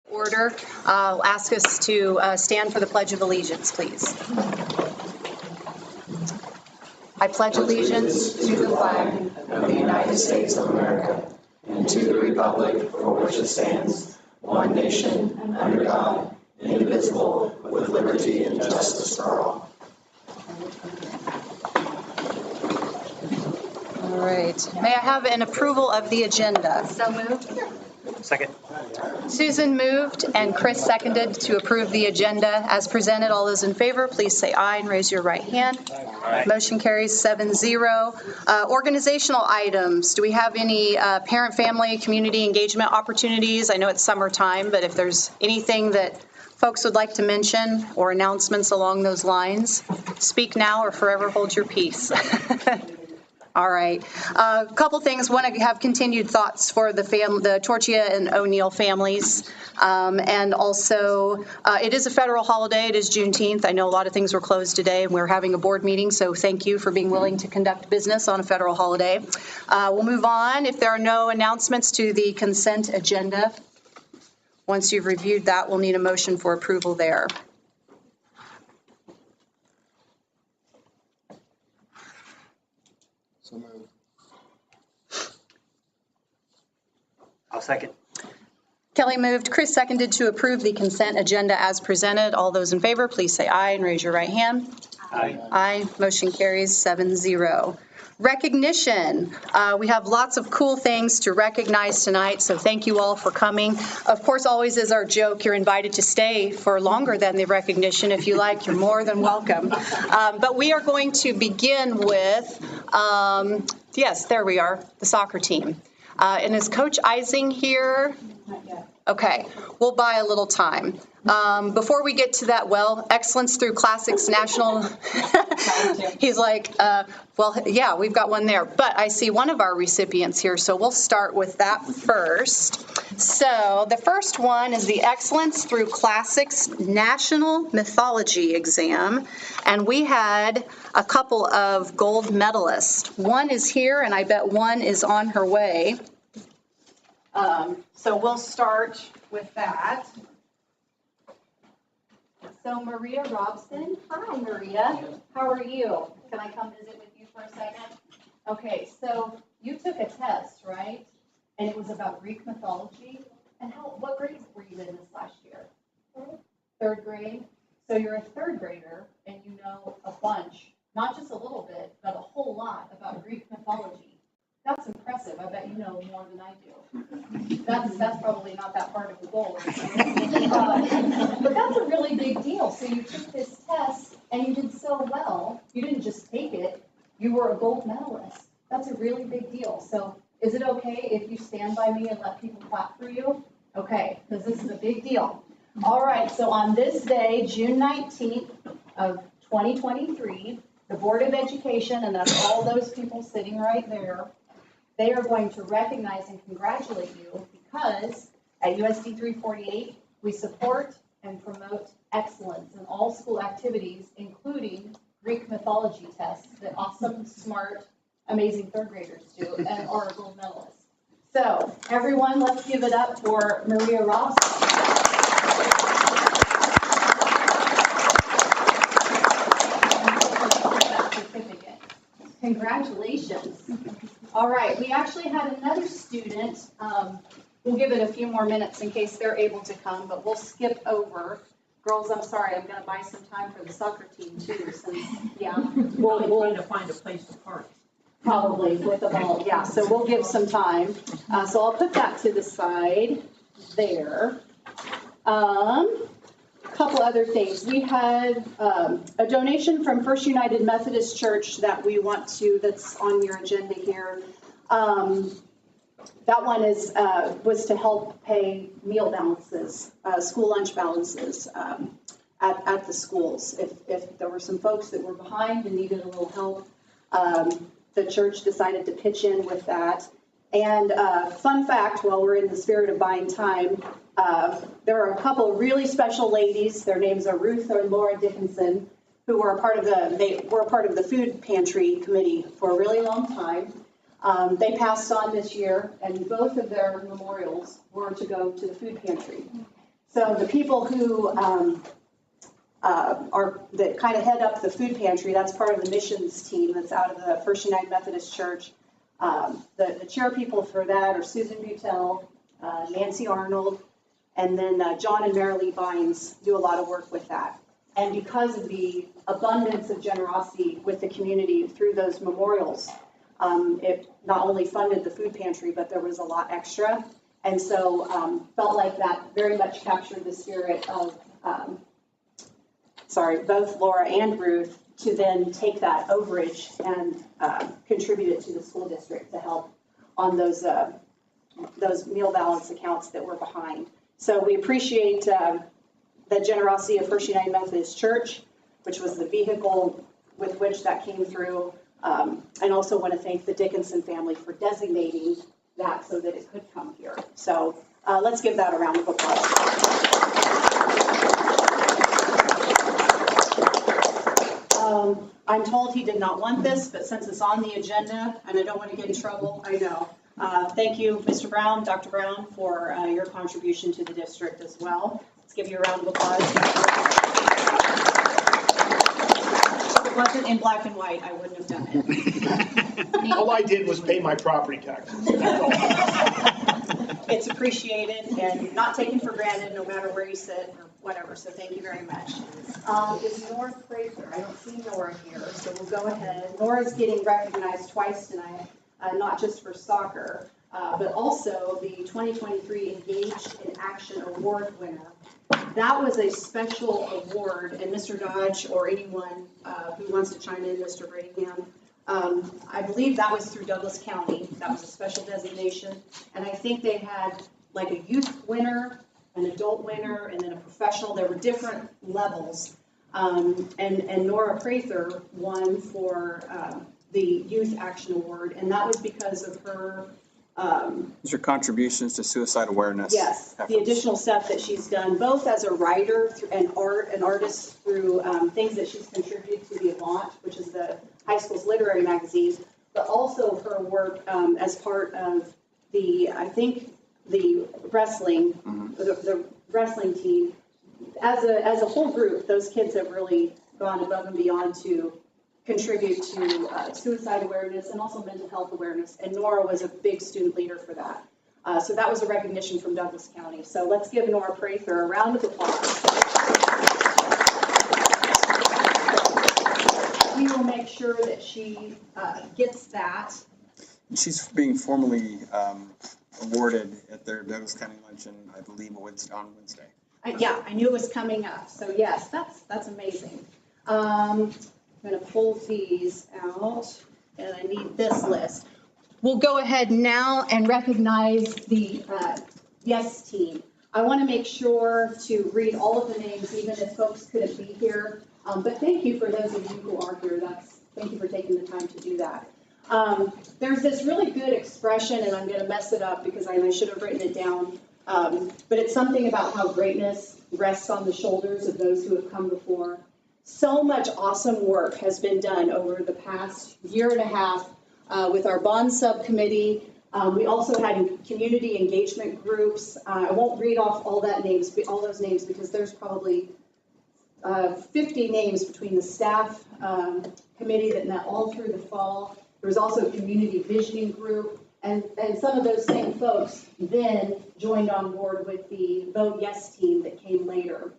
Order. I'll ask us to stand for the Pledge of Allegiance, please. I pledge allegiance to the flag of the United States of America and to the republic for which it stands, one nation, under God, indivisible, with liberty and justice for all. All right. May I have an approval of the agenda? So moved. Second. Susan moved and Chris seconded to approve the agenda as presented. All those in favor, please say aye and raise your right hand. Aye. Motion carries 7-0. Organizational items. Do we have any parent, family, community engagement opportunities? I know it's summertime, but if there's anything that folks would like to mention or announcements along those lines, speak now or forever hold your peace. All right. A couple things. Want to have continued thoughts for the Torchia and O'Neill families. And also, it is a federal holiday. It is Juneteenth. I know a lot of things were closed today, and we're having a board meeting, so thank you for being willing to conduct business on a federal holiday. We'll move on. If there are no announcements to the consent agenda, once you've reviewed that, we'll need a motion for approval there. So moved. I'll second. Kelly moved, Chris seconded to approve the consent agenda as presented. All those in favor, please say aye and raise your right hand. Aye. Aye. Motion carries 7-0. Recognition. We have lots of cool things to recognize tonight, so thank you all for coming. Of course, always is our joke, you're invited to stay for longer than the recognition. If you like, you're more than welcome. But we are going to begin with, yes, there we are, the soccer team. And is Coach Ising here? Not yet. Okay, we'll buy a little time. Before we get to that, well, Excellence Through Classics National, he's like, well, yeah, we've got one there. But I see one of our recipients here, so we'll start with that first. So the first one is the Excellence Through Classics National Mythology Exam. And we had a couple of gold medalists. One is here, and I bet one is on her way. So we'll start with that. So Maria Robson. Hi, Maria. How are you? Can I come visit with you for a second? Okay, so you took a test, right? And it was about Greek mythology. And what grade were you in this last year? Third grade. So you're a third grader, and you know a bunch, not just a little bit, but a whole lot about Greek mythology. That's impressive. I bet you know more than I do. That's probably not that part of the goal. But that's a really big deal. So you took this test and you did so well. You didn't just take it. You were a gold medalist. That's a really big deal. So is it okay if you stand by me and let people clap for you? Okay, because this is a big deal. All right, so on this day, June 19th of 2023, the Board of Education, and that's all those people sitting right there, they are going to recognize and congratulate you because at USD 348, we support and promote excellence in all school activities, including Greek mythology tests that awesome, smart, amazing third graders do and are gold medalists. So everyone, let's give it up for Maria Robson. Congratulations. All right, we actually had another student. We'll give it a few more minutes in case they're able to come, but we'll skip over. Girls, I'm sorry, I'm going to buy some time for the soccer team too, since, yeah. We're trying to find a place to park. Probably with the ball, yeah, so we'll give some time. So I'll put that to the side there. Couple other things. We had a donation from First United Methodist Church that we want to, that's on your agenda here. That one was to help pay meal balances, school lunch balances at the schools. If there were some folks that were behind and needed a little help, the church decided to pitch in with that. And fun fact, while we're in the spirit of buying time, there are a couple of really special ladies. Their names are Ruth and Laura Dickinson, who were a part of the food pantry committee for a really long time. They passed on this year, and both of their memorials were to go to the food pantry. So the people who that kind of head up the food pantry, that's part of the missions team that's out of the First United Methodist Church. The chair people for that are Susan Butel, Nancy Arnold, and then John and Marilee Vines do a lot of work with that. And because of the abundance of generosity with the community through those memorials, it not only funded the food pantry, but there was a lot extra. And so felt like that very much captured the spirit of, both Laura and Ruth to then take that overage and contribute it to the school district to help on those meal balance accounts that were behind. So we appreciate the generosity of First United Methodist Church, which was the vehicle with which that came through. And also want to thank the Dickinson family for designating that so that it could come here. So let's give that a round of applause. I'm told he did not want this, but since it's on the agenda, and I don't want to get in trouble, I know. Thank you, Mr. Brown, Dr. Brown, for your contribution to the district as well. Let's give you a round of applause. If it wasn't in black and white, I wouldn't have done it. All I did was pay my property taxes. It's appreciated and not taken for granted, no matter where you sit or whatever. So thank you very much. Is Nora Fraser? I don't see Nora here, so we'll go ahead. Nora's getting recognized twice tonight, not just for soccer, but also the 2023 Engaged in Action Award winner. That was a special award, and Mr. Dodge or anyone who wants to chime in, Mr. Bradingham, I believe that was through Douglas County. That was a special designation, and I think they had like a youth winner, an adult winner, and then a professional. There were different levels, and Nora Prather won for the Youth Action Award, and that was because of her These are contributions to suicide awareness. Yes, efforts. the additional stuff that she's done, both as a writer and an artist through things that she's contributed to the Avant, which is the high school's literary magazine, but also her work as part of the, I think, the wrestling, the wrestling team. As a whole group, those kids have really gone above and beyond to contribute to suicide awareness and also mental health awareness. And Nora was a big student leader for that. So that was a recognition from Douglas County. So let's give Nora Prather a round of applause. We will make sure that she gets that. She's being formally awarded at their Douglas County luncheon, I believe, on Wednesday. Yeah, I knew it was coming up. So yes, that's amazing. I'm going to pull these out, and I need this list. We'll go ahead now and recognize the Yes team. I want to make sure to read all of the names, even if folks couldn't be here. But thank you for those of you who are here. Thank you for taking the time to do that. There's this really good expression, and I'm going to mess it up because I should have written it down. But it's something about how greatness rests on the shoulders of those who have come before. So much awesome work has been done over the past year and a half with our bond subcommittee. We also had community engagement groups. I won't read off all those names because there's probably 50 names between the staff committee that met all through the fall. There was also a community visioning group. And some of those same folks then joined on board with the Vote Yes team that came later.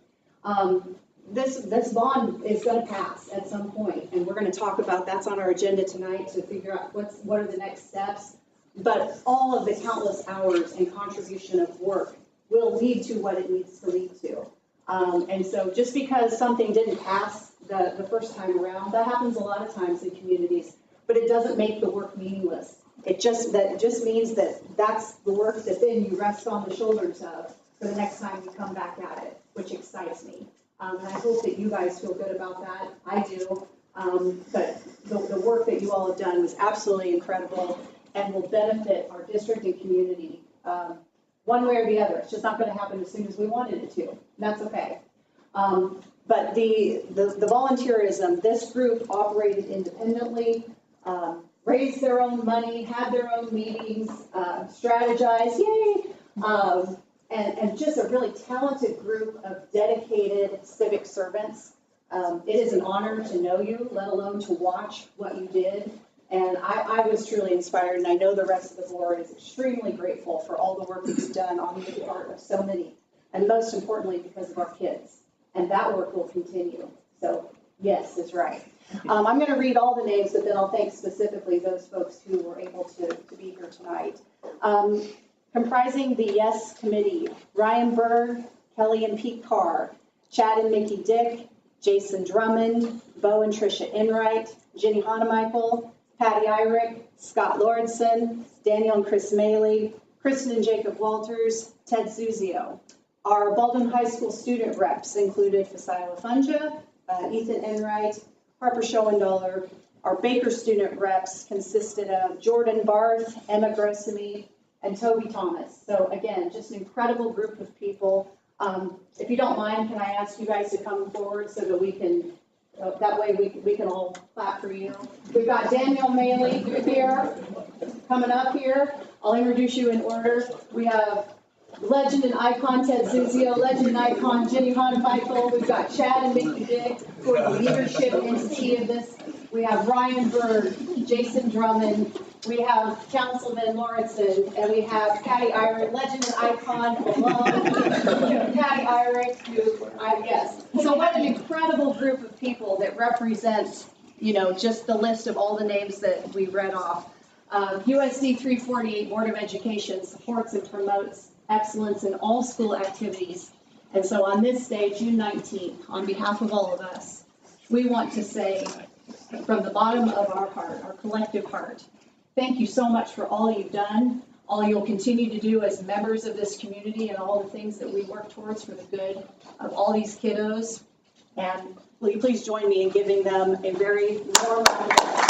This bond is going to pass at some point, and we're going to talk about that's on our agenda tonight to figure out what are the next steps. But all of the countless hours and contribution of work will lead to what it needs to lead to. And so just because something didn't pass the first time around, that happens a lot of times in communities, but it doesn't make the work meaningless. It just means that that's the work that then you rest on the shoulders of for the next time you come back at it, which excites me. And I hope that you guys feel good about that. I do. But the work that you all have done was absolutely incredible and will benefit our district and community one way or the other. It's just not going to happen as soon as we wanted it to. That's okay. But the volunteerism, this group operated independently, raised their own money, had their own meetings, strategized, yay! and just a really talented group of dedicated civic servants. It is an honor to know you, let alone to watch what you did. And I was truly inspired, and I know the rest of the board is extremely grateful for all the work that you've done on the part of so many, and most importantly, because of our kids. And that work will continue. So, yes, is right. I'm going to read all the names, but then I'll thank specifically those folks who were able to be here tonight. Comprising the Yes Committee, Ryan Berg, Kelly and Pete Carr, Chad and Mickey Dick, Jason Drummond, Bo and Tricia Enright, Jenny Hanemichael, Patty Irick, Scott Lawrenson, Daniel and Chris Maley, Kristen and Jacob Walters, Ted Zuzio. Our Baldwin High School student reps included Fasila Funja, Ethan Enright, Harper Schoendaler. Our Baker student reps consisted of Jordan Barth, Emma Grossamy, and Toby Thomas. So again, just an incredible group of people. If you don't mind, can I ask you guys to come forward so that we can, that way we can all clap for you. We've got Daniel Maley here, coming up here. I'll introduce you in order. We have legend and icon Ted Zuzio, legend and icon Jenny Hanemichael. We've got Chad and Mickey Dick for the leadership entity of this. We have Ryan Berg, Jason Drummond. We have Councilman Lawrenson, and we have Patty Irick, legend and icon alum, Patty Irick, yes. So what an incredible group of people that represent, just the list of all the names that we read off. USD 348 Board of Education supports and promotes excellence in all school activities. And so on this day, June 19th, on behalf of all of us, we want to say from the bottom of our heart, our collective heart, thank you so much for all you've done, all you'll continue to do as members of this community, and all the things that we work towards for the good of all these kiddos. And will you please join me in giving them a very warm round of applause.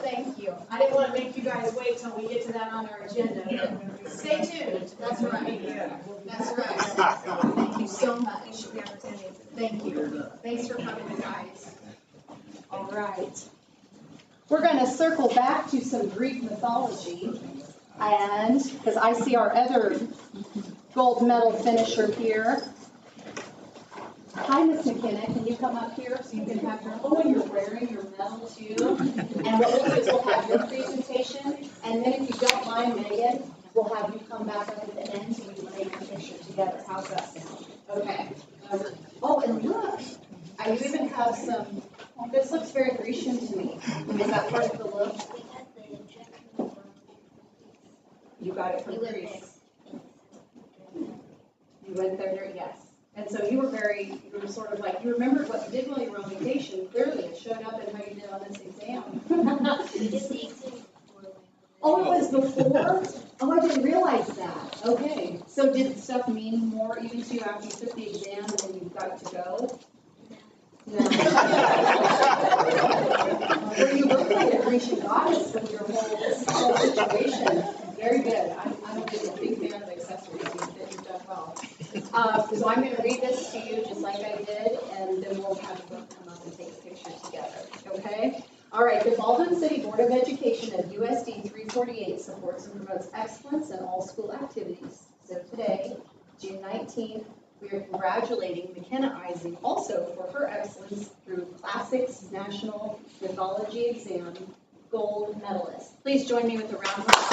Thank you. I didn't want to make you guys wait till we get to that on our agenda, but stay tuned. That's right. That's right. Thank you so much. Thank you. Thanks for coming, guys. All right. We're going to circle back to some Greek mythology, and because I see our other gold medal finisher here. Hi, Miss McKenna, can you come up here so you can have your, and you're wearing your medal too. And what we'll do is we'll have your presentation, and then if you don't mind, Megan, we'll have you come back up at the end so we can take a picture together. How's that sound? Okay. Oh, and look, I even have some, this looks very Grecian to me. Is that part of the look? You got it from Greece. You went there, yes. And so you were sort of like, you remembered what you did while you were on vacation. Clearly, it showed up in how you did on this exam. Oh, it was before? Oh, I didn't realize that. Okay. So did stuff mean more even to you after you took the exam and then you got to go? No. Well, you look like a Grecian goddess with your whole situation. Very good. I'm a big fan of accessories. You've done well. So I'm going to read this to you just like I did, and then we'll have you both come up and take a picture together. Okay? All right. The Baldwin City Board of Education of USD 348 supports and promotes excellence in all school activities. So today, June 19th, we are congratulating McKenna Ising also for her excellence through Classics National Mythology Exam Gold Medalist. Please join me with a round of applause.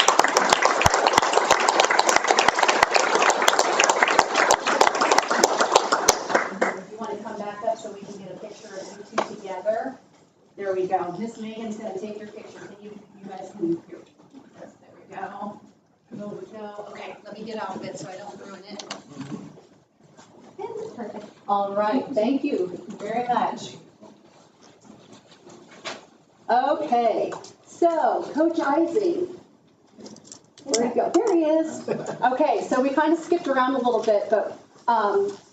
If you want to come back up so we can get a picture of you two together. There we go. Miss Megan's going to take your picture. Can you guys come here? There we go. There we go. Okay, let me get out of it so I don't ruin it. Perfect. All right, thank you very much. Okay, so Coach Ising, where'd he go? There he is. Okay, so we kind of skipped around a little bit, but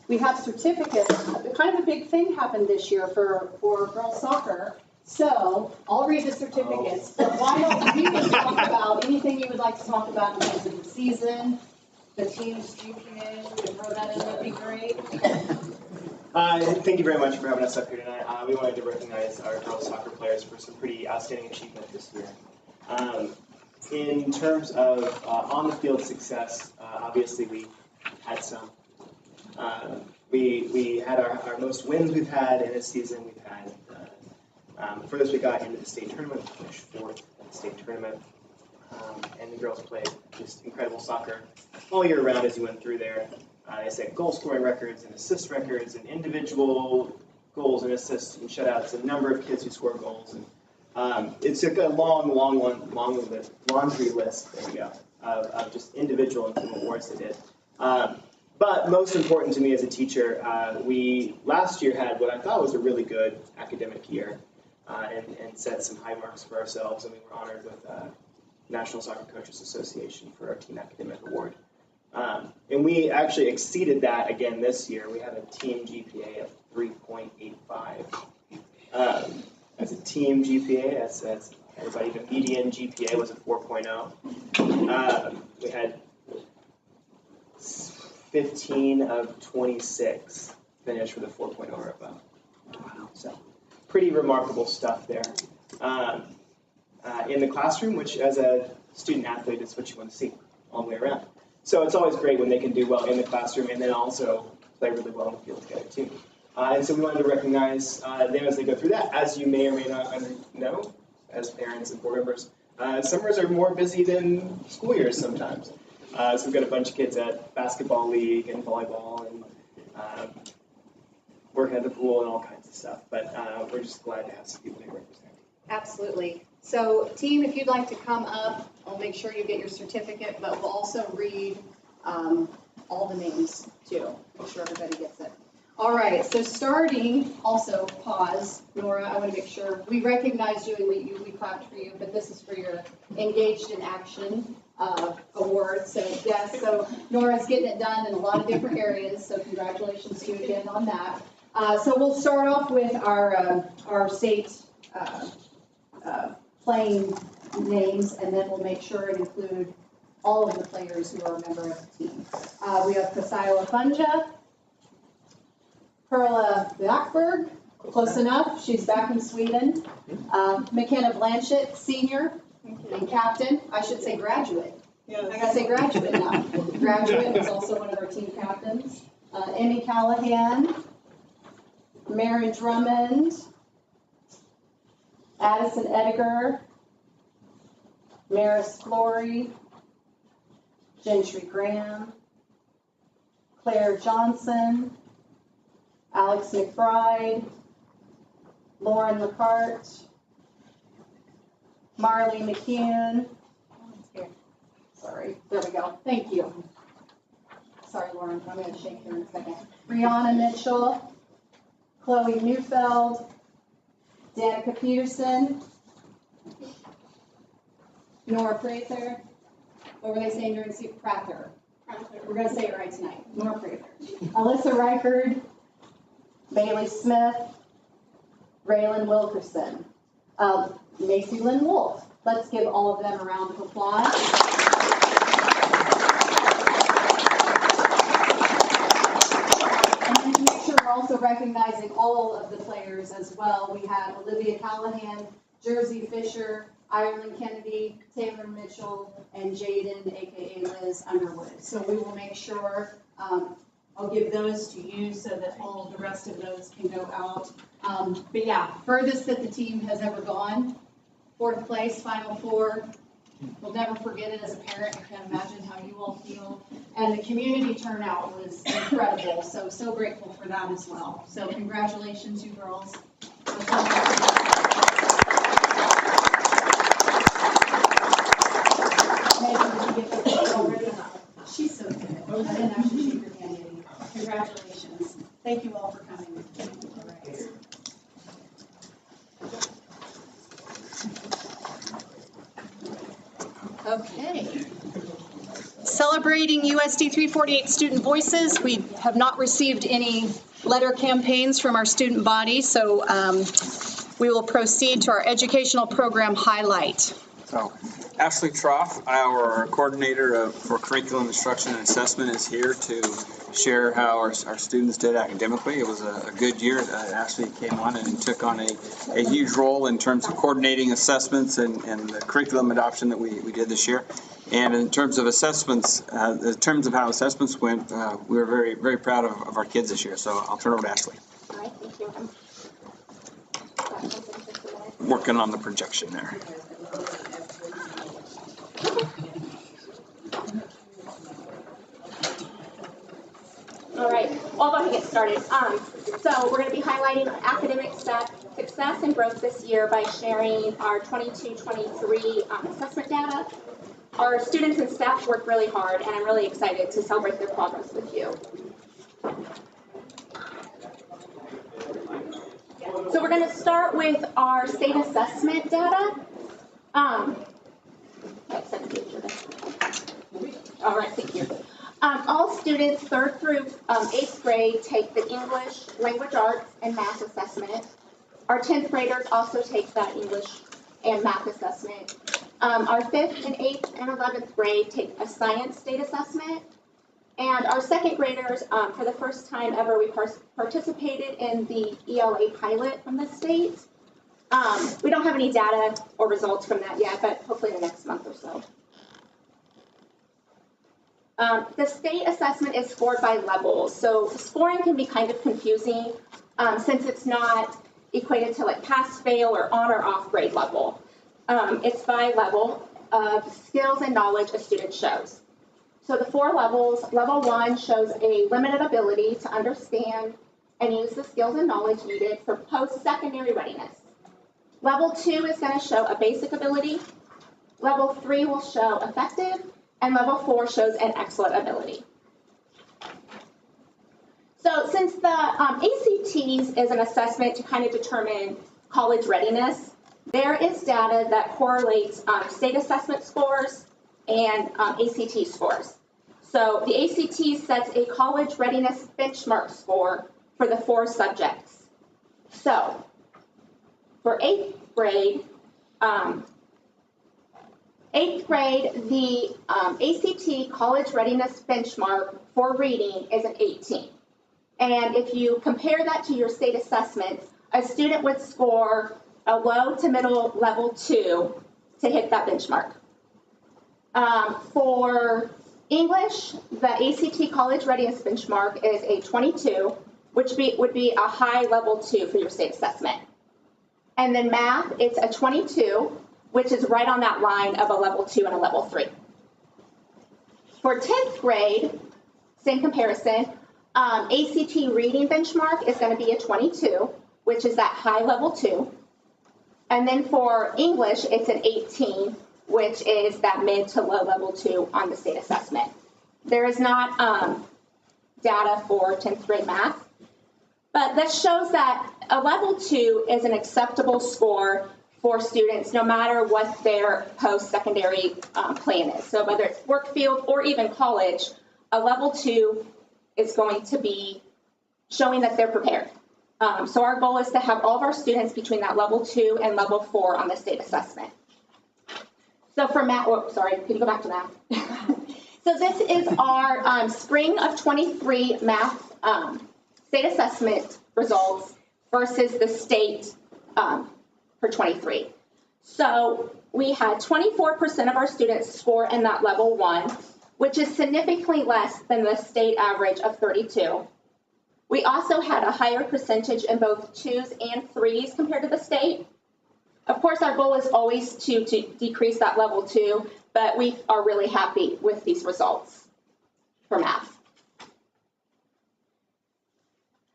we have certificates. Kind of a big thing happened this year for girls soccer. So I'll read the certificates, but why don't you just talk about anything you would like to talk about in terms of the season, the team's GPA, we can throw that in, that'd be great. Thank you very much for having us up here tonight. We wanted to recognize our girls soccer players for some pretty outstanding achievement this year. In terms of on-the-field success, obviously we had some. We had our most wins we've had in a season. We've had the furthest we got into the state tournament, we finished fourth in the state tournament. And the girls played just incredible soccer all year round as you went through there. They set goal scoring records and assist records and individual goals and assists and shutouts, a number of kids who scored goals. And it's a long laundry list, there we go, of just individual and team awards they did. But most important to me as a teacher, we last year had what I thought was a really good academic year and set some high marks for ourselves, and we were honored with National Soccer Coaches Association for our Team Academic Award. And we actually exceeded that again this year. We had a team GPA of 3.85. As a team GPA, that's everybody, the median GPA was a 4.0. We had 15 of 26 finished with a 4.0 or above. So pretty remarkable stuff there. In the classroom, which as a student athlete is what you want to see all the way around. So it's always great when they can do well in the classroom and then also play really well in the field together too. And so we wanted to recognize them as they go through that. As you may or may not know, as parents and board members, summers are more busy than school years sometimes. So we've got a bunch of kids at basketball league and volleyball and working at the pool and all kinds of stuff. But we're just glad to have some people here representing. Absolutely. So team, if you'd like to come up, I'll make sure you get your certificate, but we'll also read all the names too. Make sure everybody gets it. All right, so starting, also pause, Nora, I want to make sure, we recognize you and we clapped for you, but this is for your Engaged in Action award. So yes, so Nora's getting it done in a lot of different areas, so congratulations to you again on that. So we'll start off with our state playing names, and then we'll make sure and include all of the players who are a member of the team. We have Kasayo Afunja, Perla Blackberg, close enough, she's back in Sweden. McKenna Blanchett, senior and captain, I should say graduate. I gotta say graduate now. Graduate is also one of our team captains. Emmy Callahan, Maren Drummond, Addison Ediger, Maris Flory, Gentry Graham, Claire Johnson, Alex McBride, Lauren McCart, Marley McKeon. Sorry, there we go. Thank you. Sorry, Lauren, I'm going to shake here in a second. Brianna Mitchell, Chloe Neufeld, Danica Peterson, Nora Prather. What were they saying during Prather? We're going to say it right tonight. Nora Prather. Alyssa Reichard, Bailey Smith, Raylan Wilkerson, Macy Lynn Wolf. Let's give all of them a round of applause. And then to make sure we're also recognizing all of the players as well, we have Olivia Callahan, Jersey Fisher, Ireland Kennedy, Taylor Mitchell, and Jaden, aka Liz Underwood. So we will make sure I'll give those to you so that all the rest of those can go out. But yeah, furthest that the team has ever gone, 4th place, Final Four. We'll never forget it as a parent. I can't imagine how you all feel. And the community turnout was incredible. So grateful for that as well. So congratulations, you girls. She's so good. I didn't actually shake your hand yet. Congratulations. Thank you all for coming. All right. Okay. Celebrating USD 348 student voices. We have not received any letter campaigns from our student body, so we will proceed to our educational program highlight. So Ashley Troff, our coordinator for curriculum instruction and assessment, is here to share how our students did academically. It was a good year. Ashley came on and took on a huge role in terms of coordinating assessments and the curriculum adoption that we did this year. And in terms of assessments, in terms of how assessments went, we were very, very proud of our kids this year. So I'll turn it over to Ashley. All right, thank you. Working on the projection there. All right, well, I'll go ahead and get started. So we're going to be highlighting academic success and growth this year by sharing our 22-23 assessment data. Our students and staff worked really hard, and I'm really excited to celebrate their progress with you. So we're going to start with our state assessment data. All right, thank you. All students 3rd through 8th grade take the English, language arts, and math assessment. Our 10th graders also take that English and math assessment. Our 5th and 8th and 11th grade take a science state assessment. And our 2nd graders, for the first time ever, we participated in the ELA pilot from the state. We don't have any data or results from that yet, but hopefully in the next month or so. The state assessment is scored by levels, so scoring can be kind of confusing since it's not equated to like pass, fail, or on or off grade level. It's by level of skills and knowledge a student shows. So the 4 levels, level 1 shows a limited ability to understand and use the skills and knowledge needed for post-secondary readiness. Level 2 is going to show a basic ability. Level 3 will show effective. And level 4 shows an excellent ability. So since the ACTs is an assessment to kind of determine college readiness, there is data that correlates state assessment scores and ACT scores. So the ACT sets a college readiness benchmark score for the 4 subjects. So for 8th grade, the ACT college readiness benchmark for reading is an 18. And if you compare that to your state assessment, a student would score a low to middle level 2 to hit that benchmark. For English, the ACT college readiness benchmark is a 22, which would be a high level 2 for your state assessment. And then math, it's a 22, which is right on that line of a level 2 and a level 3. For 10th grade, same comparison, ACT reading benchmark is going to be a 22, which is that high level 2. And then for English, it's an 18, which is that mid to low level 2 on the state assessment. There is not data for 10th grade math, but that shows that a level 2 is an acceptable score for students, no matter what their post-secondary plan is. So whether it's work field or even college, a level 2 is going to be showing that they're prepared. So our goal is to have all of our students between that level 2 and level 4 on the state assessment. So for math, can you go back to math? So this is our spring of 23 math state assessment results versus the state for 23. So we had 24% of our students score in that level 1, which is significantly less than the state average of 32. We also had a higher percentage in both 2s and 3s compared to the state. Of course, our goal is always to decrease that level 2, but we are really happy with these results for math.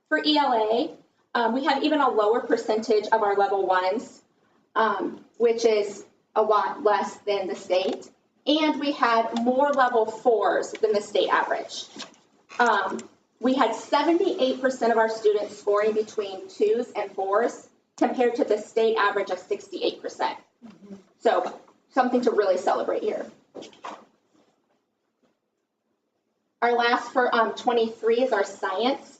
For ELA, we have even a lower percentage of our level 1s, which is a lot less than the state. And we had more level 4s than the state average. We had 78% of our students scoring between 2s and 4s compared to the state average of 68%. So something to really celebrate here. Our last for 23 is our science.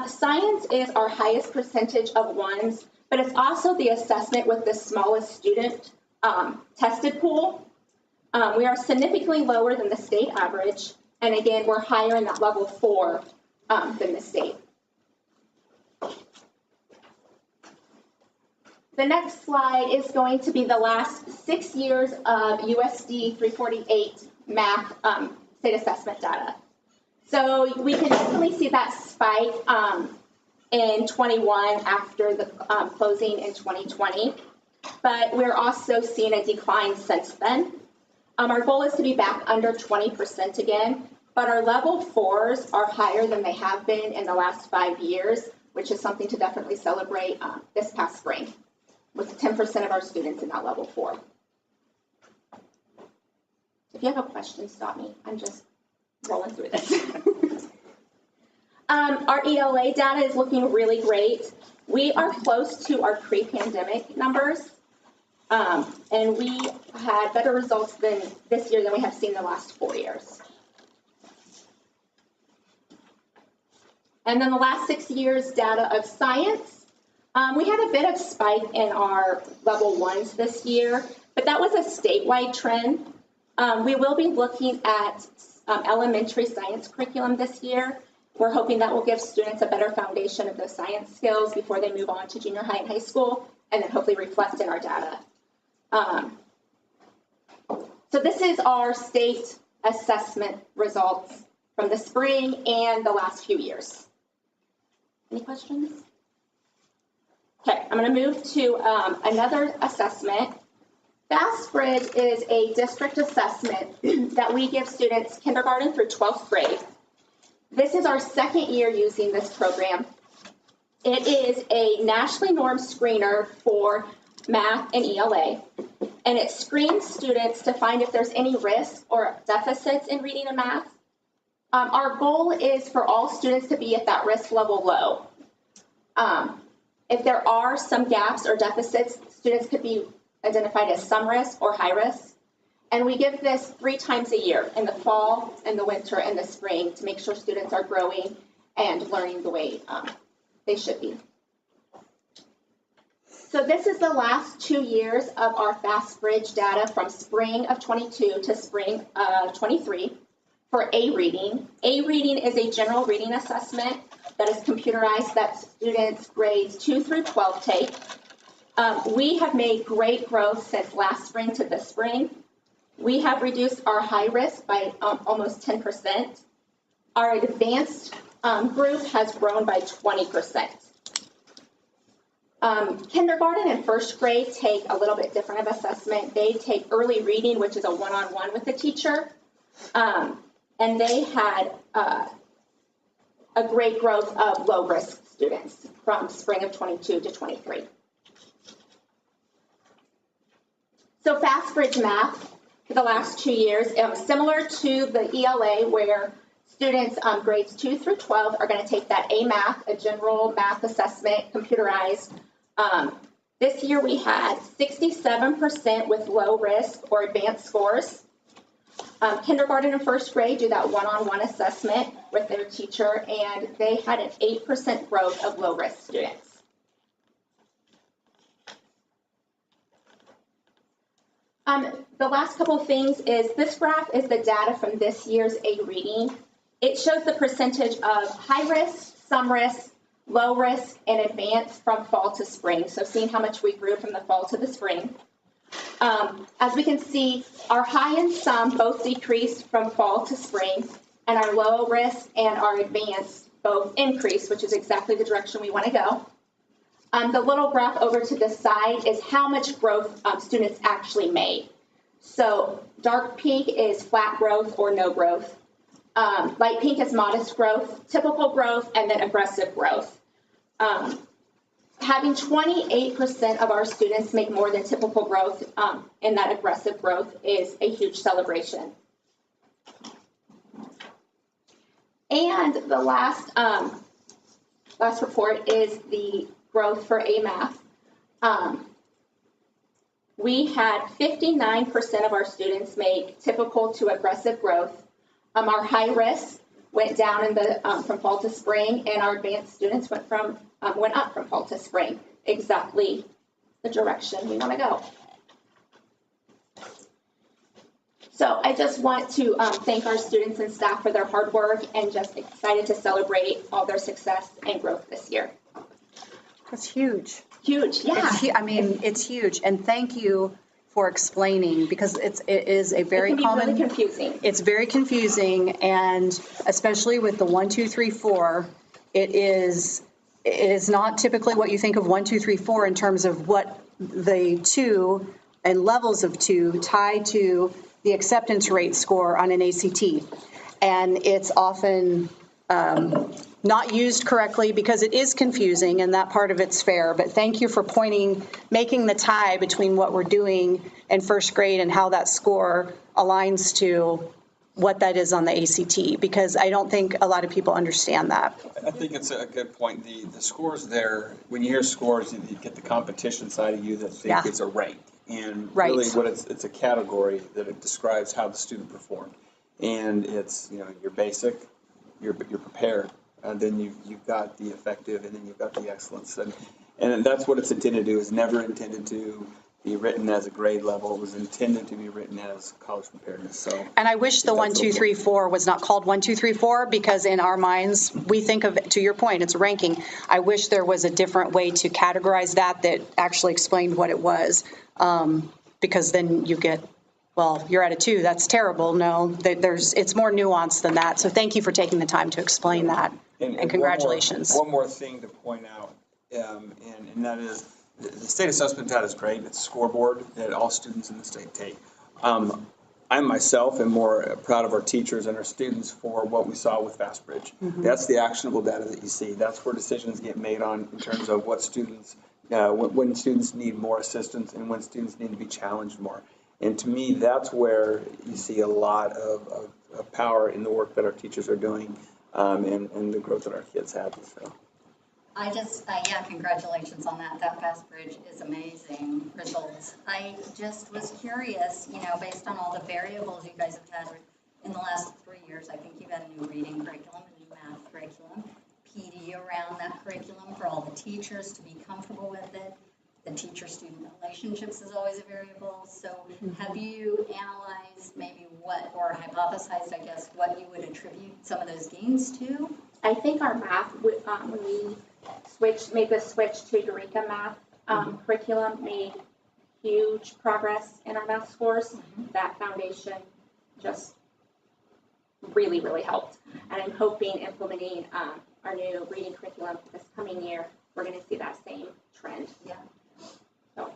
Science is our highest percentage of 1s, but it's also the assessment with the smallest student tested pool. We are significantly lower than the state average, and again, we're higher in that level 4 than the state. The next slide is going to be the last 6 years of USD 348 math state assessment data. So we can definitely see that spike in 21 after the closing in 2020, but we're also seeing a decline since then. Our goal is to be back under 20% again, but our level 4s are higher than they have been in the last 5 years, which is something to definitely celebrate this past spring, with 10% of our students in that level 4. If you have a question, stop me. I'm just rolling through this. Our ELA data is looking really great. We are close to our pre-pandemic numbers, and we had better results this year than we have seen in the last 4 years. And then the last 6 years data of science, we had a bit of spike in our level 1s this year, but that was a statewide trend. We will be looking at elementary science curriculum this year. We're hoping that will give students a better foundation of those science skills before they move on to junior high and high school, and then hopefully reflect in our data. So this is our state assessment results from the spring and the last few years. Any questions? Okay, I'm going to move to another assessment. FastBridge is a district assessment that we give students kindergarten through 12th grade. This is our second year using this program. It is a nationally normed screener for math and ELA, and it screens students to find if there's any risks or deficits in reading and math. Our goal is for all students to be at that risk level low. If there are some gaps or deficits, students could be identified as some risk or high risk. And we give this 3 times a year, in the fall, in the winter, and the spring, to make sure students are growing and learning the way they should be. So this is the last 2 years of our FastBridge data from spring of 22 to spring of 23 for A reading. A reading is a general reading assessment that is computerized that students grades 2 through 12 take. We have made great growth since last spring to this spring. We have reduced our high risk by almost 10%. Our advanced group has grown by 20%. Kindergarten and first grade take a little bit different of assessment. They take early reading, which is a one-on-one with the teacher. And they had a great growth of low-risk students from spring of 22 to 23. So FastBridge Math for the last 2 years, similar to the ELA, where students grades 2 through 12 are going to take that A Math, a general math assessment, computerized. This year we had 67% with low risk or advanced scores. Kindergarten and first grade do that one-on-one assessment with their teacher, and they had an 8% growth of low-risk students. The last couple of things is this graph is the data from this year's A reading. It shows the percentage of high risk, some risk, low risk, and advanced from fall to spring. So seeing how much we grew from the fall to the spring. As we can see, our high and some both decreased from fall to spring, and our low risk and our advanced both increased, which is exactly the direction we want to go. The little graph over to the side is how much growth students actually made. So dark pink is flat growth or no growth. Light pink is modest growth, typical growth, and then aggressive growth. Having 28% of our students make more than typical growth in that aggressive growth is a huge celebration. And the last report is the growth for A Math. We had 59% of our students make typical to aggressive growth. Our high risk went down in the from fall to spring, and our advanced students went up from fall to spring, exactly the direction we want to go. So I just want to thank our students and staff for their hard work and just excited to celebrate all their success and growth this year. That's huge. Huge, yeah. I mean, it's huge. And thank you for explaining, because it is a very It can be common. really confusing. It's very confusing, and especially with the 1, 2, 3, 4, it is not typically what you think of 1, 2, 3, 4 in terms of what the 2 and levels of 2 tie to the acceptance rate score on an ACT. And it's often not used correctly because it is confusing, and that part of it's fair. But thank you for making the tie between what we're doing in first grade and how that score aligns to what that is on the ACT, because I don't think a lot of people understand that. I think it's a good point. The scores there, when you hear scores, you get the competition side of you that think Yeah. it's a rank. And Right. really what it's a category that it describes how the student performed. And it's, you're basic, you're prepared, and then you've got the effective, and then you've got the excellence. And that's what it's intended to do. It's never intended to be written as a grade level. It was intended to be written as college preparedness. So, And I wish the 1, 2, 3, 4 was not called 1, 2, 3, 4, because in our minds, we think of, to your point, it's ranking. I wish there was a different way to categorize that actually explained what it was. Because then you get, well, you're at a 2, that's terrible. No, it's more nuanced than that. So thank you for taking the time to explain that, and congratulations. One more thing to point out, and that is, the state assessment data is great. It's a scoreboard that all students in the state take. I myself am more proud of our teachers and our students for what we saw with FastBridge. Mm-hmm. That's the actionable data that you see. That's where decisions get made on in terms of what students, when students need more assistance and when students need to be challenged more. And to me, that's where you see a lot of power in the work that our teachers are doing, and the growth that our kids have. So. I just, congratulations on that. That FastBridge is amazing results. I just was curious, based on all the variables you guys have had in the last 3 years. I think you've had a new reading curriculum, a new math curriculum, PD around that curriculum for all the teachers to be comfortable with it. The teacher-student relationships is always a variable. So have you analyzed maybe or hypothesized, I guess, what you would attribute some of those gains to? I think our math, when we made the switch to Eureka math curriculum, made huge progress in our math scores. That foundation just really, really helped. And I'm hoping implementing our new reading curriculum this coming year, we're going to see that same trend. Yeah. So.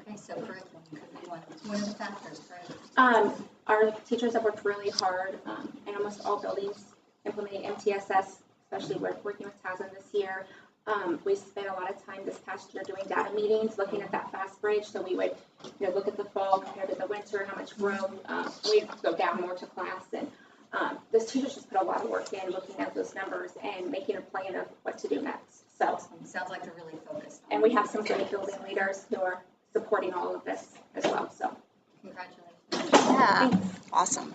Okay, so curriculum could be one of the factors, right? Our teachers have worked really hard in almost all buildings implementing MTSS, especially working with TASM this year. We spent a lot of time this past year doing data meetings, looking at that FastBridge. So we would, look at the fall compared to the winter, how much growth. We'd go down more to class, and those teachers just put a lot of work in looking at those numbers and making a plan of what to do next. So sounds like they're really focused. And we have some great building leaders who are supporting all of this as well. So congratulations. Yeah, awesome.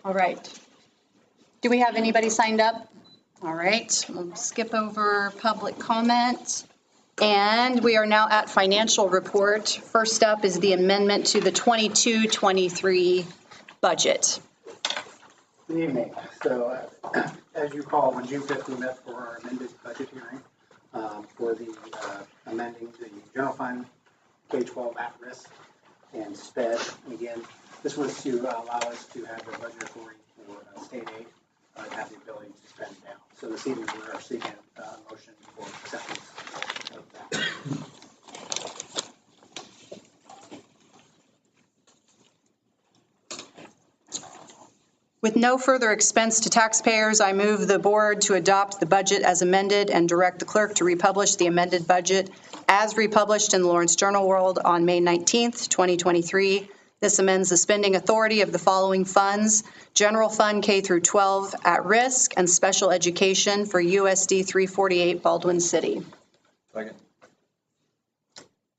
All right. Do we have anybody signed up? All right, we'll skip over public comment. And we are now at financial report. First up is the amendment to the 22-23 budget. Good evening. So as you recall, on June 5th, we met for our amended budget hearing for the amending the general fund, K-12 at risk, and SPED. And again, this was to allow us to have the budget authority for state aid, have the ability to spend down. So this evening we are seeking a motion for acceptance of that. With no further expense to taxpayers, I move the board to adopt the budget as amended and direct the clerk to republish the amended budget as republished in the Lawrence Journal World on May 19th, 2023. This amends the spending authority of the following funds: General Fund K through 12 at risk and special education for USD 348 Baldwin City. Second.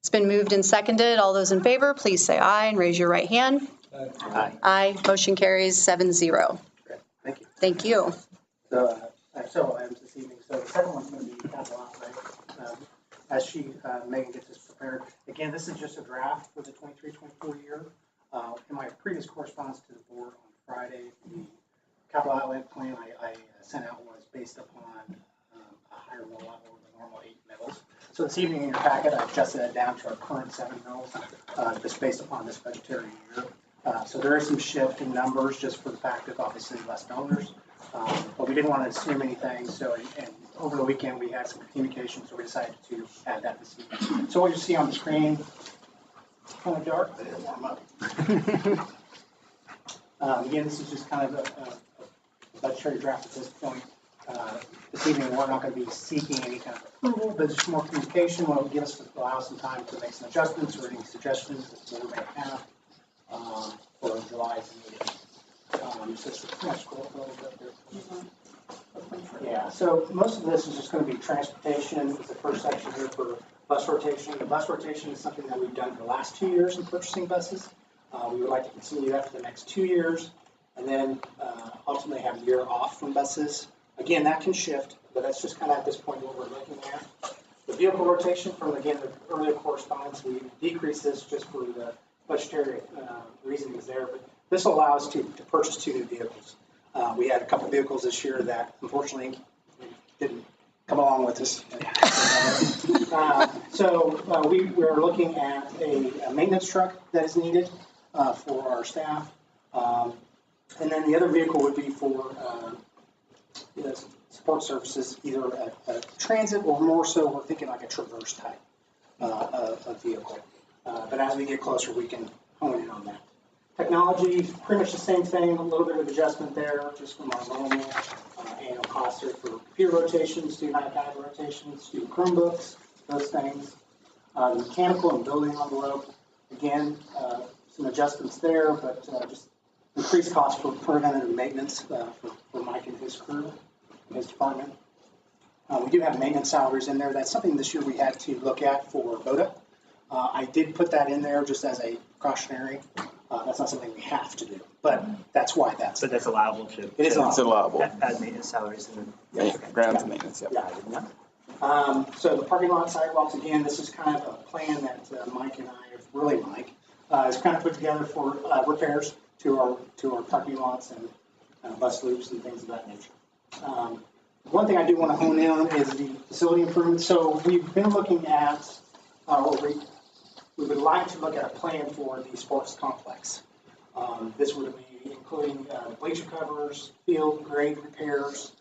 It's been moved and seconded. All those in favor, please say aye and raise your right hand. Aye. Aye. Motion carries 7-0. Great. Thank you. Thank you. So I have several items this evening. So the second one's going to be capital outlay. As Megan gets this prepared, prepared. Again, this is just a draft for the 23-24 year. In my previous correspondence to the board on Friday, the capital outlay plan I sent out was based upon a higher mill level than the normal 8 mills. So this evening in your packet, I adjusted that down to our current 7 mills, just based upon this budgetary year. So there is some shift in numbers just for the fact of obviously less donors. But we didn't want to assume anything, so and over the weekend we had some communication, so we decided to add that this evening. So what you see on the screen, kind of dark, but it'll warm up. Again, this is just kind of a budgetary draft at this point. This evening, we're not going to be seeking any kind of approval, but just more communication will give us, allow some time to make some adjustments or any suggestions that the board may have for July's meeting. So can I scroll a little bit there? Yeah, so most of this is just going to be transportation. It's the first section here for bus rotation. The bus rotation is something that we've done for the last 2 years in purchasing buses. We would like to continue that for the next 2 years, and then ultimately have a year off from buses. Again, that can shift, but that's just kind of at this point what we're looking at. The vehicle rotation, from again the earlier correspondence, we decreased this just for the budgetary reasonings there, but this will allow us to purchase 2 new vehicles. We had a couple vehicles this year that unfortunately didn't come along with us. So we're looking at a maintenance truck that is needed for our staff. And then the other vehicle would be for support services, either a transit or more so we're thinking like a traverse type of vehicle. But as we get closer, we can hone in on that. Technology, pretty much the same thing, a little bit of adjustment there, just from our normal annual costs there for computer rotations, student iPad rotations, student Chromebooks, those things. The mechanical and building envelope, again, some adjustments there, but just increased costs for preventative maintenance for Mike and his crew, his department. We do have maintenance salaries in there. That's something this year we had to look at for VODA. I did put that in there just as a precautionary. That's not something we have to do, but that's why that's. But that's allowable too. It is It's allowable. Add maintenance salaries and then. Yeah, grounds maintenance, Yeah, I didn't know. So the parking lot sidewalks, again, this is kind of a plan that Mike and I, really Mike, has kind of put together for repairs to our parking lots and bus loops and things of that nature. One thing I do want to hone in on is the facility improvements. So we've been looking at, we would like to look at a plan for the sports complex. This would be including bleacher covers, field grade repairs,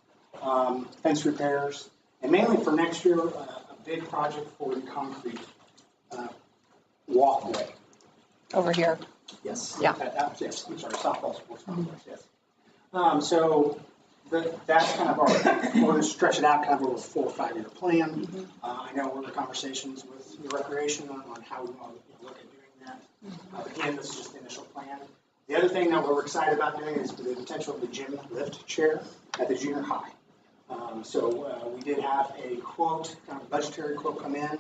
fence repairs, and mainly for next year, a big project for the concrete walkway. Over here. Yes. Yeah. Yes, I'm sorry, softball sports complex, yes. So that's kind of our, we're going to stretch it out kind of over a 4 or 5 year plan. I know we're in conversations with the recreation on how we want to look at doing that. Again, this is just the initial plan. The other thing that we're excited about doing is the potential of the gym lift chair at the junior high. So we did have a quote, kind of budgetary quote come in.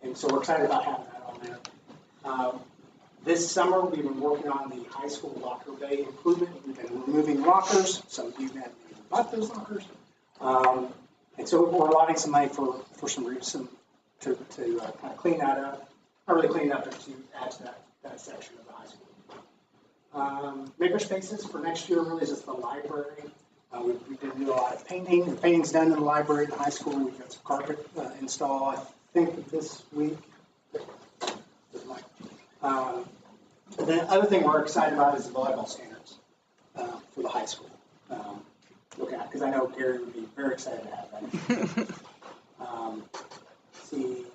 And so we're excited about having that on there. This summer, we've been working on the high school locker bay improvement. We've been removing lockers. Some of you have bought those lockers. And so we're allotting some money for some reason to kind of clean that up. Not really clean it up, but to add to that section of the high school. Maker spaces for next year really is just the library. We've been doing a lot of painting. The painting's done in the library in the high school. We've got some carpet installed, I think, this week. The other thing we're excited about is the volleyball standards for the high school. Look at, because I know Gary would be very excited to have that. See,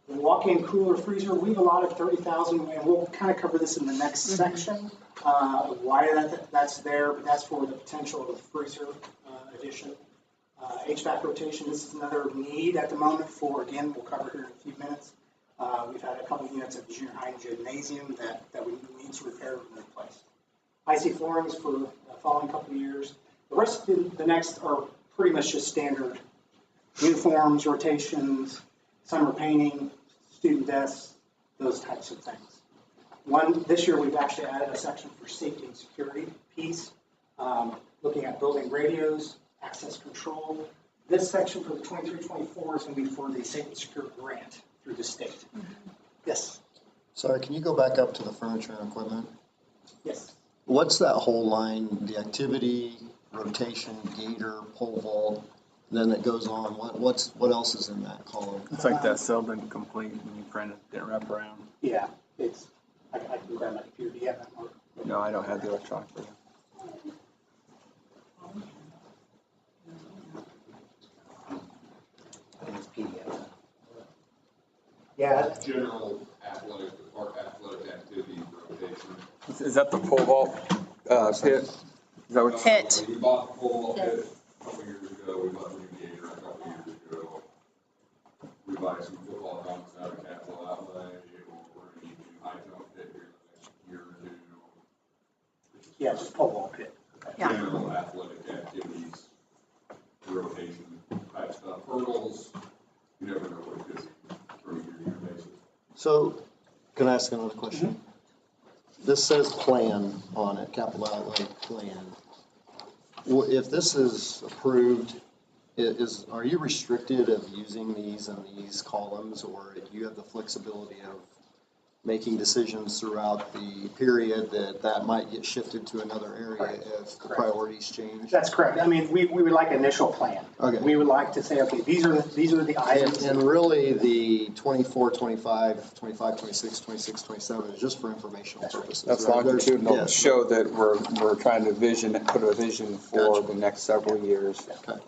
the walk-in cooler freezer, we've allotted $30,000, and we'll kind of cover this in the next section. Why that's there, but that's for the potential of the freezer addition. HVAC rotation, this is another need at the moment for, again, we'll cover here in a few minutes. We've had a couple of units at the junior high gymnasium that we need to repair and replace. IC floorings for the following couple of years. The rest of the next are pretty much just standard uniforms, rotations, summer painting, student desks, those types of things. This year we've actually added a section for safety and security piece, looking at building radios, access control, This section for the 23-24 is going to be for the Safe and Secure grant through the state. Yes, Sorry, can you go back up to the furniture and equipment? yes. What's that whole line, the activity, rotation, gator, pole vault, then it goes on, what else is in that column? It's like that cell didn't complete and you printed, didn't wrap around. Yeah, it's, I can grab my computer. Do you have that, Mark? No, I don't have the electronic version. I think it's PDF. Yeah, General athletic, athletic activities rotation. Is that the pole vault pit? Is that what? Pit. We bought the pole pit a couple years ago, we bought the new gator a couple years ago. We bought some football helmets out of capital outlay, we're gonna need a new high jump pit here in the next year or two. yeah, just pole vault pit. Yeah. General athletic activities, rotation type stuff, hurdles, you never know what it is from year to year basis. So, can I ask another question? This says plan on it, capital outlay plan. If this is approved, are you restricted of using these in these columns, or do you have the flexibility of making decisions throughout the period that might get shifted to another area if the priorities change? That's correct. I mean, we would like initial plan. Okay. We would like to say, okay, these are the items. And really, the 24, 25, 25, 26, 26, 27 is just for informational purposes. That's right? longitudinal, Yes. show that we're trying to put a vision for Gotcha. the next several years. Okay.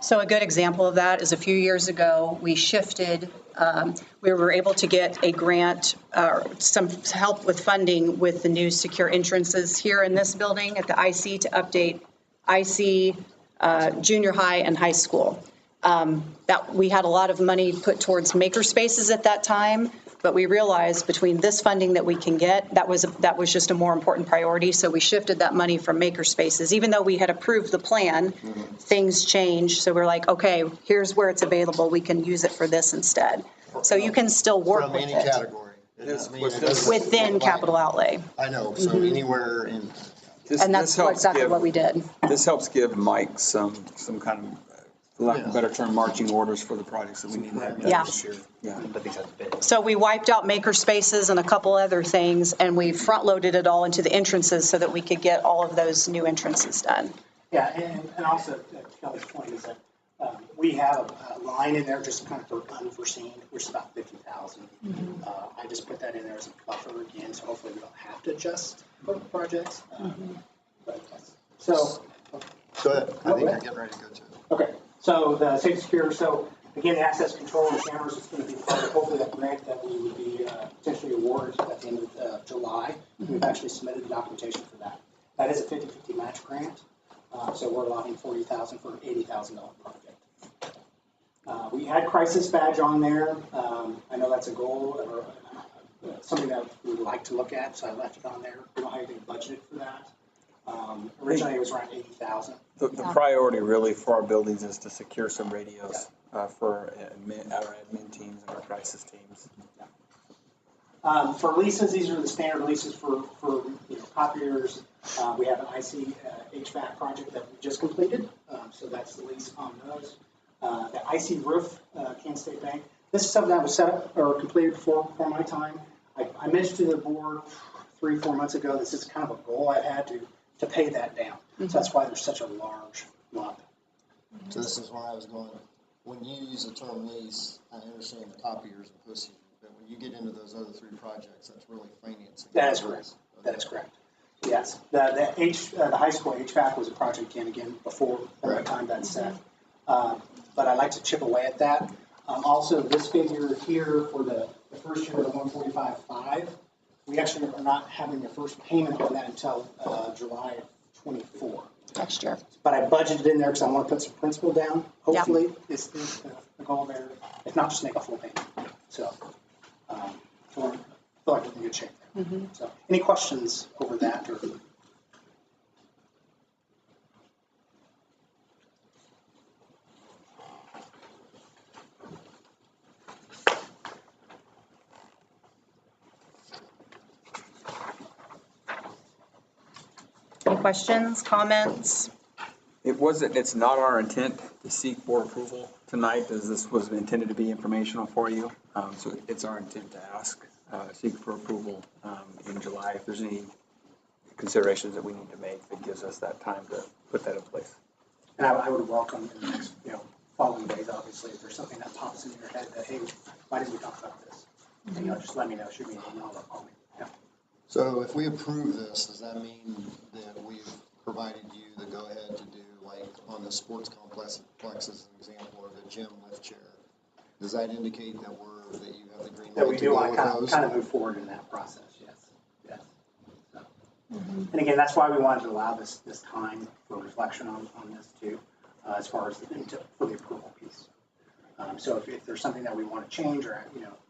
So a good example of that is a few years ago, we shifted, we were able to get a grant, some help with funding with the new secure entrances here in this building at the IC to update IC, junior high and high school. That we had a lot of money put towards maker spaces at that time, but we realized between this funding that we can get, that was just a more important priority. So we shifted that money from maker spaces. Even though we had approved the plan, things changed. So we're like, okay, here's where it's available. We can use it for this instead. So you can still work From with any it category. It doesn't mean it doesn't- within capital outlay. I know, so anywhere in, And that's exactly what we did. This helps give Mike some kind of, for lack of a better term, marching orders for the projects that we need to have done Yeah. this year. Yeah. But these have been. So we wiped out maker spaces and a couple other things, and we front-loaded it all into the entrances so that we could get all of those new entrances done. Yeah, and also Kelly's point is that we have a line in there just kind of for unforeseen, which is about 50,000. I just put that in there as a buffer again, so hopefully we don't have to adjust for projects. But so, go ahead. I think you're getting ready to go to it. okay, so the safe secure, so again, the access control and cameras is going to be part of hopefully that grant that we would be potentially awarded at the end of July. We've actually submitted the documentation for that. That is a 50-50 match grant, so we're allotting $40,000 for an $80,000 project. We had crisis badge on there. I know that's a goal or something that we would like to look at, so I left it on there. We don't have anything budgeted for that. Originally, it was around 80,000. The priority really for our buildings is to secure some radios for our admin teams and our crisis teams. For leases, these are the standard leases for copiers. We have an IC HVAC project that we just completed, so that's the lease on those. The IC roof, Kansas State Bank. This is something that was set up or completed before my time. I mentioned to the board 3-4 months ago, this is kind of a goal I've had to pay that down. So that's why there's such a large lump. So this is where I was going. When you use the term lease, I understand the copiers and postage, but when you get into those other 3 projects, that's really financing. That is correct. That is correct. Yes, the high school HVAC was a project again before the time that's set. But I like to chip away at that. Also, this figure here for the first year of the 145.5, we actually are not having the first payment on that until July of 24. Next year. But I budgeted in there because I want to put some principal down. Hopefully, is the goal there. If not, just make a full payment. So I feel like we're in good shape there. So any questions over that? Or Any questions, comments? It's not our intent to seek board approval tonight, as this was intended to be informational for you. So it's our intent to seek for approval in July. If there's any considerations that we need to make, that gives us that time to put that in place. And I would welcome in the next, following days, obviously, if there's something that pops in your head that, hey, why didn't we talk about this? And, just let me know, shoot me an email or call me. Yeah. So if we approve this, does that mean that we've provided you the go-ahead to do, like, on the sports complex as an example, or the gym lift chair? Does that indicate that you have the green That we light to do go want with to those? kind of move forward in that process, yes. Yes. So. And again, that's why we wanted to allow this time for reflection on this too, as far as for the approval piece. So if there's something that we want to change or,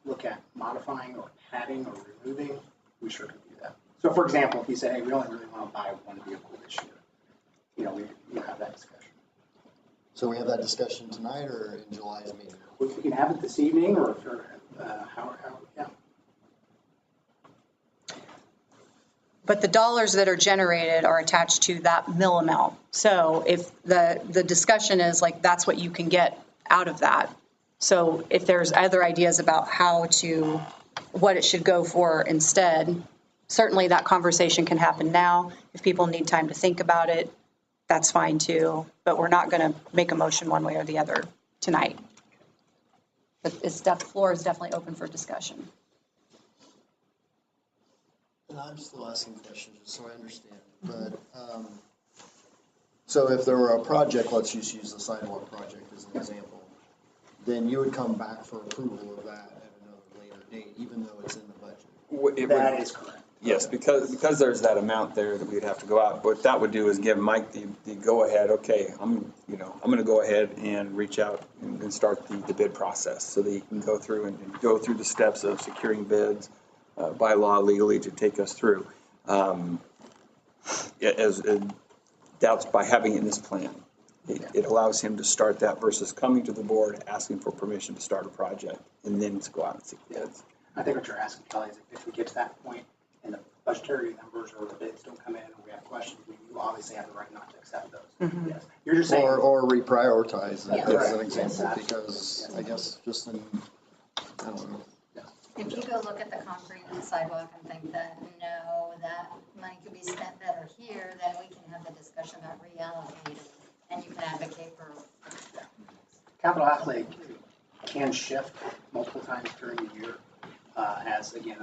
look at modifying or adding or removing, we sure can do that. So for example, if you say, hey, we only really want to buy one vehicle this year, we have that discussion. So we have that discussion tonight or in July's meeting? We can have it this evening or how, yeah. But the dollars that are generated are attached to that mill amount. So if the discussion is like, that's what you can get out of that. So if there's other ideas about what it should go for instead, certainly that conversation can happen now. If people need time to think about it, that's fine too. But we're not going to make a motion one way or the other tonight. But the floor is definitely open for discussion. And I'm still asking questions, just so I understand. But, so if there were a project, let's just use the sidewalk project as an example, then you would come back for approval of that at another later date, even though it's in the budget. That is correct. Yes, because there's that amount there that we'd have to go out. What that would do is give Mike the go-ahead, okay, I'm going to go ahead and reach out and start the bid process so that he can go through and go through the steps of securing bids by law legally to take us through. That's by having it in this plan. It allows him to start that versus coming to the board, asking for permission to start a project and then to go out and seek bids. I think what you're asking, Kelly, is if we get to that point and the budgetary numbers or the bids don't come in and we have questions, you obviously have the right not to accept those. Mm-hmm. Yes. You're just saying. Or reprioritize it as an Right. example, Yes. because I guess just in, I don't know. If you go look at the concrete and sidewalk and think that, no, that money could be spent better here, then we can have the discussion about reallocating, and you can advocate for. Capital outlay can shift multiple times during the year as, again,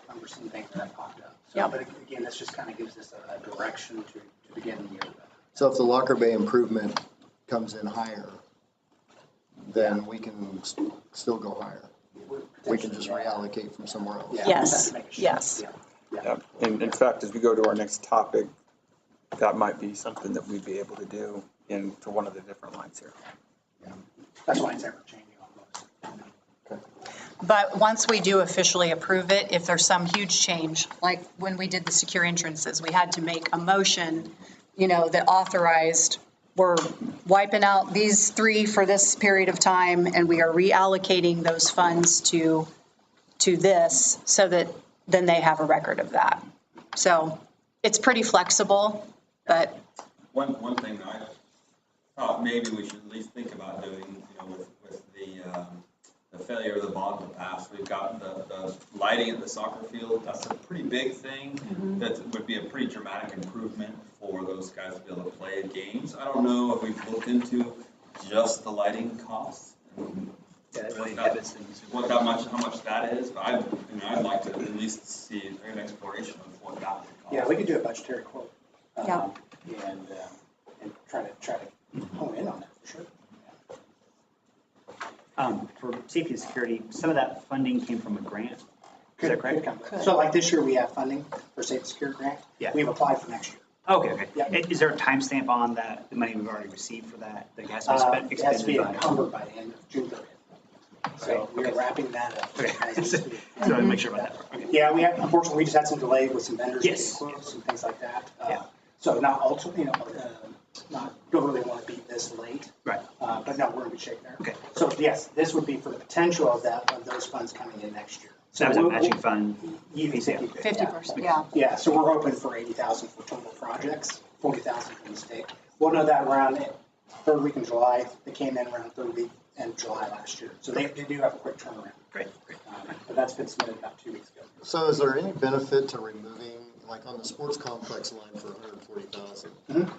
unforeseen things that have popped up. So, Yep. But again, this just kind of gives us a direction to begin the year with. So if the Locker Bay improvement comes in higher, then we can still go higher. We can just reallocate from somewhere else. Yeah, Yes, make a shift. yes. Yeah. Yeah. And in fact, as we go to our next topic, that might be something that we'd be able to do into one of the different lines here. That's why it's ever changing almost. But once we do officially approve it, if there's some huge change, like when we did the secure entrances, we had to make a motion, that authorized, we're wiping out these three for this period of time, and we are reallocating those funds to this, so that then they have a record of that. So it's pretty flexible, but One thing I thought maybe we should at least think about doing, with the failure of the bond in the past, we've got the lighting at the soccer field. That's a pretty big thing. That would be a pretty dramatic improvement for those guys to be able to play games. I don't know if we've looked into just the lighting costs. How much that is, but I'd like to at least see an exploration of what that would cost. Yeah, we could do a budgetary quote. Yeah. And try to hone in on that for sure. For safety and security, some of that funding came from a grant. Is that correct? So like this year, we have funding for Safe and Secure grant. Yeah. We've applied for next year. Okay. Yeah. Is there a timestamp on that, the money we've already received for that has to be spent, It has to be expended by? encumbered by the end of June 30th. So we are wrapping that up. Okay. as we speak. So I want to make sure about that. Okay. Yeah, unfortunately, we just had some delay with some vendors. Yes. Getting quotes and things like that. Yeah. So not ultimately, don't really want to be this late. Right. But no, we're in good shape there. Okay. So yes, this would be for the potential of those funds coming in next year. So that was a matching fund. You can 50%, yeah. Yeah, so we're hoping for 80,000 for total projects, 40,000 from the state. We'll know that around the third week in July. They came in around third week in July last year. So they do have a quick turnaround. Great. But that's been submitted about 2 weeks ago. So is there any benefit to removing, like on the sports complex line for 140,000? Mhm.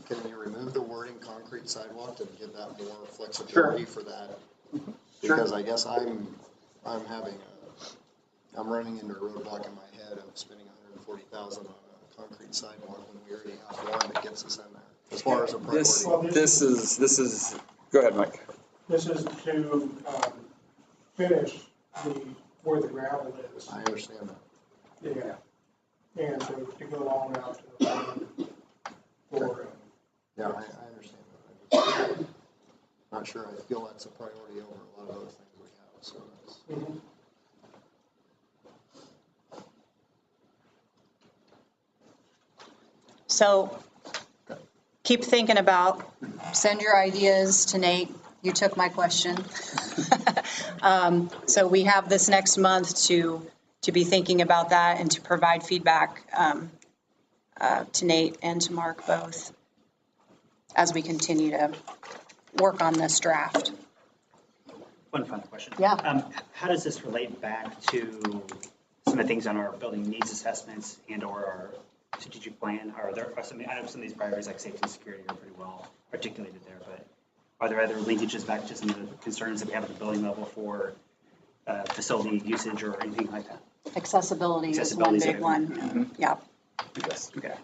Can you remove the wording concrete sidewalk to give that more flexibility for that? Because I guess I'm running into a roadblock in my head of spending 140,000 on a concrete sidewalk when we already have one that gets us in there, as far as a priority. This is, go ahead, Mike. This is to finish where the gravel is. I understand that. Yeah. And to go on out to the bottom for. Yeah, I understand that. I'm just not sure I feel that's a priority over a lot of other things we have, so that's. Mm-hmm. So keep thinking about, send your ideas to Nate. You took my question. So we have this next month to be thinking about that and to provide feedback to Nate and to Mark both as we continue to work on this draft. One final question. Yeah. How does this relate back to some of the things on our building needs assessments and or our strategic plan? I know some of these priorities like safety and security are pretty well articulated there, but are there other linkages back to some of the concerns that we have at the building level for facility usage or anything like that? Accessibility is one big one. Mm-hmm. Yeah. Okay.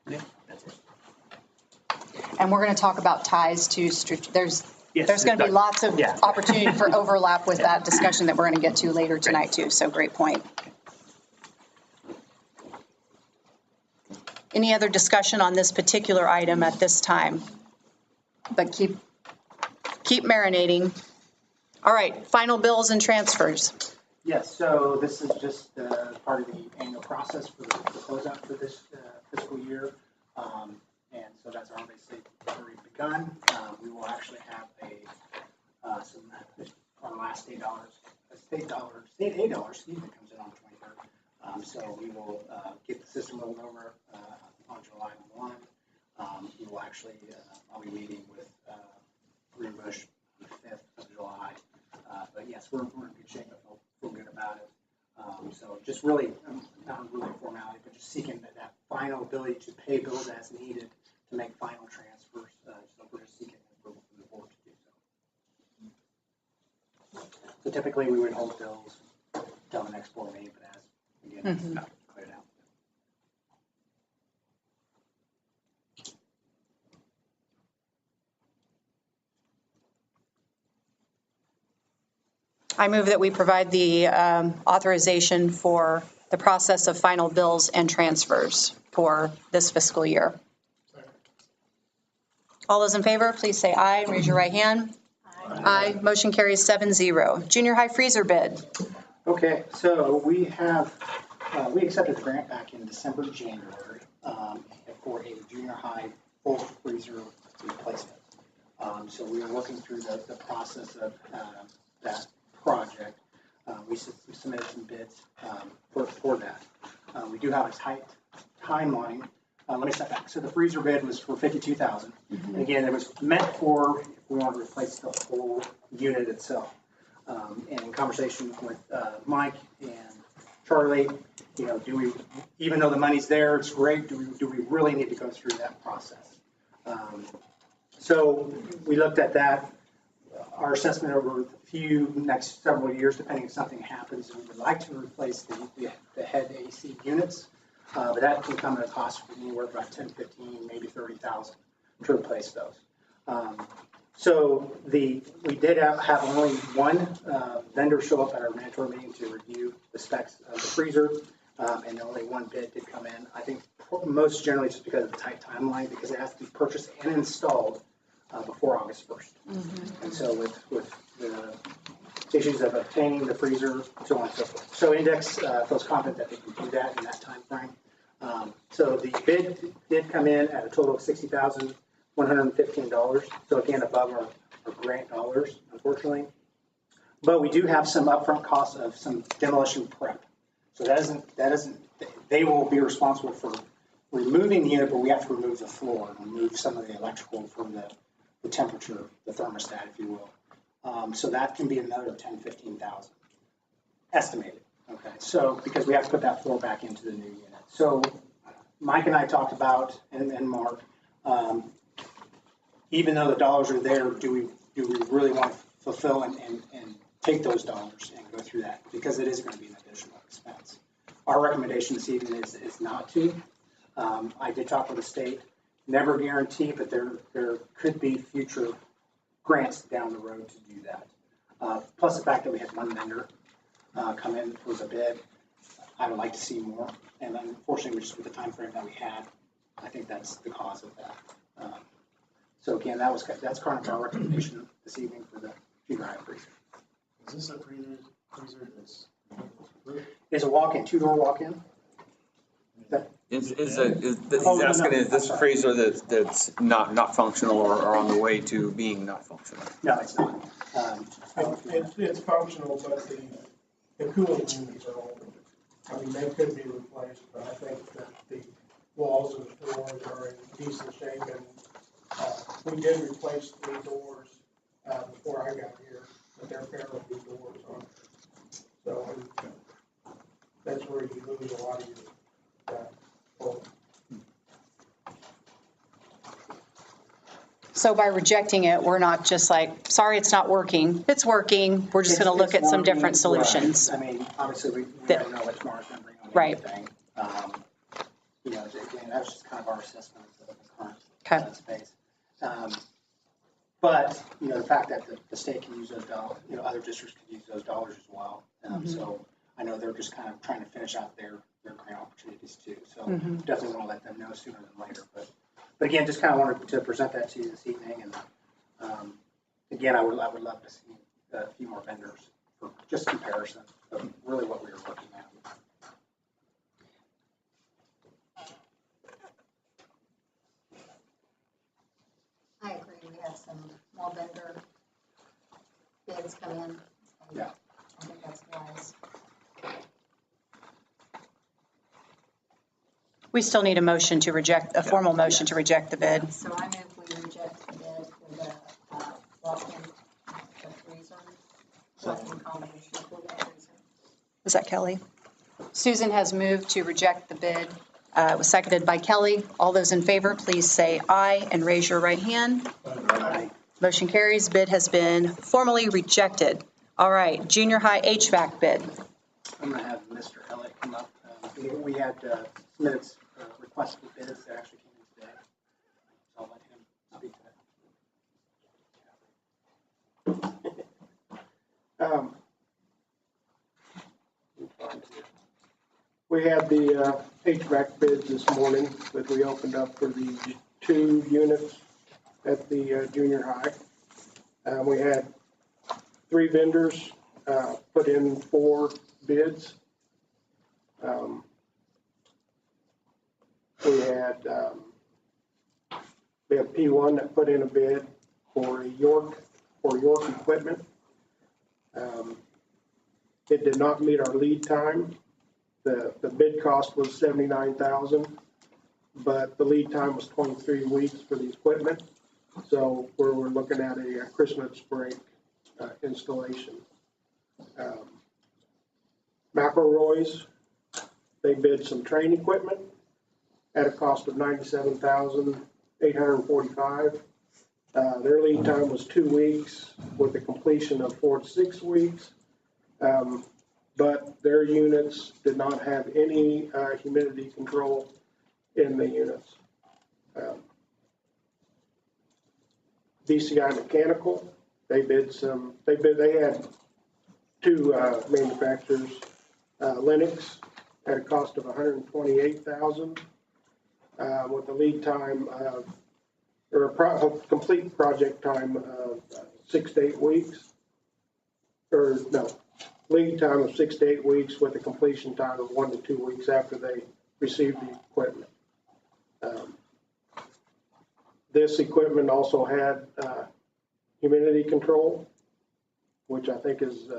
Yeah, that's it. And we're going to talk about ties to, there's going to be lots of opportunity for overlap with that discussion that we're going to get to later tonight too. So great point. Any other discussion on this particular item at this time? But keep marinating. All right, final bills and transfers. Yes, so this is just part of the annual process for the closeout for this fiscal year. And so that's obviously already begun. We will actually have our last state aid dollars, excuse me, comes in on the 23rd. So we will get the system rolled over on July 1. We will actually, I'll be meeting with Greenbush on the 5th of July. But yes, we're in good shape. I feel good about it. So just really, not really a formality, but just seeking that final ability to pay bills as needed to make final transfers. So we're just seeking approval from the board to do so. So typically we would hold bills until the next board meeting, but as again, it's not cleared out. I move that we provide the authorization for the process of final bills and transfers for this fiscal year. All those in favor, please say aye and raise your right hand. Aye. Motion carries 7-0. Junior high freezer bid. Okay, so we accepted the grant back in December, January for a junior high full freezer replacement. So we were working through the process of that project. We submitted some bids for that. We do have a tight timeline. Let me step back. So the freezer bid was for $52,000. And again, it was meant for if we want to replace the whole unit itself. And in conversation with Mike and Charlie, do we, even though the money's there, it's great, do we really need to go through that process? So we looked at that. Our assessment over the next several years, depending if something happens, we would like to replace the head AC units. But that can come at a cost of anywhere from about 10, 15, maybe 30,000 to replace those. So we did have only one vendor show up at our mandatory meeting to review the specs of the freezer, and only one bid did come in. I think most generally just because of the tight timeline, because it has to be purchased and installed before August 1st. And so with the issues of obtaining the freezer, so on and so forth. So Index feels confident that they can do that in that time frame. So the bid did come in at a total of $60,115. So again, above our grant dollars, unfortunately. But we do have some upfront costs of some demolition prep. So that isn't, they will be responsible for removing the unit, but we have to remove the floor, remove some of the electrical from the temperature, the thermostat, if you will. So that can be another 10, 15,000 estimated. Okay, so because we have to put that floor back into the new unit. So Mike and I talked about, and Mark, even though the dollars are there, do we really want to fulfill and take those dollars and go through that? Because it is going to be an additional expense. Our recommendation this evening is not to. I did talk with the state, never guarantee, but there could be future grants down the road to do that. Plus the fact that we had one vendor come in for the bid. I would like to see more, and unfortunately, just with the time frame that we had, I think that's the cause of that. So again, that's kind of our recommendation this evening for the junior high freezer. Is this a freezer that's? It's a walk-in, two-door walk-in. He's asking, is this freezer that's not functional or on the way to being not functional? No, it's not. It's functional, but the cooling units are old. I mean, they could be replaced, but I think that the walls and the floors are in decent shape, and we did replace 3 doors before I got here, but they're fairly new doors on. So that's where you lose a lot of your flow. So by rejecting it, we're not just like, sorry, it's not working. It's working. We're just going to look at some different solutions. Right. I mean, obviously, we don't know what tomorrow's going to bring on Right. anything. You know, again, that's just kind of our assessment of the current space. But, you know, the fact that the state can use those dollars, you know, other districts can use those dollars as well. So I know they're just kind of trying to finish out their grant opportunities too. So definitely want to let them know sooner than later. But again, just kind of wanted to present that to you this evening. And again, I would love to see a few more vendors for just comparison of really what we were looking at. I agree, we have some more vendor bids come in. Yeah. I think that's wise. We still need a motion to reject, a formal motion to reject the bid. So I move we reject the bid for the walk-in, the freezer, walk-in combination cooler freezer. Was that Kelly? Susan has moved to reject the bid. It was seconded by Kelly. All those in favor, please say aye and raise your right hand. Aye. Motion carries. Bid has been formally rejected. All right, junior high HVAC bid. I'm going to have Mr. Elliott come up. We had submitted requested bids that actually came in today. So I'll let him speak to that. We had the HVAC bids this morning that we opened up for the 2 units at the junior high. We had 3 vendors put in 4 bids. We have P1 that put in a bid for York equipment. It did not meet our lead time. The bid cost was $79,000, but the lead time was 23 weeks for the equipment. So we're looking at a Christmas break installation. McElroy's, they bid some train equipment at a cost of $97,845. Their lead time was 2 weeks with a completion of 4 to 6 weeks. But their units did not have any humidity control in the units. DCI Mechanical, they had 2 manufacturers, Lennox at a cost of $128,000 with a lead time of, or a complete project time of 6 to 8 weeks. Or no, lead time of 6 to 8 weeks with a completion time of 1 to 2 weeks after they receive the equipment. This equipment also had humidity control, which I think is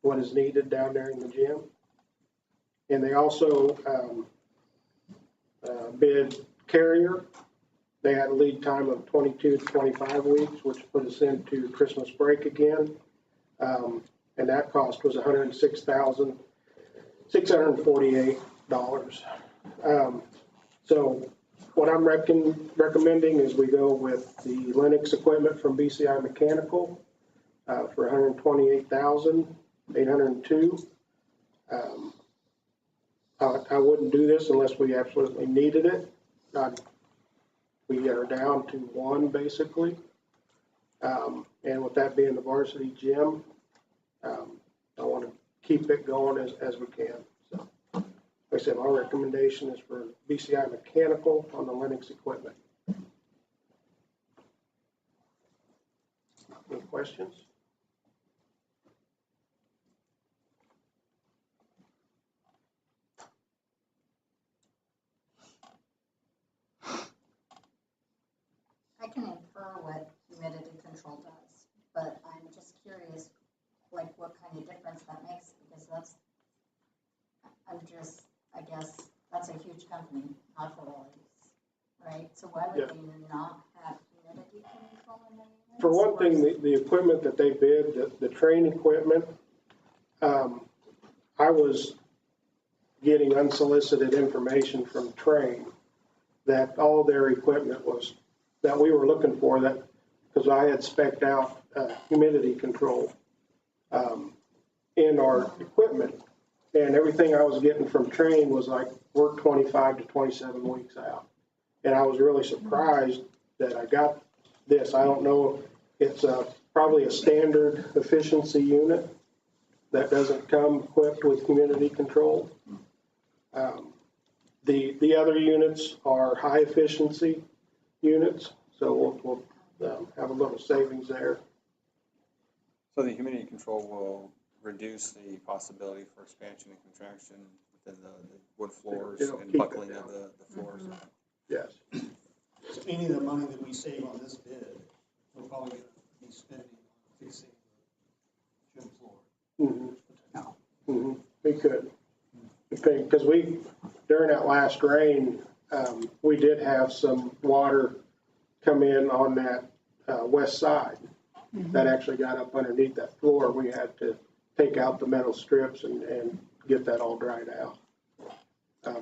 what is needed down there in the gym. And they also bid Carrier. They had a lead time of 22 to 25 weeks, which put us into Christmas break again. And that cost was $106,648. So what I'm recommending is we go with the Lennox equipment from BCI Mechanical for $128,802. I wouldn't do this unless we absolutely needed it. We are down to one basically. And with that being the varsity gym, I want to keep it going as we can. So, like I said, my recommendation is for BCI Mechanical on the Lennox equipment. Any questions? I can infer what humidity control does, but I'm just curious, like what kind of difference that makes, because I guess that's a huge company, not for all these, right? So why would they not have humidity control in their units? For one thing, the equipment that they bid, the train equipment, I was getting unsolicited information from Train that all their equipment was, that we were looking for, that because I had spec'd out humidity control in our equipment. And everything I was getting from Train was like, we're 25 to 27 weeks out. And I was really surprised that I got this. I don't know, it's probably a standard efficiency unit that doesn't come equipped with humidity control. The other units are high efficiency units, so we'll have a little savings there. So the humidity control will reduce the possibility for expansion and contraction within the wood floors and buckling of the floors. Yes. So any of the money that we save on this bid, we're probably going to be spending on fixing the gym floor. We could, because during that last rain, we did have some water come in on that west side that actually got up underneath that floor. We had to take out the metal strips and get that all dried out.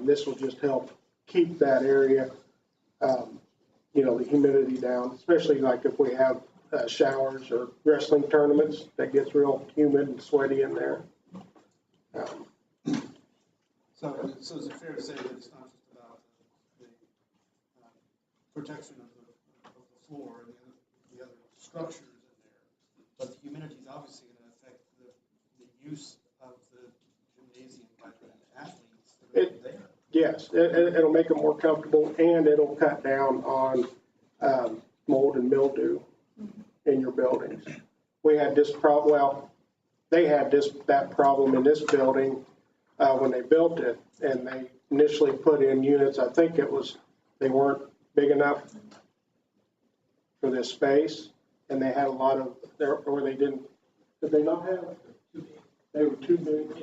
This will just help keep that area, the humidity down, especially like if we have showers or wrestling tournaments that gets real humid and sweaty in there. So is it fair to say that it's not just about the protection of the floor and the other structures in there, but the humidity is obviously going to affect the use of the gymnasium by the athletes that are there? Yes, it'll make them more comfortable, and it'll cut down on mold and mildew in your buildings. We had this problem, well, they had that problem in this building when they built it, and they initially put in units. I think they weren't big enough for this space, and they had a lot of, or they did they not have? They were too big.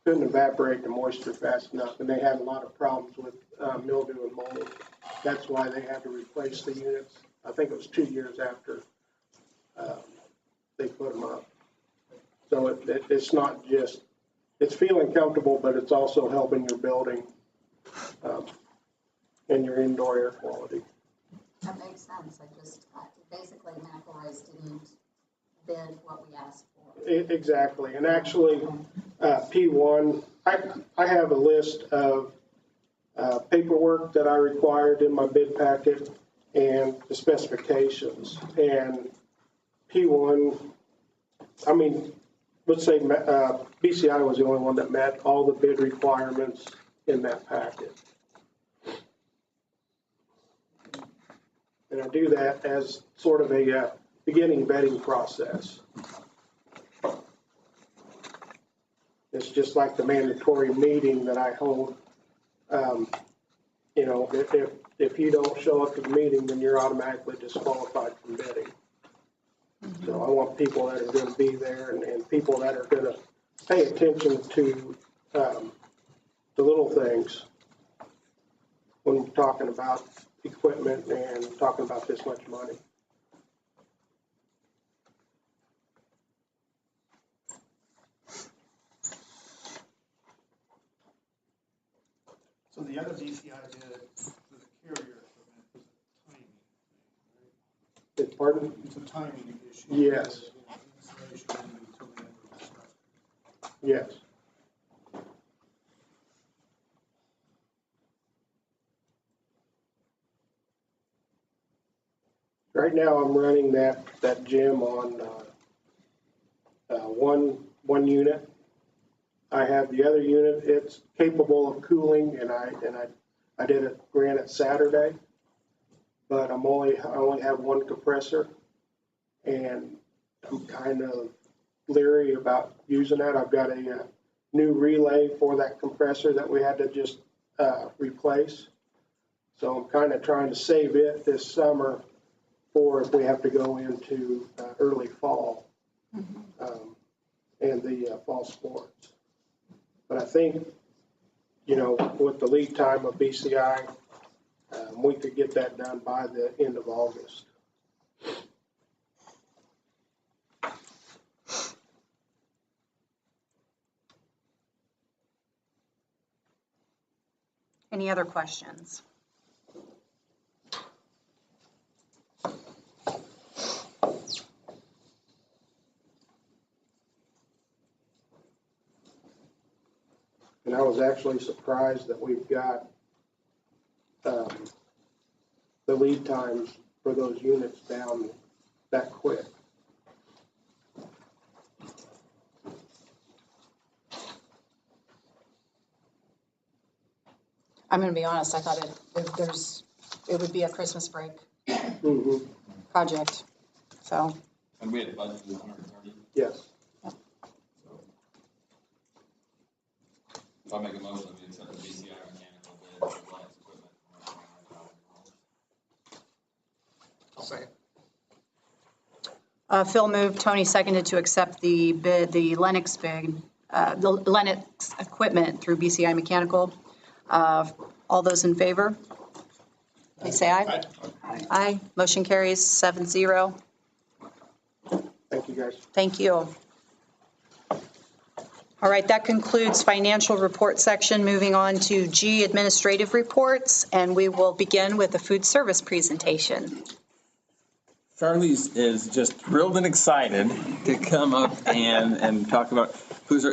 Couldn't evaporate the moisture fast enough, and they had a lot of problems with mildew and mold. That's why they had to replace the units. I think it was 2 years after they put them up. So it's not just, it's feeling comfortable, but it's also helping your building and your indoor air quality. That makes sense. Basically McElroy's didn't bid what we asked for. Exactly. And actually, P1, I have a list of paperwork that I required in my bid packet and the specifications. And P1, I mean, let's say BCI was the only one that met all the bid requirements in that packet. And I do that as sort of a beginning vetting process. It's just like the mandatory meeting that I hold. If you don't show up to the meeting, then you're automatically disqualified from bidding. So I want people that are going to be there and people that are going to pay attention to the little things when we're talking about equipment and talking about this much money. So the other DCI did for the carrier equipment was a timing thing, right? Pardon? It's a timing issue. Yes. Installation until the end of the semester. Yes. Right now, I'm running that gym on one unit. I have the other unit. It's capable of cooling, and I did a granite Saturday, but I only have one compressor, and I'm kind of leery about using that. I've got a new relay for that compressor that we had to just replace, so I'm kind of trying to save it this summer for if we have to go into early fall and the fall sports. But I think, with the lead time of BCI, we could get that done by the end of August. Any other questions? And I was actually surprised that we've got the lead times for those units down that quick. I'm going to be honest, I thought it would be a Christmas break project, so. And we had budgeted 130. Yes. I'll make a motion to accept the BCI mechanical bid for Lennox equipment. I'll second. Phil moved, Tony seconded to accept the bid, the Lennox bid, the Lennox equipment through BCI Mechanical. All those in favor? Please say aye. Aye. Motion carries 7-0. Thank you, guys. Thank you. All right, that concludes financial report section. Moving on to G, administrative reports, and we will begin with the food service presentation. Charlie's is just thrilled and excited to come up and talk about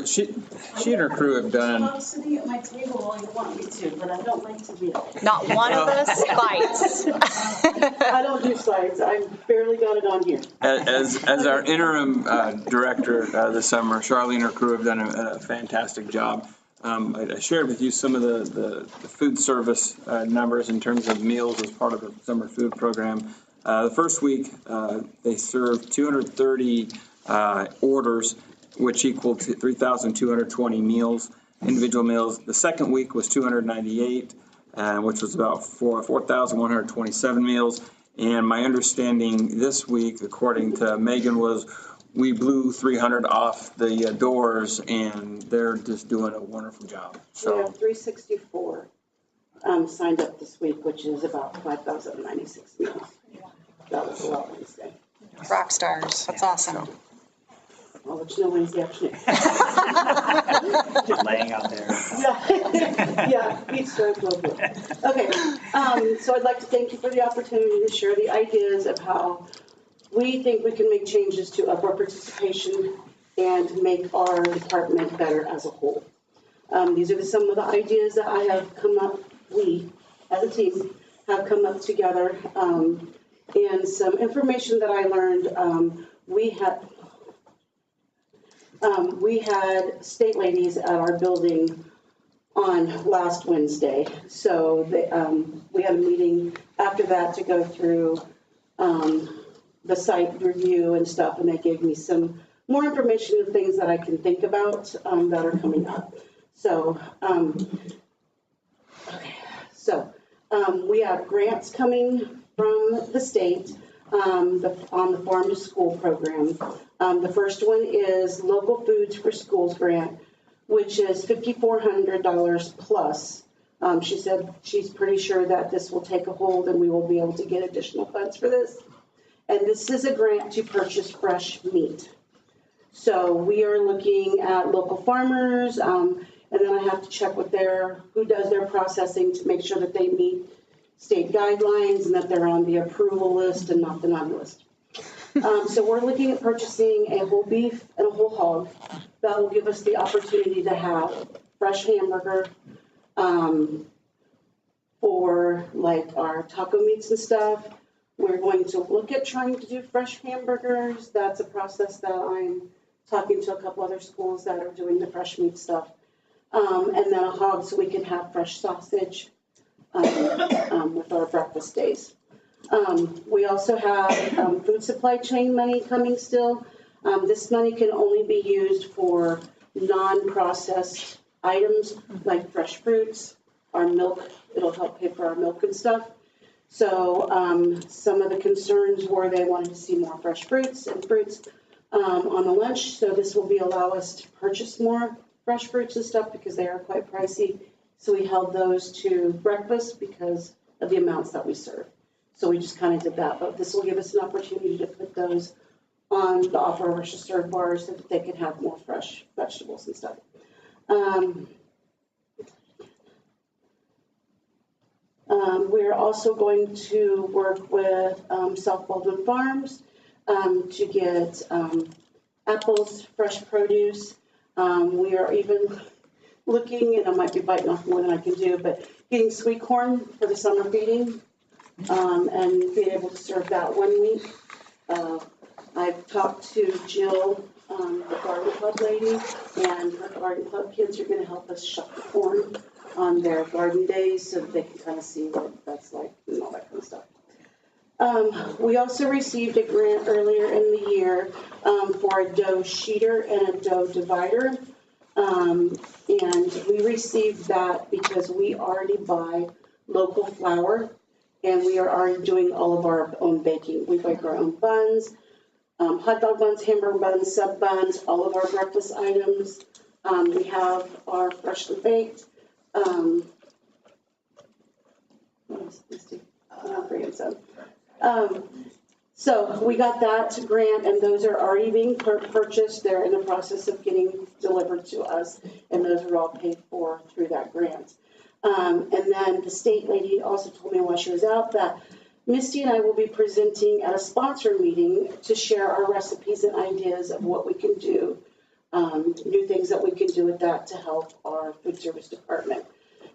she and her crew have done. I'm sitting at my table while you want me to, but I don't like to do it. Not one of us bites. I don't do slides. I barely got it on here. As our interim director this summer, Charlie and her crew have done a fantastic job. I shared with you some of the food service numbers in terms of meals as part of the summer food program. The first week, they served 230 orders, which equaled to 3,220 meals, individual meals. The second week was 298, which was about 4,127 meals. And my understanding this week, according to Megan, was we blew 300 off the doors, and they're just doing a wonderful job. So we have 364 signed up this week, which is about 5,096 meals. That was a lot Wednesday. Rock stars. That's awesome. I'll let you know Wednesday afternoon. Just laying out there. Yeah, each stroke local. Okay, so I'd like to thank you for the opportunity to share the ideas of how we think we can make changes to up our participation and make our department better as a whole. These are some of the ideas that I have come up, we as a team have come up together, and some information that I learned. We had state ladies at our building on last Wednesday. So we had a meeting after that to go through the site review and stuff, and they gave me some more information and things that I can think about that are coming up. So, we have grants coming from the state on the Farm to School program. The first one is Local Foods for Schools grant, which is $5,400 plus She said she's pretty sure that this will take a hold and we will be able to get additional funds for this. And this is a grant to purchase fresh meat. So we are looking at local farmers, and then I have to check with who does their processing to make sure that they meet state guidelines and that they're on the approval list and not the non-list. So we're looking at purchasing a whole beef and a whole hog. That will give us the opportunity to have fresh hamburger for like our taco meats and stuff. We're going to look at trying to do fresh hamburgers. That's a process that I'm talking to a couple other schools that are doing the fresh meat stuff. And then a hog so we can have fresh sausage with our breakfast days. We also have food supply chain money coming still. This money can only be used for non-processed items like fresh fruits, our milk. It'll help pay for our milk and stuff. So some of the concerns were they wanted to see more fresh fruits on the lunch. So this will allow us to purchase more fresh fruits and stuff because they are quite pricey. So we held those to breakfast because of the amounts that we serve. So we just kind of did that. But this will give us an opportunity to put those on the offer versus serve bars so that they can have more fresh vegetables and stuff. We're also going to work with South Baldwin Farms to get apples, fresh produce. We are even looking, and I might be biting off more than I can do, but getting sweet corn for the summer feeding and being able to serve that 1 week. I've talked to Jill, the garden club lady, and her garden club kids are going to help us shuck the corn on their garden days so that they can kind of see what that's like and all that kind of stuff. We also received a grant earlier in the year for a dough sheeter and a dough divider. And we received that because we already buy local flour and we are already doing all of our own baking. We bake our own buns, hot dog buns, hamburger buns, sub buns, all of our breakfast items. We have our freshly baked. So we got that grant and those are already being purchased. They're in the process of getting delivered to us and those are all paid for through that grant. And then the state lady also told me while she was out that Misty and I will be presenting at a sponsor meeting to share our recipes and ideas of what we can do, new things that we can do with that to help our food service department.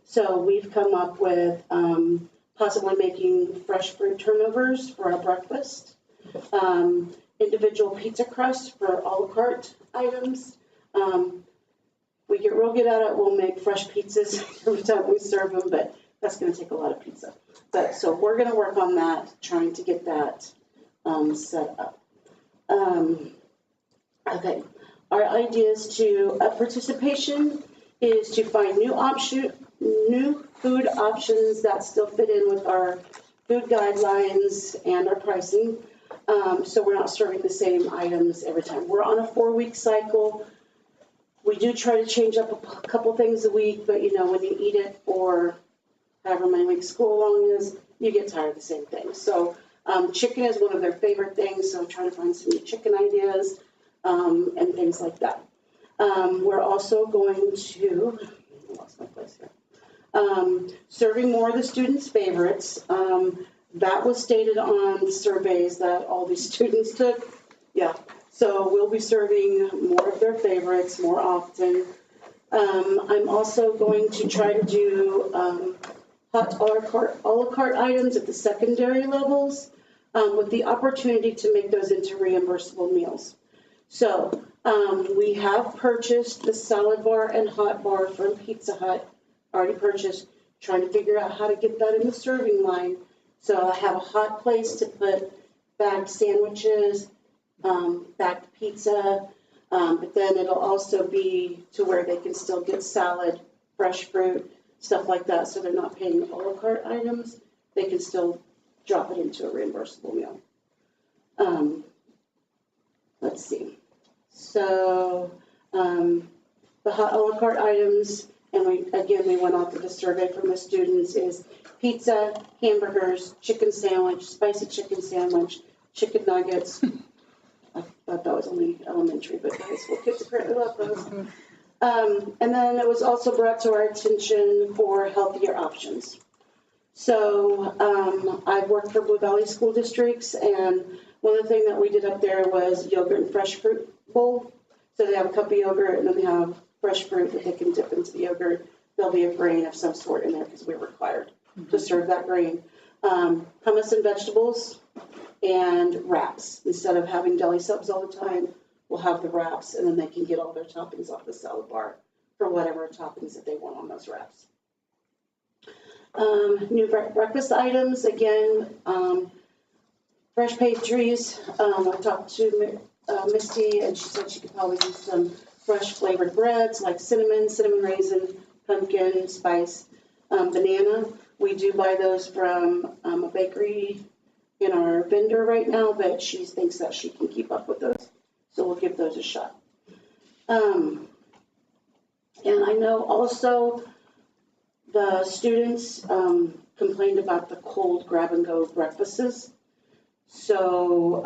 So we've come up with possibly making fresh fruit turnovers for our breakfast, individual pizza crusts for a la carte items. We get real good at it. We'll make fresh pizzas every time we serve them, but that's going to take a lot of pizza. But so we're going to work on that, trying to get that set up. Okay. Our ideas to participation is to find new food options that still fit in with our food guidelines and our pricing. So we're not serving the same items every time. We're on a 4-week cycle. We do try to change up a couple things a week, but you know, when you eat it for however many weeks school long is, you get tired of the same thing. So chicken is one of their favorite things. So I'm trying to find some new chicken ideas and things like that. We're also going to, I lost my place here. Serving more of the students' favorites. That was stated on surveys that all these students took. Yeah, so we'll be serving more of their favorites more often. I'm also going to try to do hot a la carte items at the secondary levels with the opportunity to make those into reimbursable meals. So we have purchased the salad bar and hot bar from Pizza Hut, already purchased, trying to figure out how to get that in the serving line. So I have a hot place to put bagged sandwiches, bagged pizza, but then it'll also be to where they can still get salad, fresh fruit, stuff like that. So they're not paying a la carte items. They can still drop it into a reimbursable meal. Let's see. So the hot a la carte items and we went off with a survey from the students, is pizza, hamburgers, chicken sandwich, spicy chicken sandwich, chicken nuggets. I thought that was only elementary, but high school kids apparently love those. And then it was also brought to our attention for healthier options. So I've worked for Blue Valley School Districts, and one of the things that we did up there was yogurt and fresh fruit bowl. So they have a cup of yogurt, and then they have fresh fruit that they can dip into the yogurt. There'll be a grain of some sort in there because we're required to serve that grain. Hummus and vegetables and wraps. Instead of having deli subs all the time, we'll have the wraps, and then they can get all their toppings off the salad bar for whatever toppings that they want on those wraps. New breakfast items, again, fresh pastries. I talked to Misty, and she said she could probably use some fresh flavored breads like cinnamon raisin, pumpkin, spice, banana. We do buy those from a bakery in our vendor right now, but she thinks that she can keep up with those. So we'll give those a shot. And I know also the students complained about the cold grab-and-go breakfasts. So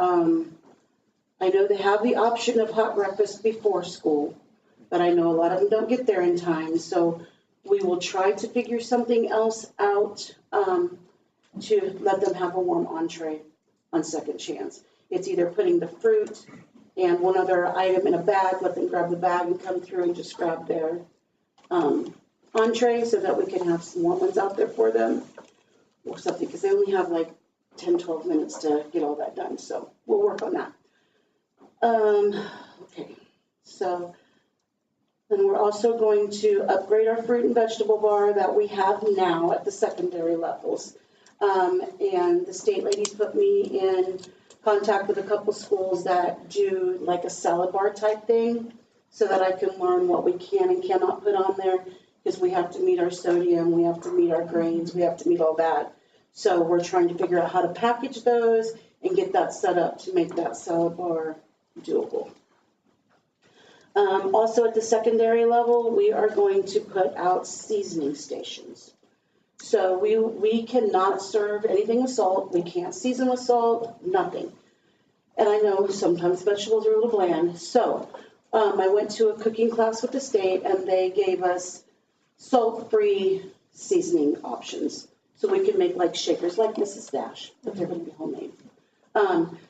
I know they have the option of hot breakfast before school, but I know a lot of them don't get there in time. So we will try to figure something else out to let them have a warm entree on second chance. It's either putting the fruit and one other item in a bag, let them grab the bag and come through and just grab their entree so that we can have some warm ones out there for them or something, because they only have like 10, 12 minutes to get all that done. So we'll work on that. Okay, so then we're also going to upgrade our fruit and vegetable bar that we have now at the secondary levels. And the state ladies put me in contact with a couple schools that do like a salad bar type thing so that I can learn what we can and cannot put on there, because we have to meet our sodium, we have to meet our grains, we have to meet all that. So we're trying to figure out how to package those and get that set up to make that salad bar doable. Also at the secondary level, we are going to put out seasoning stations. So we cannot serve anything with salt. We can't season with salt, nothing. And I know sometimes vegetables are a little bland. So I went to a cooking class with the state, and they gave us salt-free seasoning options. So we can make like shakers like Mrs. Dash, but they're going to be homemade.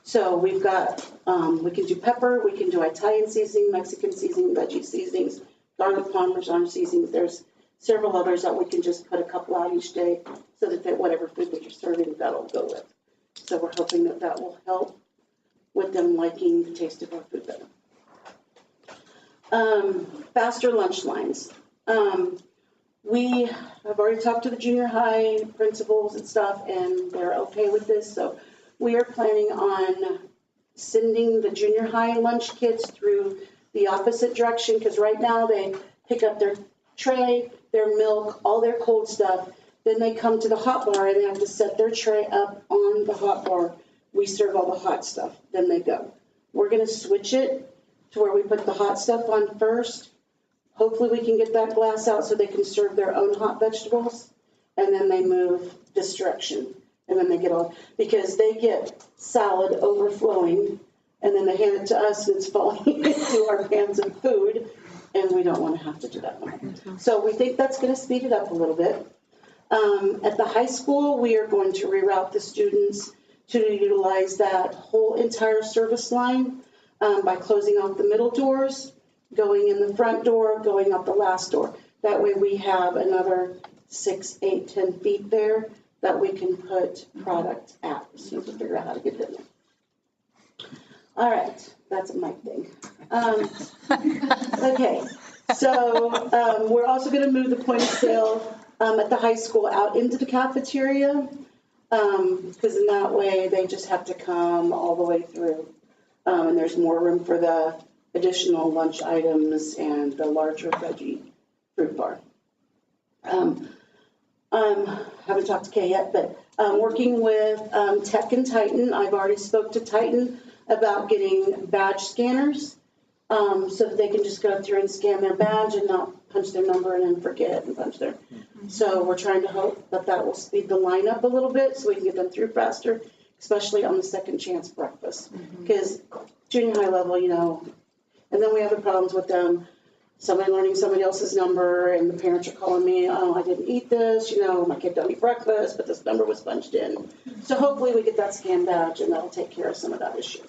So we've got, we can do pepper, we can do Italian seasoning, Mexican seasoning, veggie seasonings, garlic parmesan seasonings. There's several others that we can just put a couple out each day so that whatever food that you're serving, that'll go with. So we're hoping that that will help with them liking the taste of our food better. Faster lunch lines. We have already talked to the junior high principals and stuff, and they're okay with this. So we are planning on sending the junior high lunch kids through the opposite direction, because right now they pick up their tray, their milk, all their cold stuff. Then they come to the hot bar and they have to set their tray up on the hot bar. We serve all the hot stuff. Then they go. We're going to switch it to where we put the hot stuff on first. Hopefully we can get that glass out so they can serve their own hot vegetables. And then they move this direction. And then they get all, because they get salad overflowing, and then they hand it to us and it's falling into our pans of food, and we don't want to have to do that one. So we think that's going to speed it up a little bit. At the high school, we are going to reroute the students to utilize that whole entire service line by closing off the middle doors, going in the front door, going out the last door. That way we have another 6, 8, 10 feet there that we can put product at. So you have to figure out how to get it in there. All right, that's a mic thing. Okay, so we're also going to move the point of sale at the high school out into the cafeteria, because in that way they just have to come all the way through, and there's more room for the additional lunch items and the larger veggie fruit bar. Haven't talked to Kay yet, but working with Tech and Titan. I've already spoke to Titan about getting badge scanners so that they can just go through and scan their badge and not punch their number and then forget and punch their. So we're trying to hope that that will speed the line up a little bit so we can get them through faster, especially on the second chance breakfast. Because junior high level, you know, and then we have the problems with them, somebody learning somebody else's number and the parents are calling me, oh, I didn't eat this, you know, my kid don't eat breakfast, but this number was punched in. So hopefully we get that scan badge and that'll take care of some of that issue.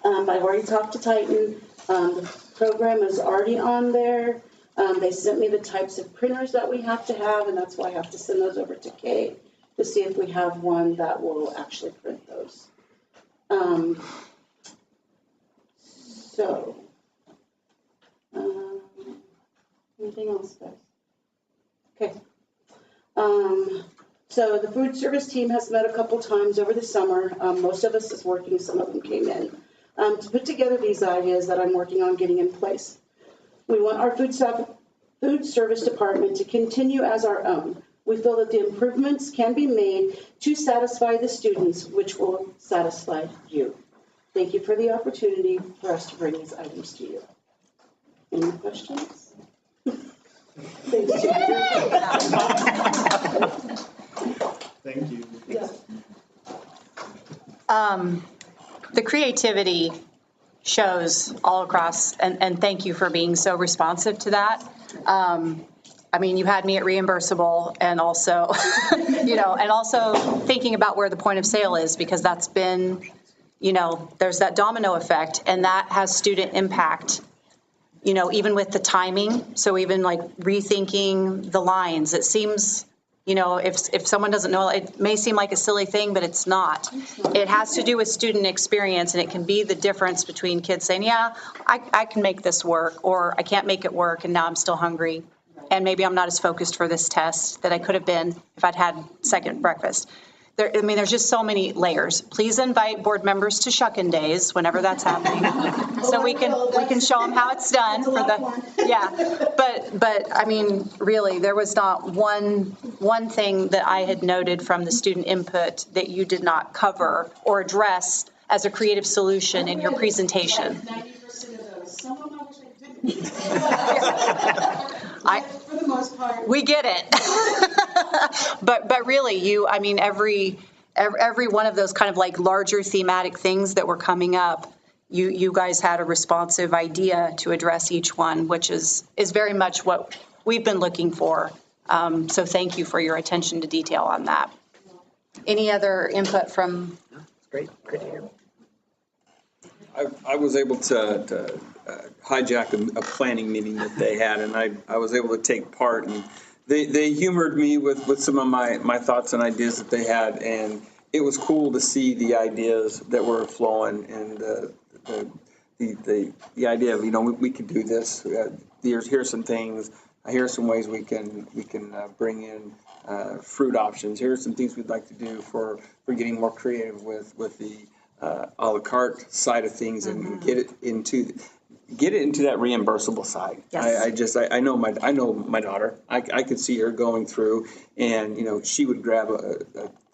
I've already talked to Titan. The program is already on there. They sent me the types of printers that we have to have, and that's why I have to send those over to Kate to see if we have one that will actually print those. Anything else, guys? Okay. So the food service team has met a couple times over the summer. Most of us is working, some of them came in, to put together these ideas that I'm working on getting in place. We want our food service department to continue as our own. We feel that the improvements can be made to satisfy the students, which will satisfy you. Thank you for the opportunity for us to bring these items to you. Any questions? Thanks, Thank you. Yeah. The creativity shows all across, and thank you for being so responsive to that. I mean, you had me at reimbursable and also, you know, and also thinking about where the point of sale is, because that's been, you know, there's that domino effect and that has student impact, you know, even with the timing. So even like rethinking the lines, it seems, you know, if someone doesn't know, it may seem like a silly thing, but it's not. It has to do with student experience, and it can be the difference between kids saying, yeah, I can make this work, or I can't make it work, and now I'm still hungry. And maybe I'm not as focused for this test that I could have been if I'd had second breakfast. I mean, there's just so many layers. Please invite board members to Shuckin' Days whenever that's happening, so we can show them how it's done for the, yeah. But I mean, really, there was not one thing that I had noted from the student input that you did not cover or address as a creative solution in your presentation. 90% of those. Some of them I wish I didn't. For the most part. We get it. But really, I mean, every one of those kind of like larger thematic things that were coming up, you guys had a responsive idea to address each one, which is very much what we've been looking for. So thank you for your attention to detail on that. Any other input from? Great to hear. I was able to hijack a planning meeting that they had, and I was able to take part, and they humored me with some of my thoughts and ideas that they had, and it was cool to see the ideas that were flowing, and the idea of, you know, we could do this. Here's some things. Here's some ways we can bring in fruit options. Here's some things we'd like to do for getting more creative with the a la carte side of things, and get it into that reimbursable side. Yes. I know my daughter. I could see her going through, and you know, she would grab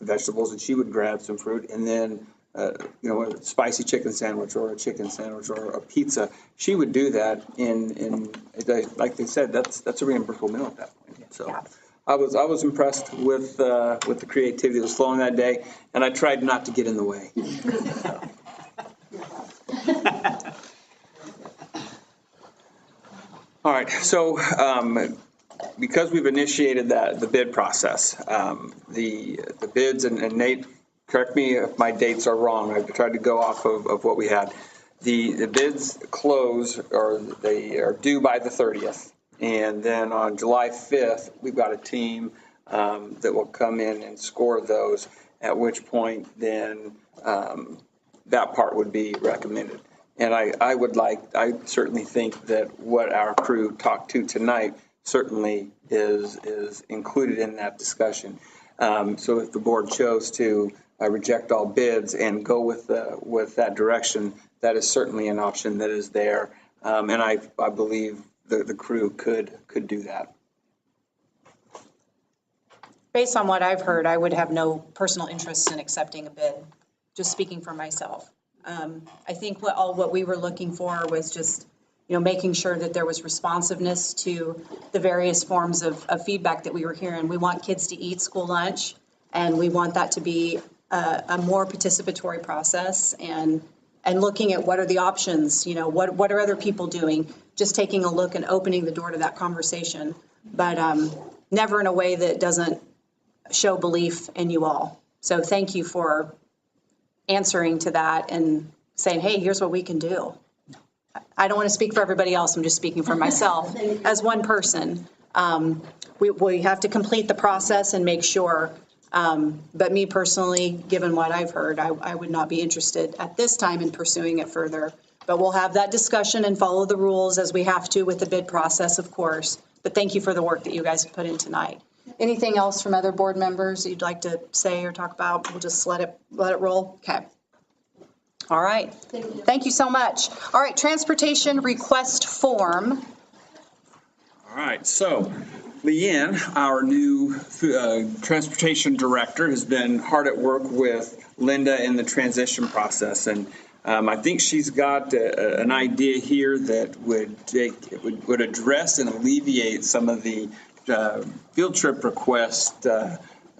vegetables and she would grab some fruit, and then you know, a spicy chicken sandwich or a chicken sandwich or a pizza. She would do that, and like they said, that's a reimbursable meal at that point. So. Yeah. I was impressed with the creativity that was flowing that day, and I tried not to get in the way. All right, so because we've initiated the bid process, the bids, and Nate, correct me if my dates are wrong. I tried to go off of what we had. The bids close, or they are due by the 30th. And then on July 5th, we've got a team that will come in and score those, at which point then that part would be recommended. And I certainly think that what our crew talked to tonight certainly is included in that discussion. So if the board chose to reject all bids and go with that direction, that is certainly an option that is there. And I believe the crew could do that. Based on what I've heard, I would have no personal interest in accepting a bid, just speaking for myself. I think what we were looking for was just making sure that there was responsiveness to the various forms of feedback that we were hearing. We want kids to eat school lunch, and we want that to be a more participatory process, and looking at what are the options, what are other people doing, just taking a look and opening the door to that conversation, but never in a way that doesn't show belief in you all. So thank you for answering to that and saying, hey, here's what we can do. I don't want to speak for everybody else. I'm just speaking for myself as one person. We have to complete the process and make sure. But me personally, given what I've heard, I would not be interested at this time in pursuing it further. But we'll have that discussion and follow the rules as we have to with the bid process, of course. But thank you for the work that you guys have put in tonight. Anything else from other board members that you'd like to say or talk about? We'll just let it roll. Okay. All right. Thank you so much. All right, transportation request form. All right, so Leanne, our new transportation director, has been hard at work with Linda in the transition process, and I think she's got an idea here that would address and alleviate some of the field trip request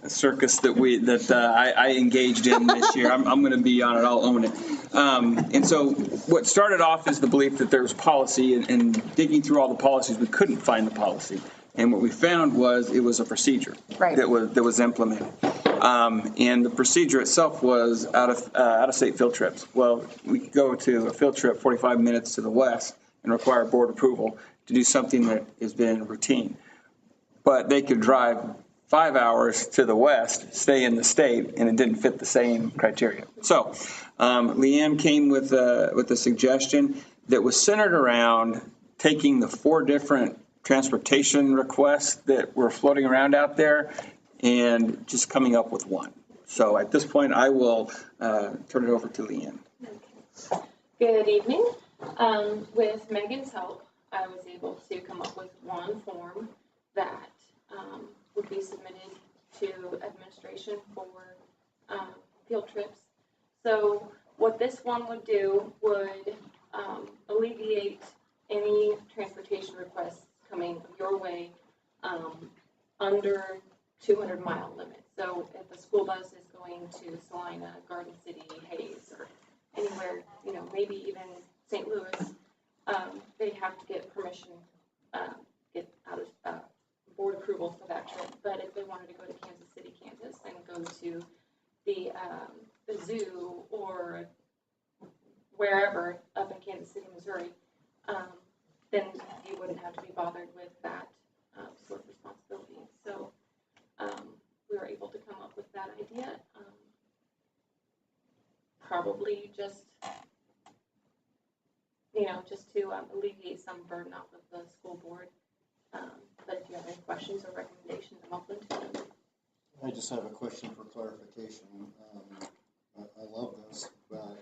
circus that I engaged in this year. I'm going to be on it. I'll own it. And so what started off is the belief that there was policy, and digging through all the policies, we couldn't find the policy. And what we found was it was a procedure that was implemented. And the procedure itself was out of state field trips. Well, we could go to a field trip 45 minutes to the west and require board approval to do something that has been routine. But they could drive 5 hours to the west, stay in the state, and it didn't fit the same criteria. So Leanne came with a suggestion that was centered around taking the 4 different transportation requests that were floating around out there and just coming up with one. So at this point, I will turn it over to Leanne. Good evening. With Megan's help, I was able to come up with one form that would be submitted to administration for field trips. So what this one would do would alleviate any transportation requests coming your way under 200-mile limit. So if a school bus is going to Salina, Garden City, Hayes, or anywhere, maybe even St. Louis, they have to get permission, get out of board approval for that trip. But if they wanted to go to Kansas City, Kansas, and go to the zoo or wherever up in Kansas City, Missouri, then you wouldn't have to be bothered with that sort of responsibility. So we were able to come up with that idea. Probably just to alleviate some burden off of the school board. But if you have any questions or recommendations, I'm open to them. I just have a question for clarification. I love this, but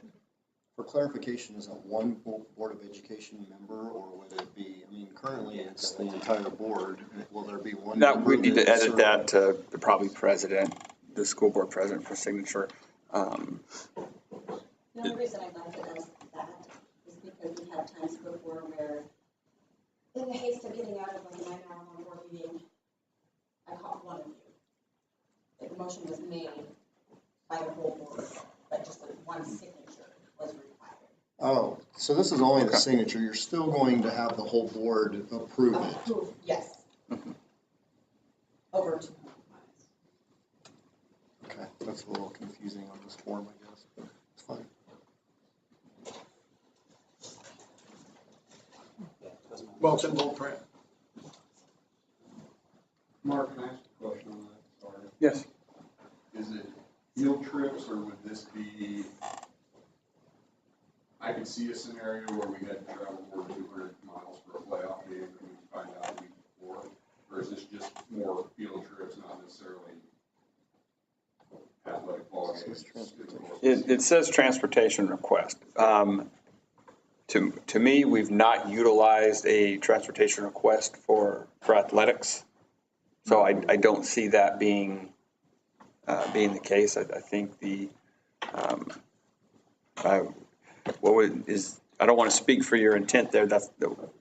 for clarification, is it one Board of Education member, or would it be, currently it's the entire board. Will there be one? That we need to edit that to probably president, the school board president for signature. The only reason I'd like to ask that is because we've had times before where, in the haste of getting out of a 9-hour board meeting, I caught one of you. The motion was made by the whole board, but just one signature was required. Oh, so this is only the signature. You're still going to have the whole board approve it? Yes. Over 200 miles. Okay, that's a little confusing on this form, I guess, but it's fine. Well, it's in bold print. Mark, can I ask a question on that? Sorry. Yes. Is it field trips, or would this be, I could see a scenario where we had to travel more than 200 miles for a playoff game and we find out the week before? Or is this just more field trips, not necessarily athletic ball games? It says transportation request. To me, we've not utilized a transportation request for athletics. So I don't see that being the case. I think I don't want to speak for your intent there. That's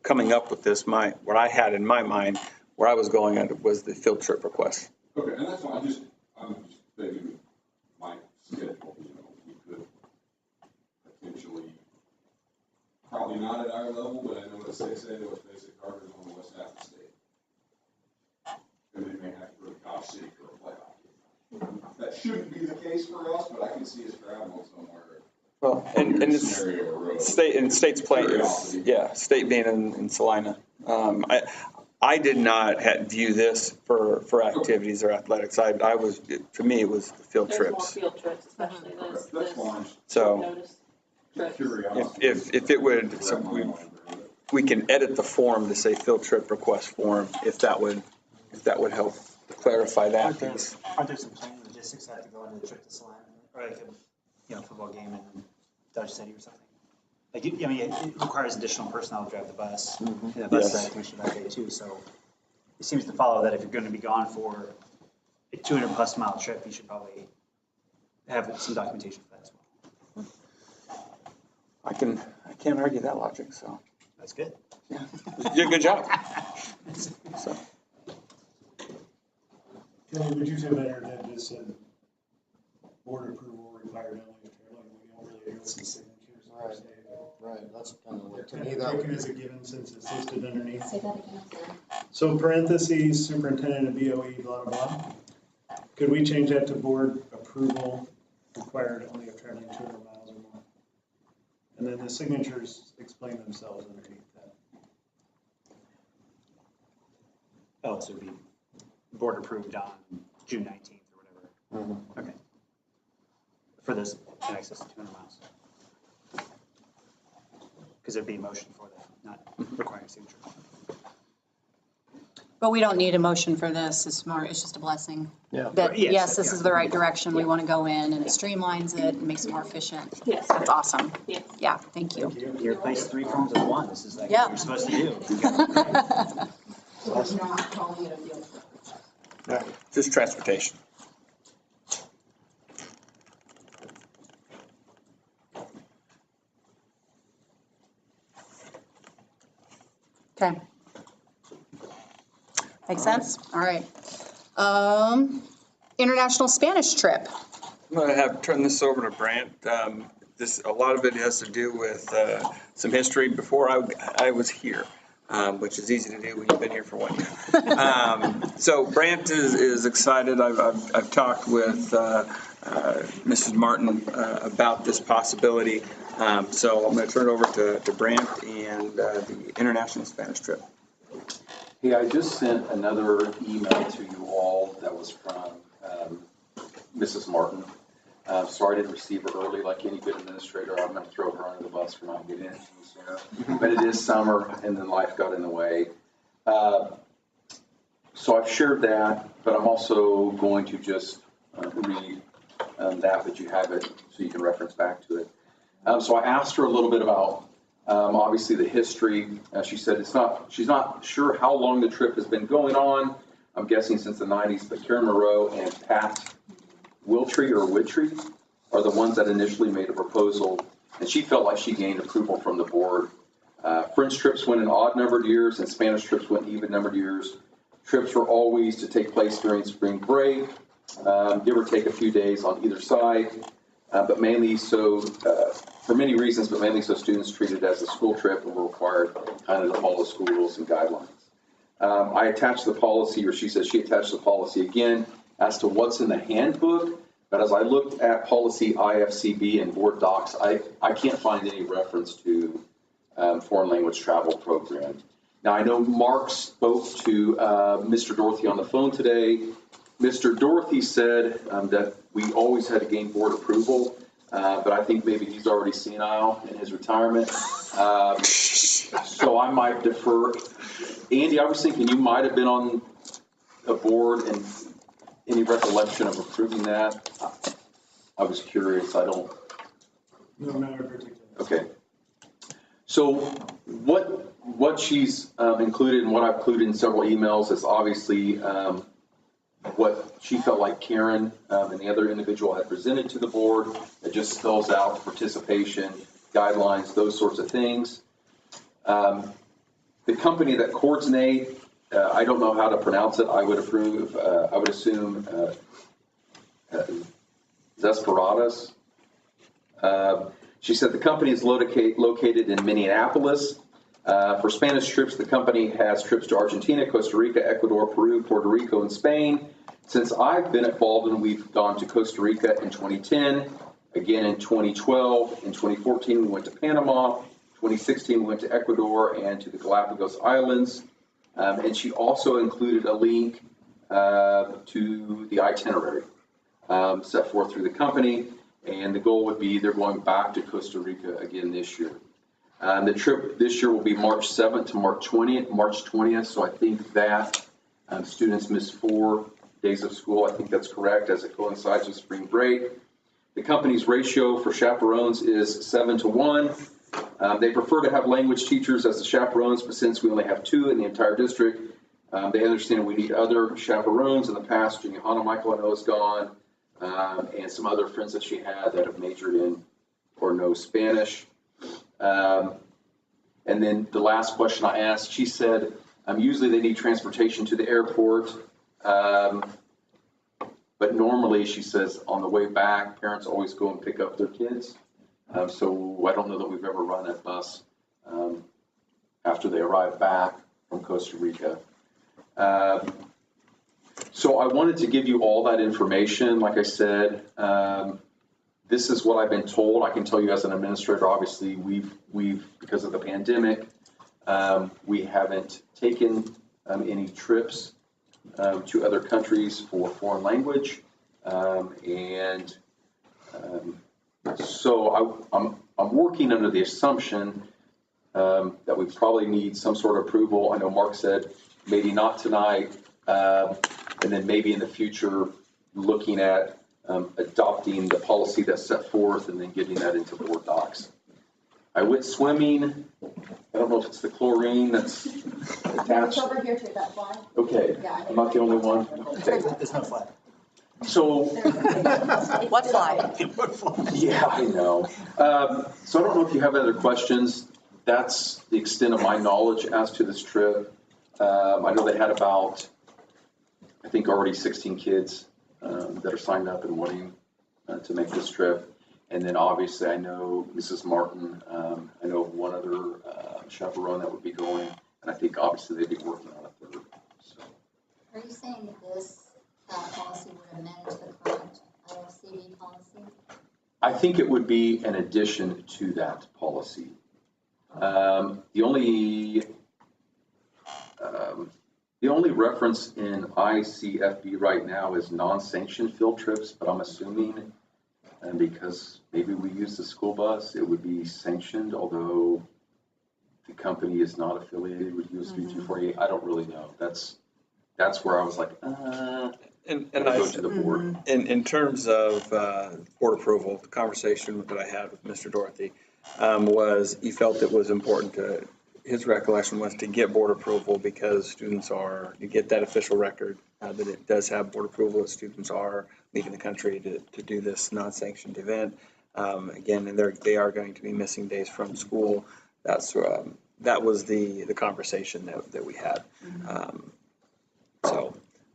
coming up with this. What I had in my mind, where I was going at was the field trip request. Okay, and that's fine. I'm just thinking my schedule, we could potentially, probably not at our level, but I know at 6A, there was basic Carter's on the west half of the state. And they may have to go to College City for a playoff. That shouldn't be the case for us, but I can see us traveling somewhere. Well, and it's state's playing, state being in Salina. I did not view this for activities or athletics. To me, it was the field There's trips. more field trips, especially this. So if it would, we can edit the form to say field trip request form, if that would help clarify that Aren't piece. there some planning logistics that have to go into the trip to Salina, or like a football game in Dodge City or something? Like, it requires additional personnel to drive the bus, and the bus is technician that day too, so it seems to follow that if you're gonna be gone for a 200+ mile trip, you should probably have some documentation for that as well. I can't argue that logic, so. That's good. Yeah, you did a good job. So. Kelly, would you feel better than just said board approval required only if we don't really do some signatures? Right, that's kind of what, to Kind me, of that taken as a given since it's listed underneath. Say that again, sir. So parentheses, superintendent of BOE, blah, blah, blah. Could we change that to board approval required only if traveling 200 miles or more? And then the signatures explain themselves underneath that. Oh, so it'd be board approved on June 19th or whatever. Okay. For this, in excess of 200 miles. Because there'd be a motion for that, not requiring signature. But we don't need a motion for this. It's just a blessing. Yeah. That, Yes, yes, this yeah. is the right direction. We want to go in, and it streamlines it and makes it more efficient. Yes. That's awesome. Yes. Yeah, thank you. You replace 3 forms with 1. This is like Yeah. what you're supposed to do. So we're not calling it a field trip. Just transportation. Okay. Make sense? All right. International Spanish trip. I'm going to turn this over to Brant. A lot of it has to do with some history before I was here, which is easy to do when you've been here for 1 year. So Brant is excited. I've talked with Mrs. Martin about this possibility. So I'm going to turn it over to Brant and the International Spanish trip. Hey, I just sent another email to you all that was from Mrs. Martin. Sorry I didn't receive her early like any good administrator. I'm going to throw her under the bus for not getting it sooner. But it is summer and then life got in the way. So I've shared that, but I'm also going to just read that, but you have it so you can reference back to it. So I asked her a little bit about obviously the history. She said she's not sure how long the trip has been going on. I'm guessing since the 90s, but Karen Moreau and Pat Wittree are the ones that initially made a proposal, and she felt like she gained approval from the board. French trips went in odd numbered years, and Spanish trips went even numbered years. Trips were always to take place during spring break, give or take a few days on either side, but mainly so, for many reasons, but mainly so students treated as a school trip and were required kind of to follow school rules and guidelines. I attached the policy, or she says she attached the policy again as to what's in the handbook, but as I looked at policy IFCB and board docs, I can't find any reference to foreign language travel program. Now, I know Mark spoke to Mr. Dorothy on the phone today. Mr. Dorothy said that we always had to gain board approval, but I think maybe he's already senile in his retirement. So I might defer. Andy, I was thinking you might have been on a board, and any recollection of approving that? I was curious. I don't. No, not in particular. Okay. So what she's included and what I've included in several emails is obviously what she felt like Karen and the other individual had presented to the board. It just spells out participation. guidelines, those sorts of things. The company that coordinate, I don't know how to pronounce it. I would assume Zesperadas. She said the company is located in Minneapolis. For Spanish trips, the company has trips to Argentina, Costa Rica, Ecuador, Peru, Puerto Rico, and Spain. Since I've been at Baldwin, we've gone to Costa Rica in 2010, again in 2012. In 2014, we went to Panama. 2016, we went to Ecuador and to the Galapagos Islands. And she also included a link to the itinerary set forth through the company. And the goal would be they're going back to Costa Rica again this year. The trip this year will be March 7th to March 20th. So I think that students miss 4 days of school. I think that's correct, as it coincides with spring break. The company's ratio for chaperones is 7 to 1. They prefer to have language teachers as the chaperones, but since we only have 2 in the entire district, they understand we need other chaperones. In the past, Hannah Michael, I know, is gone, and some other friends that she had that have majored in or know Spanish. And then the last question I asked, she said, usually they need transportation to the airport, but normally, she says, on the way back, parents always go and pick up their kids. So I don't know that we've ever run a bus after they arrive back from Costa Rica. So I wanted to give you all that information. Like I said, this is what I've been told. I can tell you as an administrator, obviously, we've because of the pandemic, we haven't taken any trips to other countries for foreign language. So I'm working under the assumption that we probably need some sort of approval. I know Mark said maybe not tonight, and then maybe in the future looking at adopting the policy that's set forth and then getting that into board docs. I went swimming. I don't know if it's the chlorine that's attached. It's over here too, that fly. Okay, I'm not the only one. Okay. There's no flag. So. What fly? Yeah, I know. So I don't know if you have other questions. That's the extent of my knowledge as to this trip. I know they had about, I think, already 16 kids that are signed up and wanting to make this trip. And then obviously I know Mrs. Martin, I know one other chaperone that would be going. And I think obviously they'd be working on a third. So. Are you saying this policy would amend the current IFCB policy? I think it would be an addition to that policy. The only reference in ICFB right now is non-sanctioned field trips, but I'm assuming, and because maybe we use the school bus, it would be sanctioned, although the company is not affiliated with USD 248. I don't really know. That's where I was like, And go to the board. In terms of board approval, the conversation that I had with Mr. Dorothy was he felt it was important to, his recollection was to get board approval because students are, to get that official record that it does have board approval as students are leaving the country to do this non-sanctioned event. Again, and they are going to be missing days from school. That was the conversation that we had.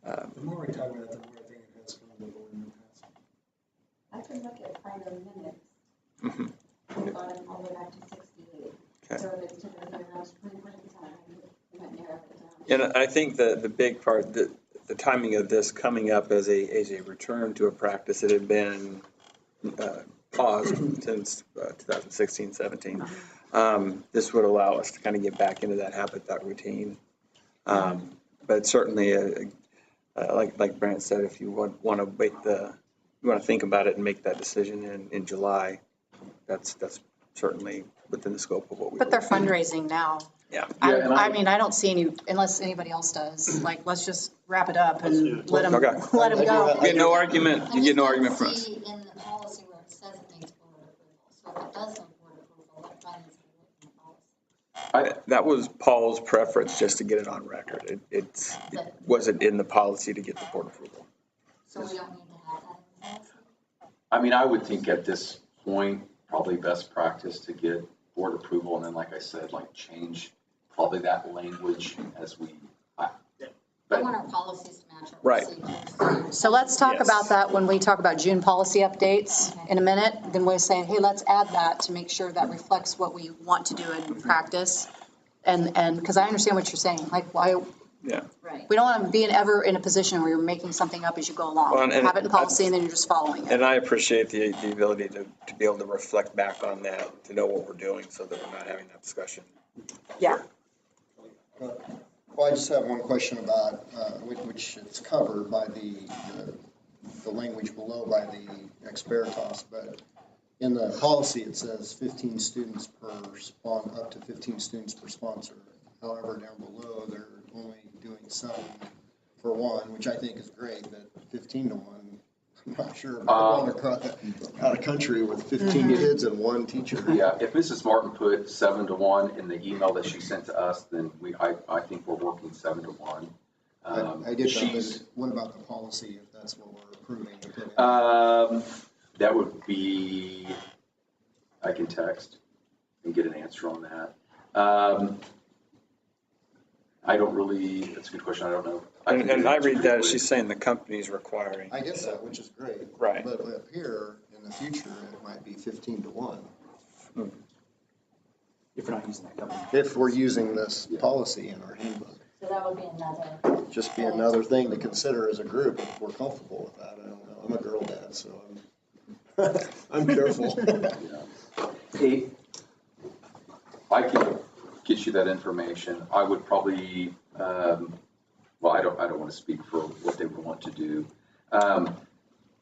The more we talk about it, the more I think it has come to the board in the past. I can look at prior minutes. We got them all the way back to 68. Okay. So if it's typically around spring break time, we might narrow it down. And I think the big part, the timing of this coming up as a return to a practice that had been paused since 2016, 17. This would allow us to kind of get back into that habit, that routine. But certainly, like Brent said, if you want to think about it and make that decision in July, that's certainly within the scope of what we. But they're fundraising now. Yeah. I mean, I don't see any, unless anybody else does, like, let's just wrap it up and let them go. You get no argument from us. In the policy where it says it needs board approval. So if it does have board approval, what time is it in the policy? That was Paul's preference, just to get it on record. It wasn't in the policy to get the board approval. So we don't need to have that in the policy? I mean, I would think at this point, probably best practice to get board approval, and then, like I said, like change probably that language as we, I want our policies to match our Right. procedures. So let's talk Yes. about that when we talk about June policy updates in a minute. Then we're saying, hey, let's add that to make sure that reflects what we want to do in practice. And, because I understand what you're saying, like, why, Yeah. Right. we don't want to be ever in a position where you're making something up as you go Well, along. and Have it in policy and then you're just following it. And I appreciate the ability to be able to reflect back on that, to know what we're doing so that we're not having that discussion. Yeah. Well, I just have one question about, which it's covered by the language below by the ex veritas, but in the policy, it says 15 students up to 15 students per sponsor. However, down below, they're only doing 7 for 1, which I think is great, but 15 to 1, I'm not sure. But I'm going out of country with 15 kids and 1 teacher. Yeah, if Mrs. Martin put 7 to 1 in the email that she sent to us, then I think we're working 7 to 1. I did that, but what about the policy, if that's what we're approving to put in? That would be, I can text and get an answer on that. I don't really, that's a good question, I don't know. And I read that as she's saying the company's requiring. I get that, which is great. Right. But up here, in the future, it might be 15 to 1. If we're not using that company. If we're using this policy in our handbook. So that would be another. Just be another thing to consider as a group if we're comfortable with that. I don't know. I'm a girl dad, so I'm careful. Hey, I can get you that information. I would probably, well, I don't want to speak for what they would want to do.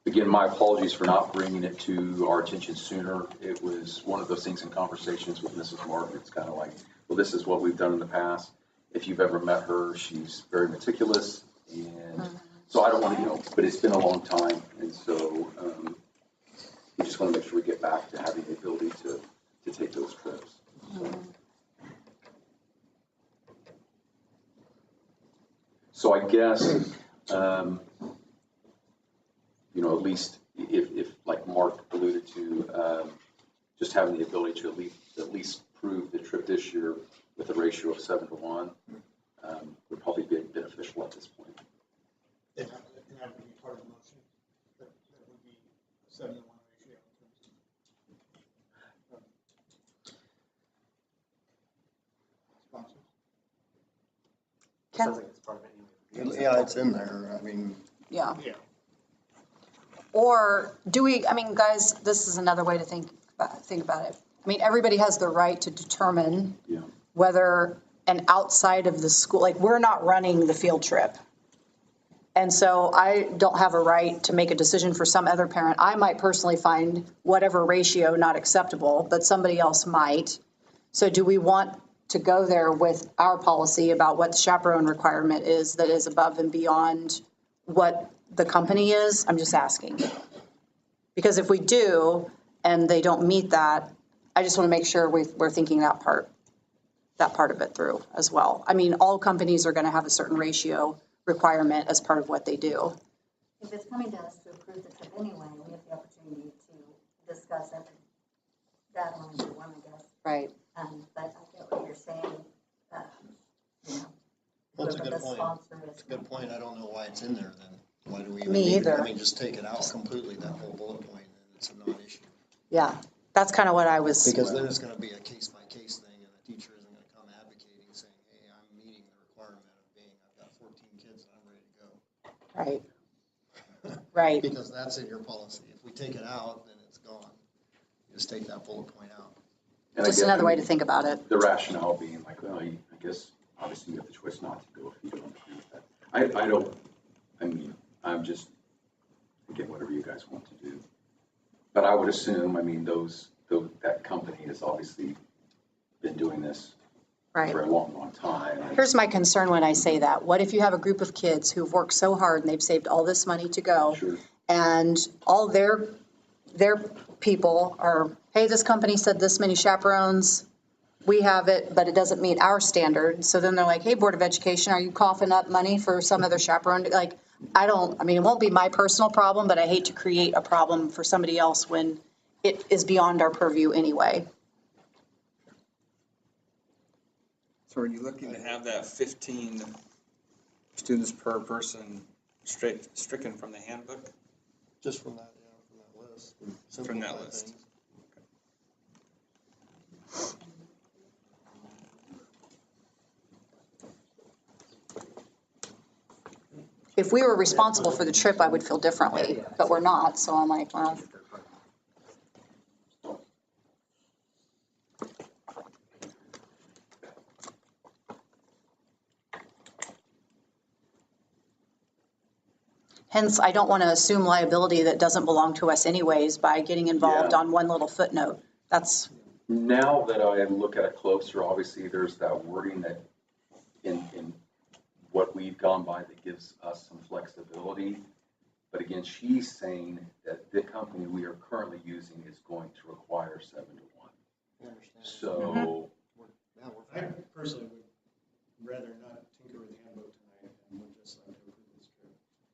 Again, my apologies for not bringing it to our attention sooner. It was one of those things in conversations with Mrs. Martin. It's kind of like, well, this is what we've done in the past. If you've ever met her, she's very meticulous. And so I don't want to, but it's been a long time. And so we just want to make sure we get back to having the ability to take those trips. So I guess, at least if like Mark alluded to, just having the ability to at least prove the trip this year with a ratio of 7 to 1 would probably be beneficial at this point. And that would be part of the motion. That would be 7 to 1 ratio. Sponsors. Sounds like it's part of it anyway. Yeah, it's in there. I mean. Yeah. Yeah. Or do we, guys, this is another way to think about it. Everybody has the right to determine whether an outside of the school, like we're not running the field trip. And so I don't have a right to make a decision for some other parent. I might personally find whatever ratio not acceptable, but somebody else might. So do we want to go there with our policy about what the chaperone requirement is that is above and beyond what the company is? I'm just asking. Because if we do, and they don't meet that, I just want to make sure we're thinking that part of it through as well. All companies are going to have a certain ratio requirement as part of what they do. If it's coming to us to approve the trip anyway, we have the opportunity to discuss every data line for one, I guess. Right. But I get what you're saying. That's a whoever good the point. sponsor is. That's a good point. I don't know why it's in there then. Why do we even Me need it? either. Just take it out completely, that whole bullet point, and it's a non-issue. Yeah, that's kind of what I was. Because then it's going to be a case-by-case thing, and the teacher isn't going to come advocating, saying, hey, I'm meeting the requirement of I've got 14 kids and I'm ready to go. Right. Right. Because that's in your policy. If we take it out, then it's gone. You just take that bullet point out. And Just another way to think about it. The rationale being like, well, I guess obviously you have the choice not to go if you don't agree with that. I'm just, again, whatever you guys want to do. But I would assume, that company has obviously been doing this Right. for a long, long time. Here's my concern when I say that. What if you have a group of kids who've worked so hard and they've saved all this money to go, and all their people are, hey, this company said this many chaperones, we have it, but it doesn't meet our standard. So then they're like, hey, Board of Education, are you coughing up money for some other chaperone? Like, it won't be my personal problem, but I hate to create a problem for somebody else when it is beyond our purview anyway. So are you looking to have that 15 students per person stricken from the handbook? Just from that, from that list. From that Simplify list. things. If we were responsible for the trip, I would feel differently, but we're not, so I'm like, well. Hence, I don't want to assume liability that doesn't belong to us anyways by getting involved Yeah. on one little footnote. That's, Now that I look at it closer, obviously there's that wording that in what we've gone by that gives us some flexibility. But again, she's saying that the company we are currently using is going to require 7 to 1. I understand. So, I personally would rather not tinker with the handbook tonight and would just like to approve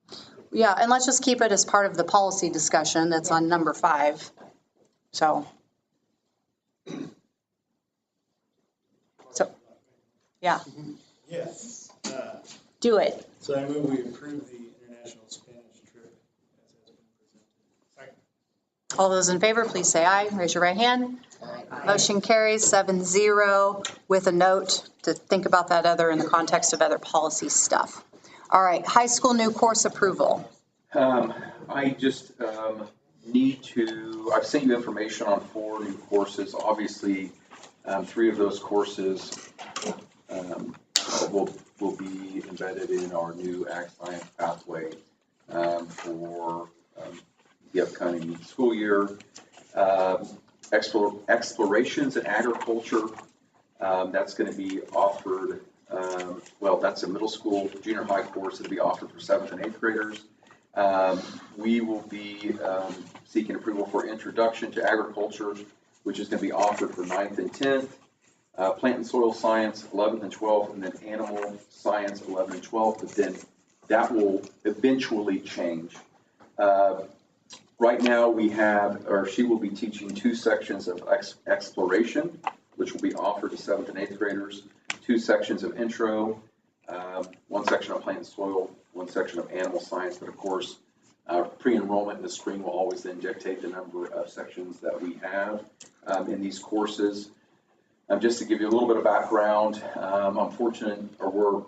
this trip. yeah, and let's just keep it as part of the policy discussion that's on number 5. So. So, yeah, Yes. do it. So I move we approve the international Spanish trip as has been presented. Second. All those in favor, please say aye. Raise your right hand. Motion carries 7-0 with a note to think about that other in the context of other policy stuff. All right, high school new course approval. I just need to, I've sent you information on 4 new courses. Obviously, 3 of those courses will be embedded in our new ag science pathway for the upcoming school year. Explorations in agriculture, that's going to be offered, well, that's a middle school, junior high course that'll be offered for 7th and 8th graders. We will be seeking approval for Introduction to Agriculture, which is going to be offered for 9th and 10th. Plant and Soil Science, 11th and 12th, and then Animal Science, 11th and 12th, but then that will eventually change. Right now, we have, or she will be teaching 2 sections of exploration, which will be offered to 7th and 8th graders, 2 sections of intro, 1 section of plant and soil, 1 section of animal science, but of course, pre-enrollment in the spring will always then dictate the number of sections that we have in these courses. Just to give you a little bit of background, I'm fortunate, or we're,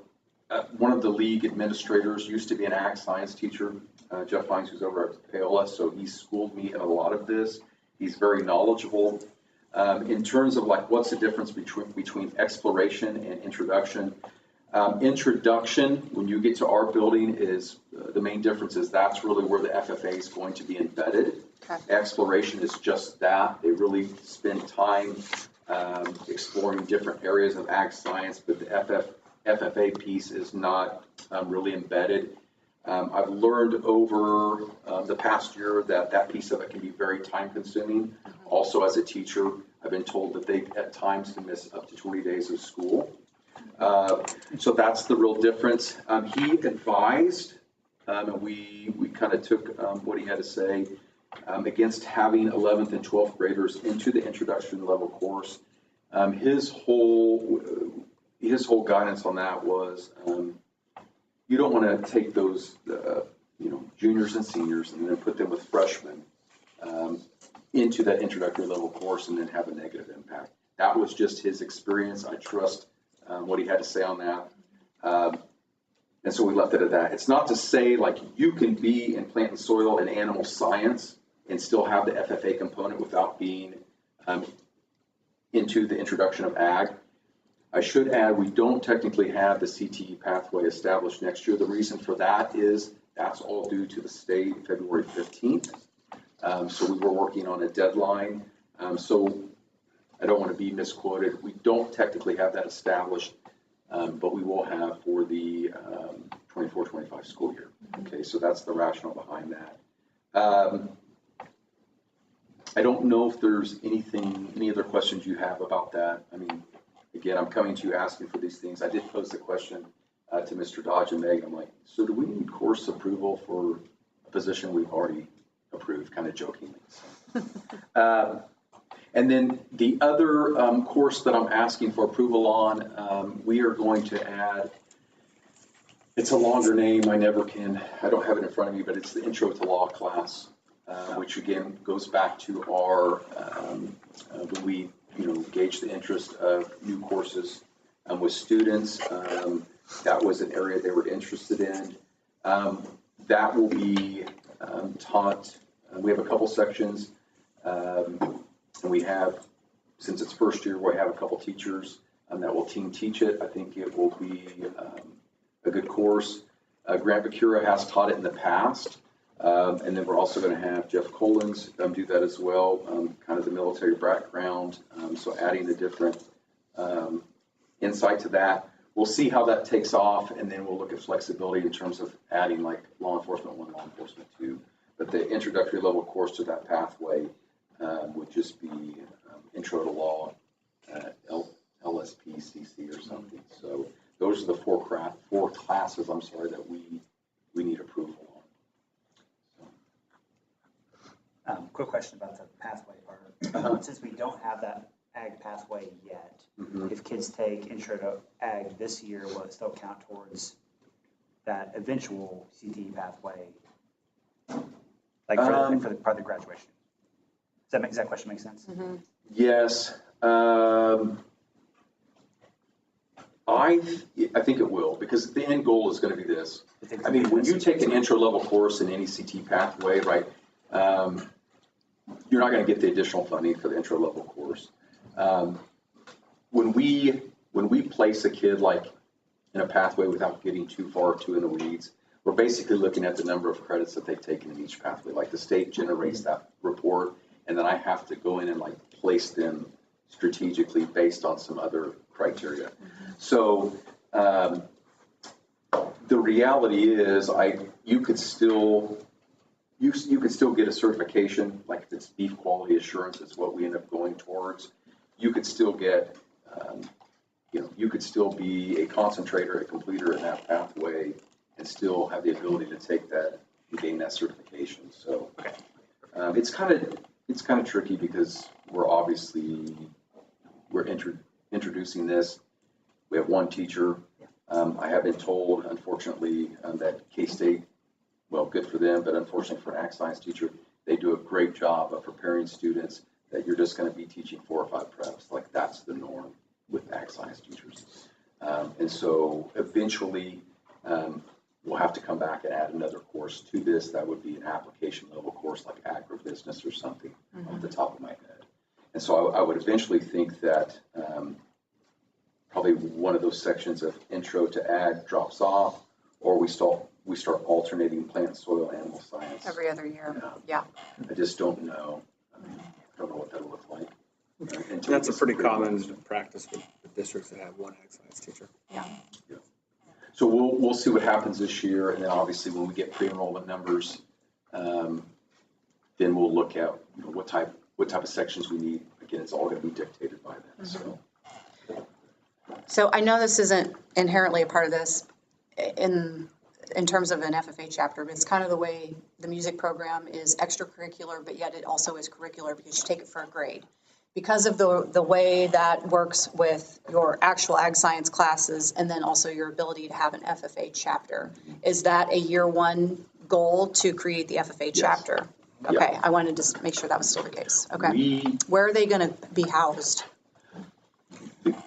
one of the league administrators used to be an ag science teacher, Jeff Hines, who's over at Paola, so he schooled me in a lot of this. He's very knowledgeable. In terms of like what's the difference between exploration and introduction, introduction, when you get to our building, is the main difference is that's really where the FFA is going to be embedded. Okay. Exploration is just that. They really spend time exploring different areas of ag science, but the FFA piece is not really embedded. I've learned over the past year that that piece of it can be very time consuming. Also, as a teacher, I've been told that they at times can miss up to 20 days of school. So that's the real difference. He advised, and we kind of took what he had to say against having 11th and 12th graders into the introduction level course. His whole guidance on that was you don't want to take those juniors and seniors and then put them with freshmen into that introductory level course and then have a negative impact. That was just his experience. I trust what he had to say on that. And so we left it at that. It's not to say like you can be in plant and soil and animal science and still have the FFA component without being into the introduction of ag. I should add, we don't technically have the CTE pathway established next year. The reason for that is that's all due to the state February 15th. So we were working on a deadline. So I don't want to be misquoted. We don't technically have that established, but we will have for the 24-25 school year. Okay, so that's the rationale behind that. I don't know if there's any other questions you have about that. I mean, again, I'm coming to you asking for these things. I did pose the question to Mr. Dodge and Meg. I'm like, so do we need course approval for a position we've already approved, kind of jokingly. And then the other course that I'm asking for approval on, we are going to add, it's a longer name, I don't have it in front of me, but it's the Intro to Law class, which again goes back to our, when we, gauge the interest of new courses with students. That was an area they were interested in. That will be taught, we have a couple sections, and we have, since it's first year, we have a couple teachers that will teach it. I think it will be a good course. Grant Bacura has taught it in the past. And then we're also going to have Jeff Collins do that as well, kind of the military background. So adding the different insight to that. We'll see how that takes off, and then we'll look at flexibility in terms of adding like law enforcement 1, law enforcement 2. But the introductory level course to that pathway would just be Intro to Law, LSPCC or something. So those are the four classes, that we need approval on. Quick question about the pathway part. Since we don't have that ag pathway yet, if kids take Intro to Ag this year, will it still count towards that eventual CTE pathway? Like for the part of the graduation? Does that question make sense? Yes. I think it will, because the end goal is going to be this. I mean, when you take an intro level course in any CT pathway, right, you're not going to get the additional funding for the intro level course. When we place a kid like in a pathway without getting too in the weeds, we're basically looking at the number of credits that they've taken in each pathway. Like the state generates that report, and then I have to go in and like place them strategically based on some other criteria. So the reality is you could still get a certification, like if it's beef quality assurance is what we end up going towards. You could still get, you could still be a concentrator, a completer in that pathway, and still have the ability to take that and gain that certification. So it's kind of tricky because we're introducing this. We have one teacher. I have been told, unfortunately, that K-State, well, good for them, but unfortunately for an ag science teacher, they do a great job of preparing students that you're just going to be teaching 4 or 5 preps. Like that's the norm with ag science teachers. And so eventually we'll have to come back and add another course to this. That would be an application level course like agribusiness or something off the top of my head. And so I would eventually think that probably one of those sections of intro to ag drops off, or we start alternating plant, soil, animal science. Every other year, yeah. I just don't know. I don't know what that'll look like. That's a pretty common practice with districts that have one ag science teacher. Yeah. So we'll see what happens this year, and then obviously when we get pre-enrollment numbers, then we'll look at what type of sections we need. Again, it's all going to be dictated by that. So I know this isn't inherently a part of this in terms of an FFA chapter, but it's kind of the way the music program is extracurricular, but yet it also is curricular because you take it for a grade. Because of the way that works with your actual ag science classes and then also your ability to have an FFA chapter, is that a year one goal to create the FFA chapter? Okay, yep. I wanted to make sure that was still the case. Okay. Where are they going to be housed?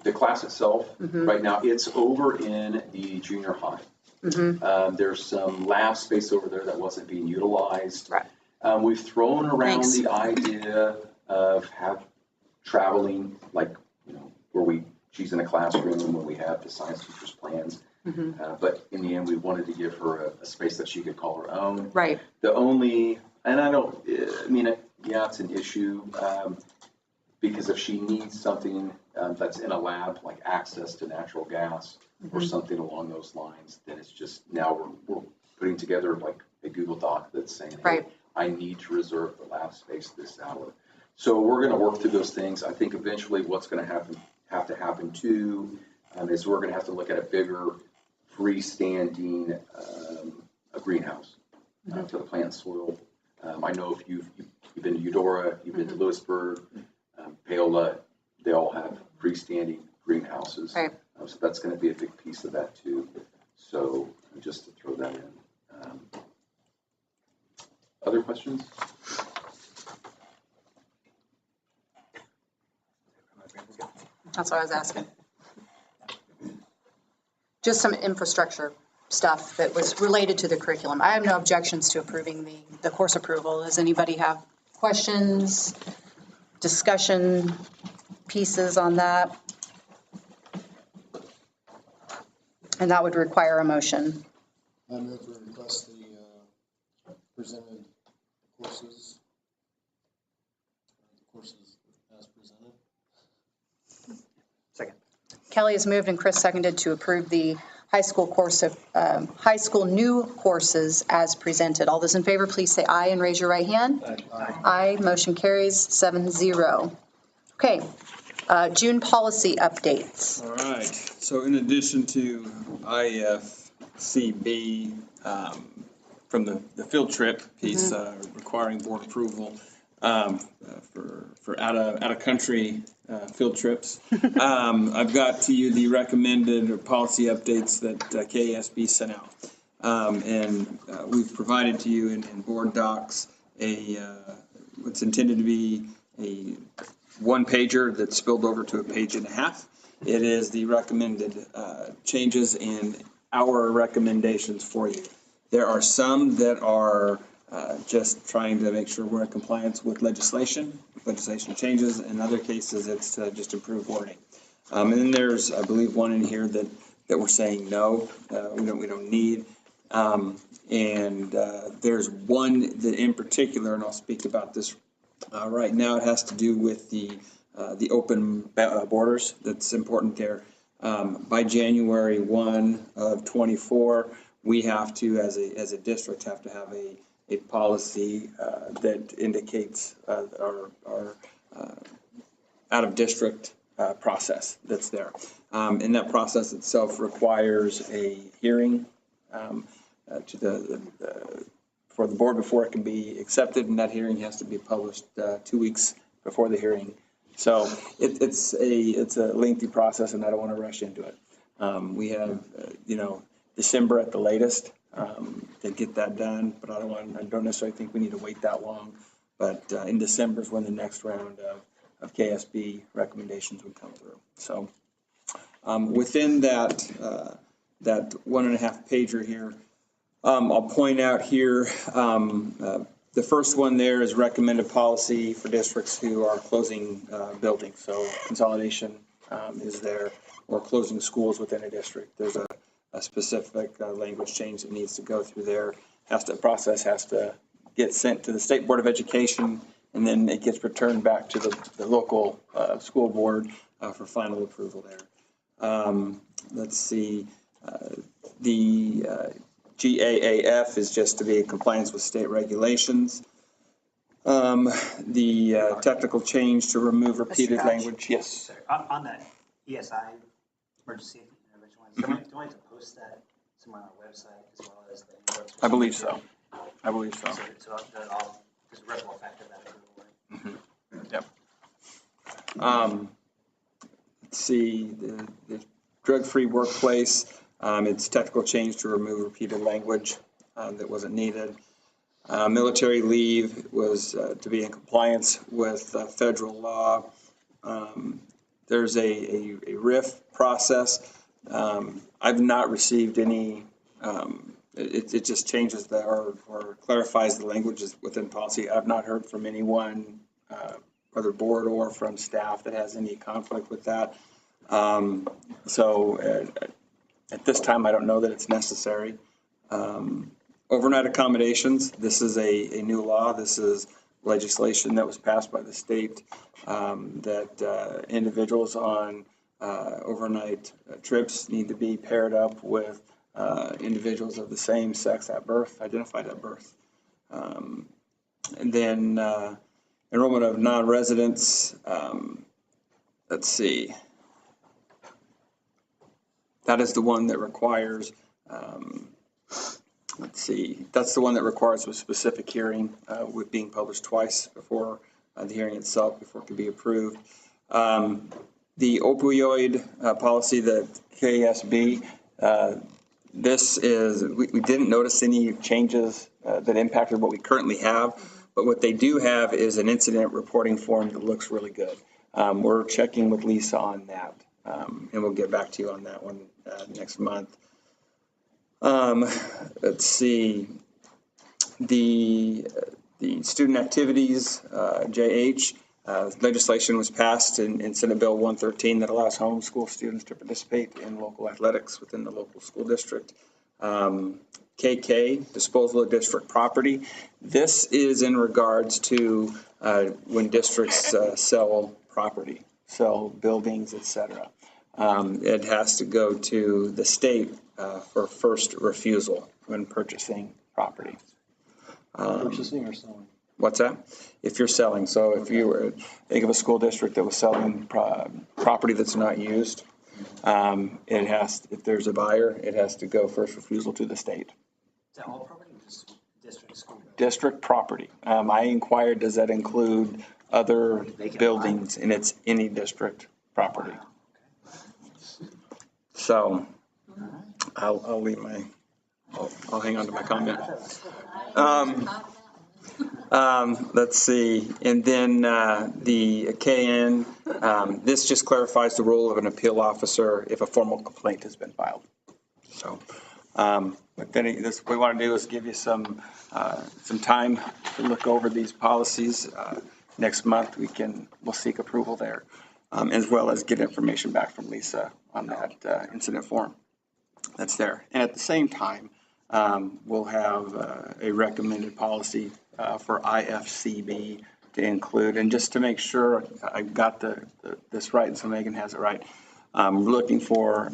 The class itself, right now, it's over in the junior high. There's some lab space over there that wasn't being utilized. Right. We've thrown around the idea of traveling, like, where she's in a classroom and when we have the science teacher's plans. But in the end, we wanted to give her a space that she could call her own. Right. It's an issue because if she needs something that's in a lab, like access to natural gas or something along those lines, then it's just now we're putting together like a Google Doc that's saying, hey, I need to reserve the lab space this hour. So we're going to work through those things. I think eventually what's going to have to happen too is we're going to have to look at a bigger freestanding a greenhouse for the plant soil. I know if you've you've been to Eudora, you've been to Lewisburg, Paola, they all have freestanding greenhouses. Right. So that's going to be a big piece of that too. So just to throw that in. Other questions? That's what I was asking. Just some infrastructure stuff that was related to the curriculum. I have no objections to approving the course approval. Does anybody have questions, discussion pieces on that? And that would require a motion. I move to request the presented courses as presented. Second. Kelly has moved and Chris seconded to approve the high school new courses as presented. All those in favor, please say aye and raise your right hand. Aye. Motion carries 7-0. Okay, June policy updates. All right, so in addition to IFCB, from the field trip piece, requiring board approval for out of country field trips, I've got to you the recommended policy updates that KASB sent out. And we've provided to you in board docs what's intended to be a one pager that's spilled over to a page and a half. It is the recommended changes and our recommendations for you. There are some that are just trying to make sure we're in compliance with legislation changes. In other cases, it's just improved wording. And then there's, I believe, one in here that we're saying no, we don't need. And there's one that in particular, and I'll speak about this right now. It has to do with the open borders. That's important there. By January 1 of 24, we have to, as a district, have to have a policy that indicates our out-of-district process that's there. And that process itself requires a hearing for the board before it can be accepted, and that hearing has to be published 2 weeks before the hearing. So it's a lengthy process, and I don't want to rush into it. We have, December at the latest to get that done, but I don't necessarily think we need to wait that long. But in December is when the next round of KSB recommendations would come through. So within that 1.5 pager here, I'll point out here, the first one there is recommended policy for districts who are closing buildings. So consolidation is there, or closing schools within a district. There's a specific language change that needs to go through there. Process has to get sent to the State Board of Education, and then it gets returned back to the local school board for final approval there. Let's see, the GAAP is just to be in compliance with state regulations. The technical change to remove repeated language. Yes. Sorry, on that ESI emergency intervention one, do I have to post that somewhere on our website as well as the? I believe so. So that all is a ripple effect of that. Yep. Let's see, the drug-free workplace. It's technical change to remove repeated language that wasn't needed. Military leave was to be in compliance with federal law. There's a RIF process. I've not received any, it just changes or clarifies the languages within policy. I've not heard from anyone, whether board or from staff, that has any conflict with that. So at this time, I don't know that it's necessary. Overnight accommodations, this is a new law. This is legislation that was passed by the state that individuals on overnight trips need to be paired up with individuals of the same sex at birth, identified at birth. And then enrollment of non-residents, let's see. That is the one that requires let's see, that's the one that requires a specific hearing with being published twice before the hearing itself, before it can be approved. The opioid policy, the KSB, this is, we didn't notice any changes that impacted what we currently have, but what they do have is an incident reporting form that looks really good. We're checking with Lisa on that, and we'll get back to you on that one next month. Let's see, the student activities, JH, legislation was passed in Senate Bill 113 that allows homeschool students to participate in local athletics within the local school district. KK, disposal of district property. This is in regards to when districts sell property, sell buildings, etc. It has to go to the state for first refusal when purchasing property. Purchasing or selling? What's that? If you're selling, so if you were, think of a school district that was selling property that's not used, it has, if there's a buyer, it has to go first refusal to the state. Is that all property or just district school? District property. I inquired, does that include other buildings, and it's any district property. So I'll leave my, I'll hang on to my comment. Let's see, and then the KN, this just clarifies the role of an appeal officer if a formal complaint has been filed. So, but then this, what we want to do is give you some time to look over these policies. Next month we'll seek approval there, as well as get information back from Lisa on that incident form that's there. And at the same time, we'll have a recommended policy for IFCB to include, and just to make sure I got this right, and so Megan has it right. We're looking for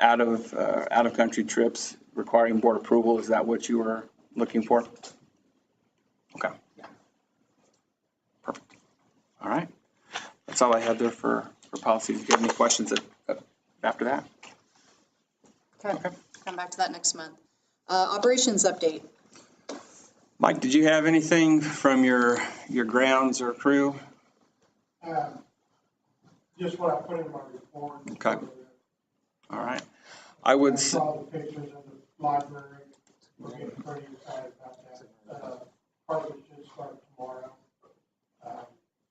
out of country trips requiring board approval. Is that what you were looking for? Okay. Perfect. All right. That's all I had there for policies. Do you have any questions after that? Okay, come back to that next month. Operations update. Mike, did you have anything from your grounds or crew? Just what I put in my report. Okay. All right. I would. I saw the pictures of the library. We're getting pretty excited about that. Harvest should start tomorrow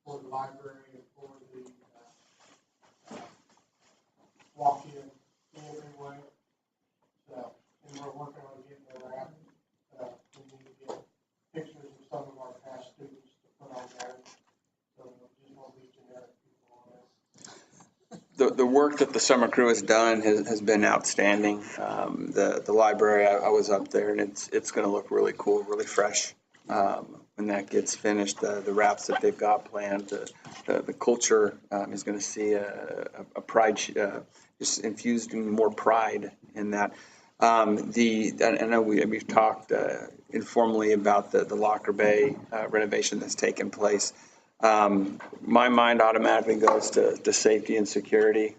for the library and for the walk-in entryway. So, and we're working on getting the wrap. We need to get pictures of some of our past students to put on there. So we just want to be generic people on this. The work that the summer crew has done has been outstanding. The library, I was up there, and it's going to look really cool, really fresh when that gets finished. The wraps that they've got planned, the culture is going to see a pride, just infusing more pride in that. I know we've talked informally about the locker bay renovation that's taken place. My mind automatically goes to safety and security.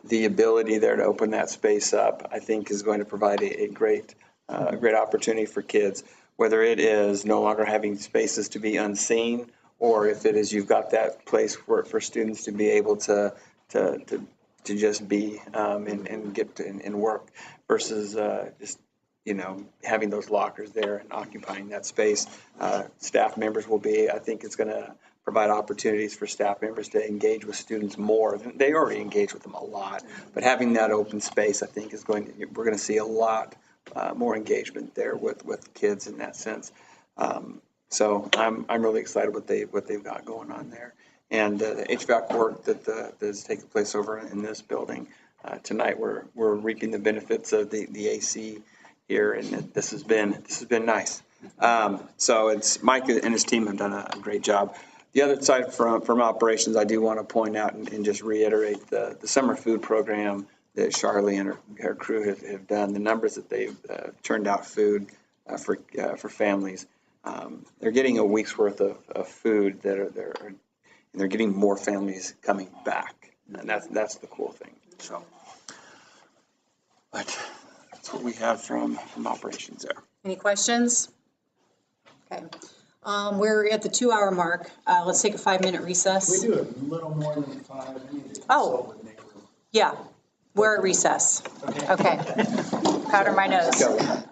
The ability there to open that space up, I think, is going to provide a great opportunity for kids, whether it is no longer having spaces to be unseen, or if it is you've got that place for students to be able to just be and get to, and work, versus just having those lockers there and occupying that space. Staff members will be, I think it's going to provide opportunities for staff members to engage with students more. They already engage with them a lot, but having that open space, I think, we're going to see a lot more engagement there with kids in that sense. So I'm really excited what they've got going on there. And the HVAC work that is taking place over in this building tonight, we're reaping the benefits of the AC here, and this has been nice. So it's Mike and his team have done a great job. The other side from operations, I do want to point out and just reiterate the summer food program that Charlie and her crew have done. The numbers that they've turned out food for families. They're getting a week's worth of food and they're getting more families coming back, and that's the cool thing. So, but That's what we have from operations there. Any questions? Okay. We're at the 2-hour mark. Let's take a 5-minute recess. We do a little more than 5. I need to Oh. consult with neighbors. Yeah, we're at recess. Okay. Powder my nose.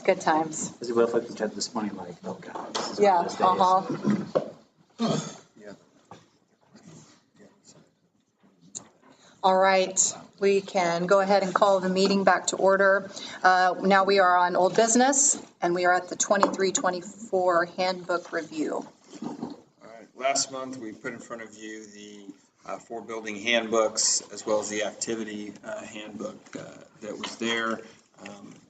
Good times. Because we both looked at each other this morning like, oh God, this is Yeah, one of those days. All right, we can go ahead and call the meeting back to order. Now we are on old business, and we are at the 23-24 handbook review. All right, last month, we put in front of you the 4 building handbooks, as well as the activity handbook that was there.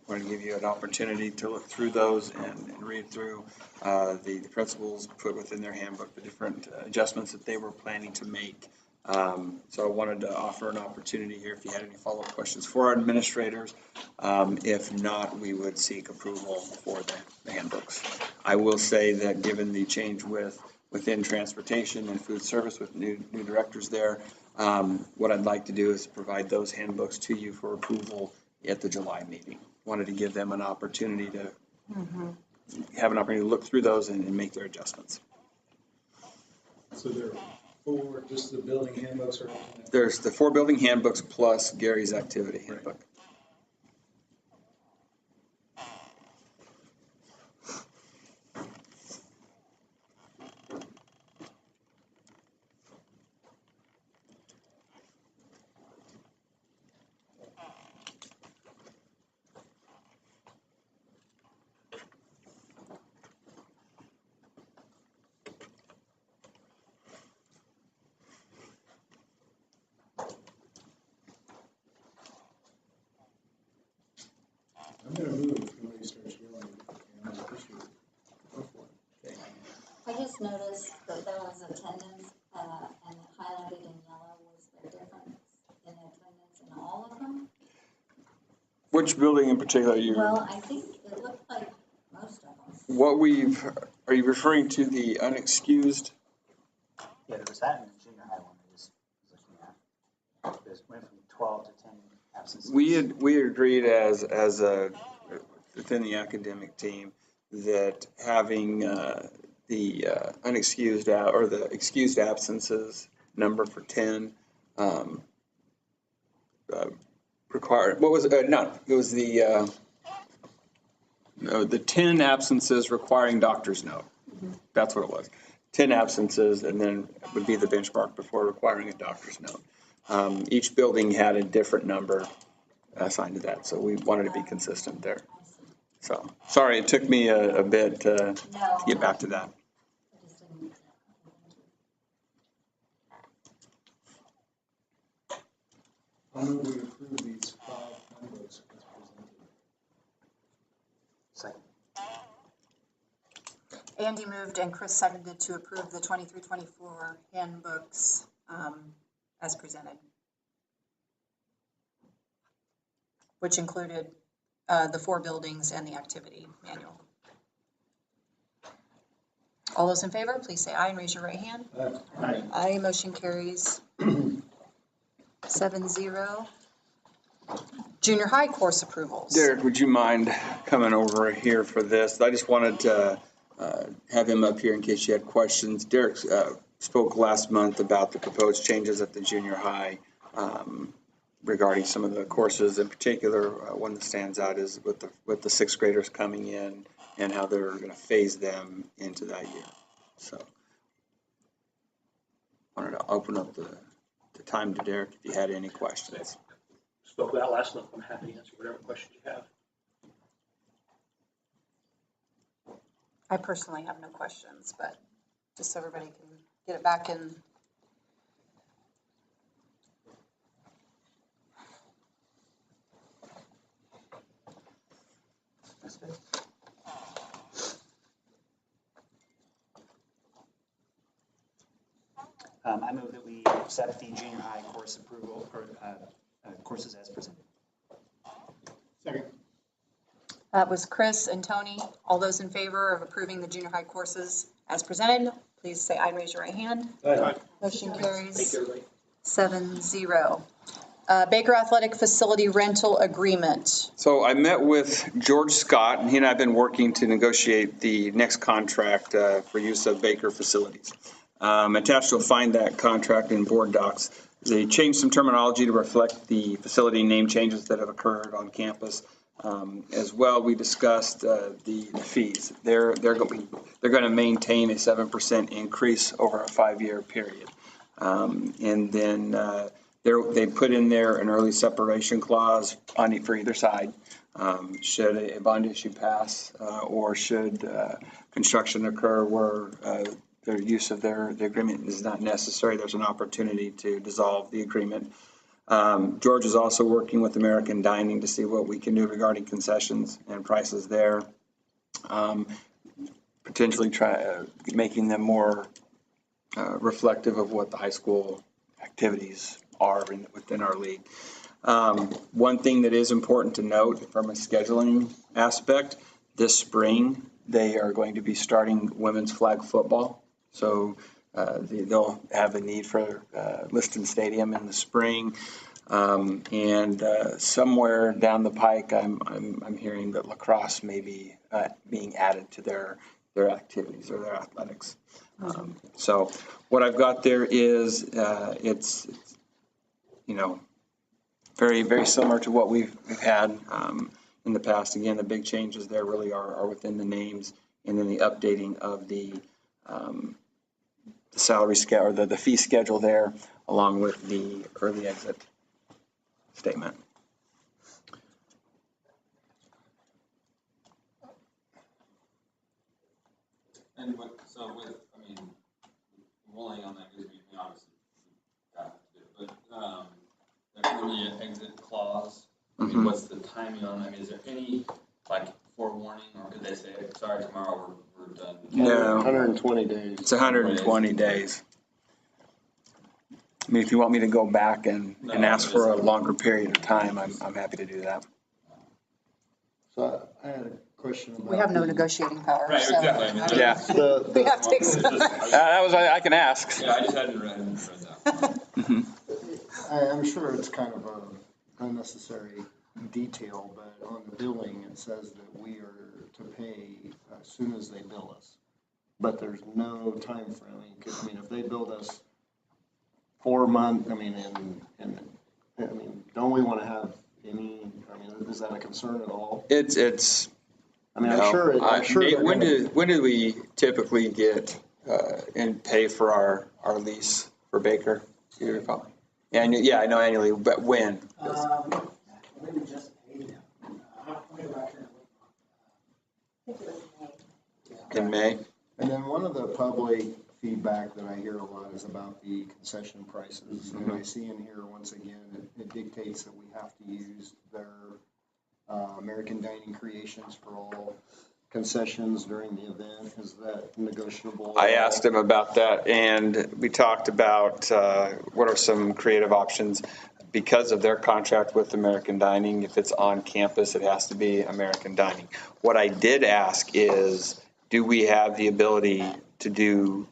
Want to give you an opportunity to look through those and read through the principals put within their handbook, the different adjustments that they were planning to make. So I wanted to offer an opportunity here if you had any follow-up questions for our administrators. If not, we would seek approval for the handbooks. I will say that given the change within transportation and food service with new directors there, what I'd like to do is provide those handbooks to you for approval at the July meeting. Wanted to give them an opportunity to have an opportunity to look through those and make their adjustments. So there are 4, just the building handbooks are. There's the 4 building handbooks plus Gary's activity handbook. I'm gonna move if nobody starts yelling. And I appreciate it. Go for it. I just noticed that there was attendance, and highlighted in yellow. Was there difference in attendance in all of them? Which building in particular are you? Well, I think it looked like most of them. Are you referring to the unexcused? Yeah, there was that in the junior high one I just was looking at. It went from 12 to 10 absences. We had agreed as within the academic team that having the unexcused or the excused absences number for 10 required. What was it? No, it was the 10 absences requiring doctor's note. That's what it was. 10 absences, and then would be the benchmark before requiring a doctor's note. Each building had a different number assigned to that, so we wanted to be consistent there. So, sorry, it took me a bit to get back to that. I'll move we approve these 5 handbooks as presented. Second. Andy moved and Chris seconded to approve the 23-24 handbooks as presented, which included the 4 buildings and the activity manual. All those in favor, please say aye and raise your right hand. Aye. Aye, motion carries 7-0. Junior high course approvals. Derek, would you mind coming over here for this? I just wanted to have him up here in case you had questions. Derek spoke last month about the proposed changes at the junior high regarding some of the courses. In particular, one that stands out is with the 6th graders coming in and how they're going to phase them into that year. So wanted to open up the time to Derek if you had any questions. Spoke about last month. I'm happy to answer whatever questions you have. I personally have no questions, but just so everybody can get it back in. That's good. I move that we accept the junior high course approval or courses as presented. Second. That was Chris and Tony. All those in favor of approving the junior high courses as presented, please say aye and raise your right hand. Aye. Motion carries Thank you, everybody. 7-0. Baker Athletic Facility Rental Agreement. So I met with George Scott, and he and I have been working to negotiate the next contract for use of Baker facilities. Attached, you'll find that contract in board docs. They changed some terminology to reflect the facility name changes that have occurred on campus. As well, we discussed the fees. They're going to maintain a 7% increase over a 5-year period. And then they put in there an early separation clause for either side. Should a bond issue pass or should construction occur where their use of the agreement is not necessary, there's an opportunity to dissolve the agreement. George is also working with American Dining to see what we can do regarding concessions and prices there. Potentially try making them more reflective of what the high school activities are within our league. One thing that is important to note from a scheduling aspect, this spring, they are going to be starting women's flag football. So they'll have a need for Liston Stadium in the spring. And somewhere down the pike, I'm hearing that lacrosse may be being added to their activities or their athletics. So what I've got there is it's very, very similar to what we've had in the past. Again, the big changes there really are within the names and then the updating of the salary scale or the fee schedule there, along with the early exit statement. And rolling on that, because we obviously got to do it, but the early exit clause, what's the timing on that? I mean, is there any, forewarning, or could they say, sorry, tomorrow we're done? No. 120 days. It's 120 days. I mean, if you want me to go back and ask for a longer period of time, I'm happy to do that. So I had a question about. We have no negotiating power. Right, so, exactly. Yeah. We have to accept. I can ask. Yeah, I just hadn't read that. I'm sure it's kind of an unnecessary detail, but on the billing, it says that we are to pay as soon as they bill us. But there's no time frame. I mean, if they billed us 4 months, don't we want to have is that a concern at all? It's. I'm sure. Nate, when do we typically get and pay for our lease for Baker? Do you recall? I know annually, but when? We just paid them. I'll go back here and look. In May. And then one of the public feedback that I hear a lot is about the concession prices. And I see in here, once again, it dictates that we have to use their American Dining Creations for all concessions during the event. Is that negotiable? I asked him about that, and we talked about what are some creative options. Because of their contract with American Dining, if it's on campus, it has to be American Dining. What I did ask is, do we have the ability to do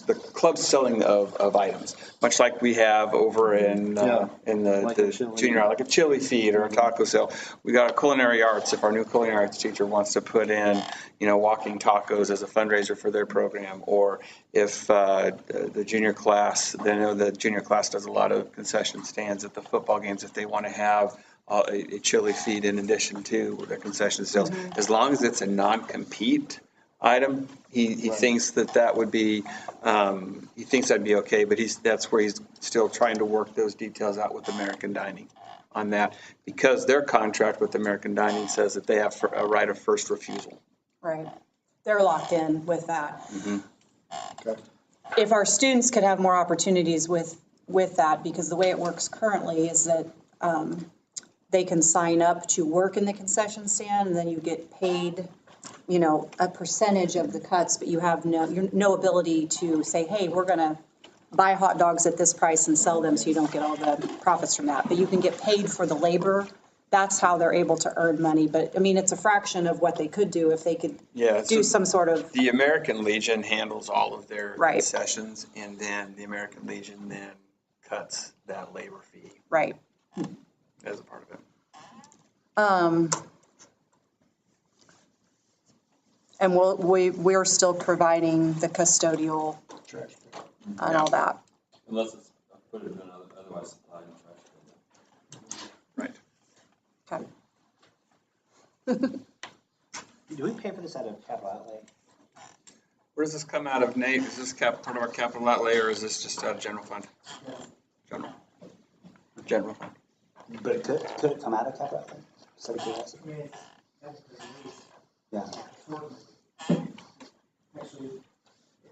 the club selling of items, much like we have over in the junior, like a chili feed or a taco sale. We got a culinary arts. If our new culinary arts teacher wants to put in, walking tacos as a fundraiser for their program, or if the junior class, I know the junior class does a lot of concession stands at the football games if they want to have a chili feed in addition to their concession sales, as long as it's a non-compete item, he thinks that would be, he thinks that'd be okay, but that's where he's still trying to work those details out with American Dining on that, because their contract with American Dining says that they have a right of first refusal. Right. They're locked in with that. Okay. If our students could have more opportunities with that, because the way it works currently is that they can sign up to work in the concession stand, and then you get paid a percentage of the cuts, but you have no ability to say, hey, we're going to buy hot dogs at this price and sell them so you don't get all the profits from that. But you can get paid for the labor. That's how they're able to earn money. But, it's a fraction of what they could do if they could do some sort of... The American Legion handles all of their concessions, and then the American Legion then cuts that labor fee. Right. As a part of it. And we're still providing the custodial and all that. Unless it's put it in otherwise supplied in trash. Right. Do we pay for this out of capital outlay? Where does this come out of, Nate? Is this part of our capital outlay, or is this just out of general fund? General fund. But it could it come out of capital outlay? So we could ask. Yeah. Actually,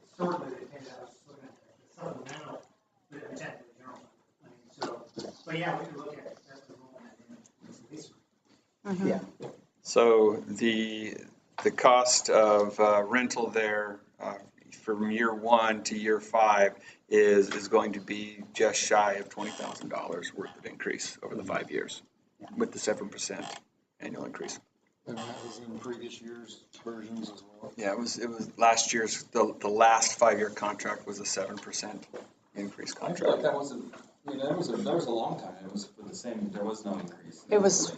historically, they paid out, some amount, but it technically general fund. I mean, so, but yeah, we can look at it, that's the rule. Yeah. So the cost of rental there from year 1 to year 5 is going to be just shy of $20,000 worth of increase over the 5 years with the 7% annual increase. And that was in previous years' versions as well. Yeah, it was last year's, the last 5-year contract was a 7% increase I feel like contract. that wasn't, I mean, that was a long time, it was for the same, there was no increase. There was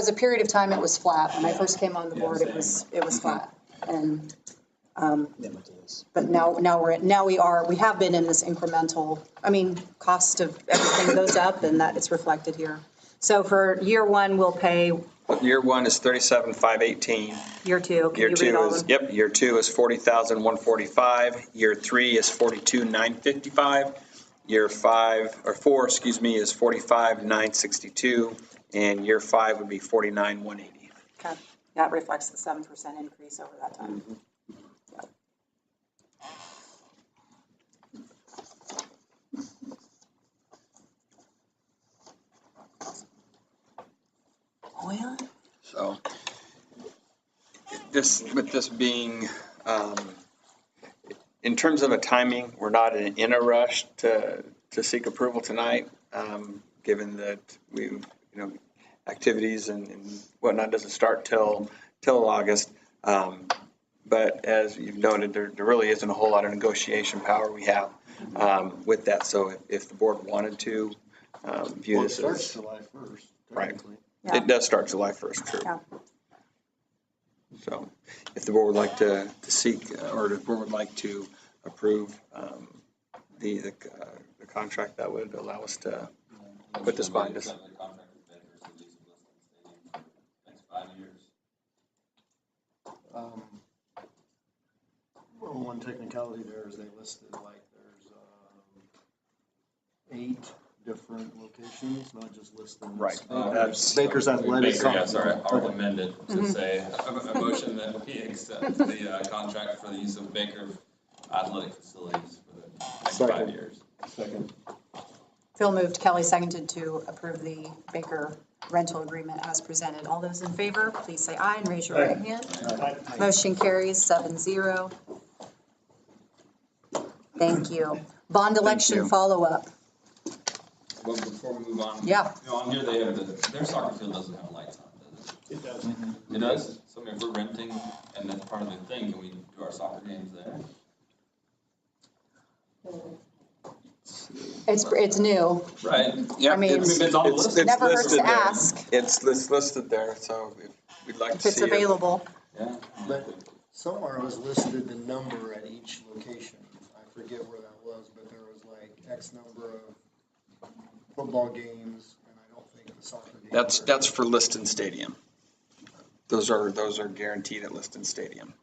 a period of time it was flat. When I first came on the board, it was flat. And, but now we have been in this incremental, I mean, cost of everything goes up and that it's reflected here. So for year 1, we'll pay. Year 1 is $37,518. Year 2, can you read all of them? Yep, year 2 is $40,145. Year 3 is $42,955. Year 4 is $45,962. And year 5 would be $49,180. Okay, that reflects the 7% increase over that time. Yep. Oh, yeah. So with this being, in terms of a timing, we're not in a rush to seek approval tonight, given that activities and whatnot doesn't start till August. But as you've noted, there really isn't a whole lot of negotiation power we have with that. So if the board wanted to view this as. Well, it starts July 1st. Right. Yeah. It does start July 1st, true. Yeah. So if the board would like to seek, or if the board would like to approve the contract, that would allow us to put this behind us. Well, one technicality there is they listed like there's 8 different locations, not just listed. Right. Baker's Athletic. Yeah, sorry, I'll amend it to say a motion that we accept the contract for the use of Baker Athletic Facilities for the next 5 years. Second. Phil moved, Kelly seconded to approve the Baker rental agreement as presented. All those in favor, please say aye and raise your right hand. Motion carries 7-0. Thank you. Bond election follow-up. Well, before we move on. Yeah. On here, they have their soccer field doesn't have lights on, does it? It does. It does? So I mean, if we're renting and that's part of the thing, can we do our soccer games there? It's new. Right. Yeah. I mean, it's on the list. Never hurts listed to there. ask. It's listed there, so if we'd like to If see it's it. available. Yeah. But somewhere was listed the number at each location. I forget where that was, but there was like X number of football games, and I don't think the soccer games. That's for Liston Stadium. Those are guaranteed at Liston Stadium.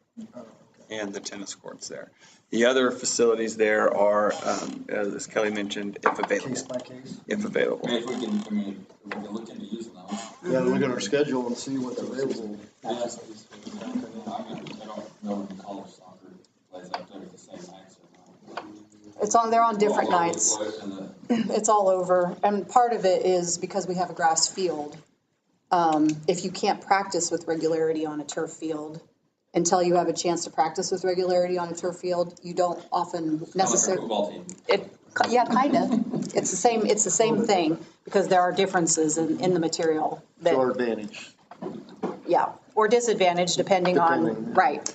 And the tennis courts there. The other facilities there are, as Kelly mentioned, if available. Case by case. If available. If we can look into using those. Yeah, look at our schedule and see what's available. Yeah. I don't know when college soccer plays up there at the same nights or not. They're on different nights. It's all over. And part of it is because we have a grass field. If you can't practice with regularity on a turf field, until you have a chance to practice with regularity on a turf field, you don't often necessarily. Football team. Yeah, kind of. It's the same thing because there are differences in the material. To our advantage. Yeah, or disadvantage depending on, right.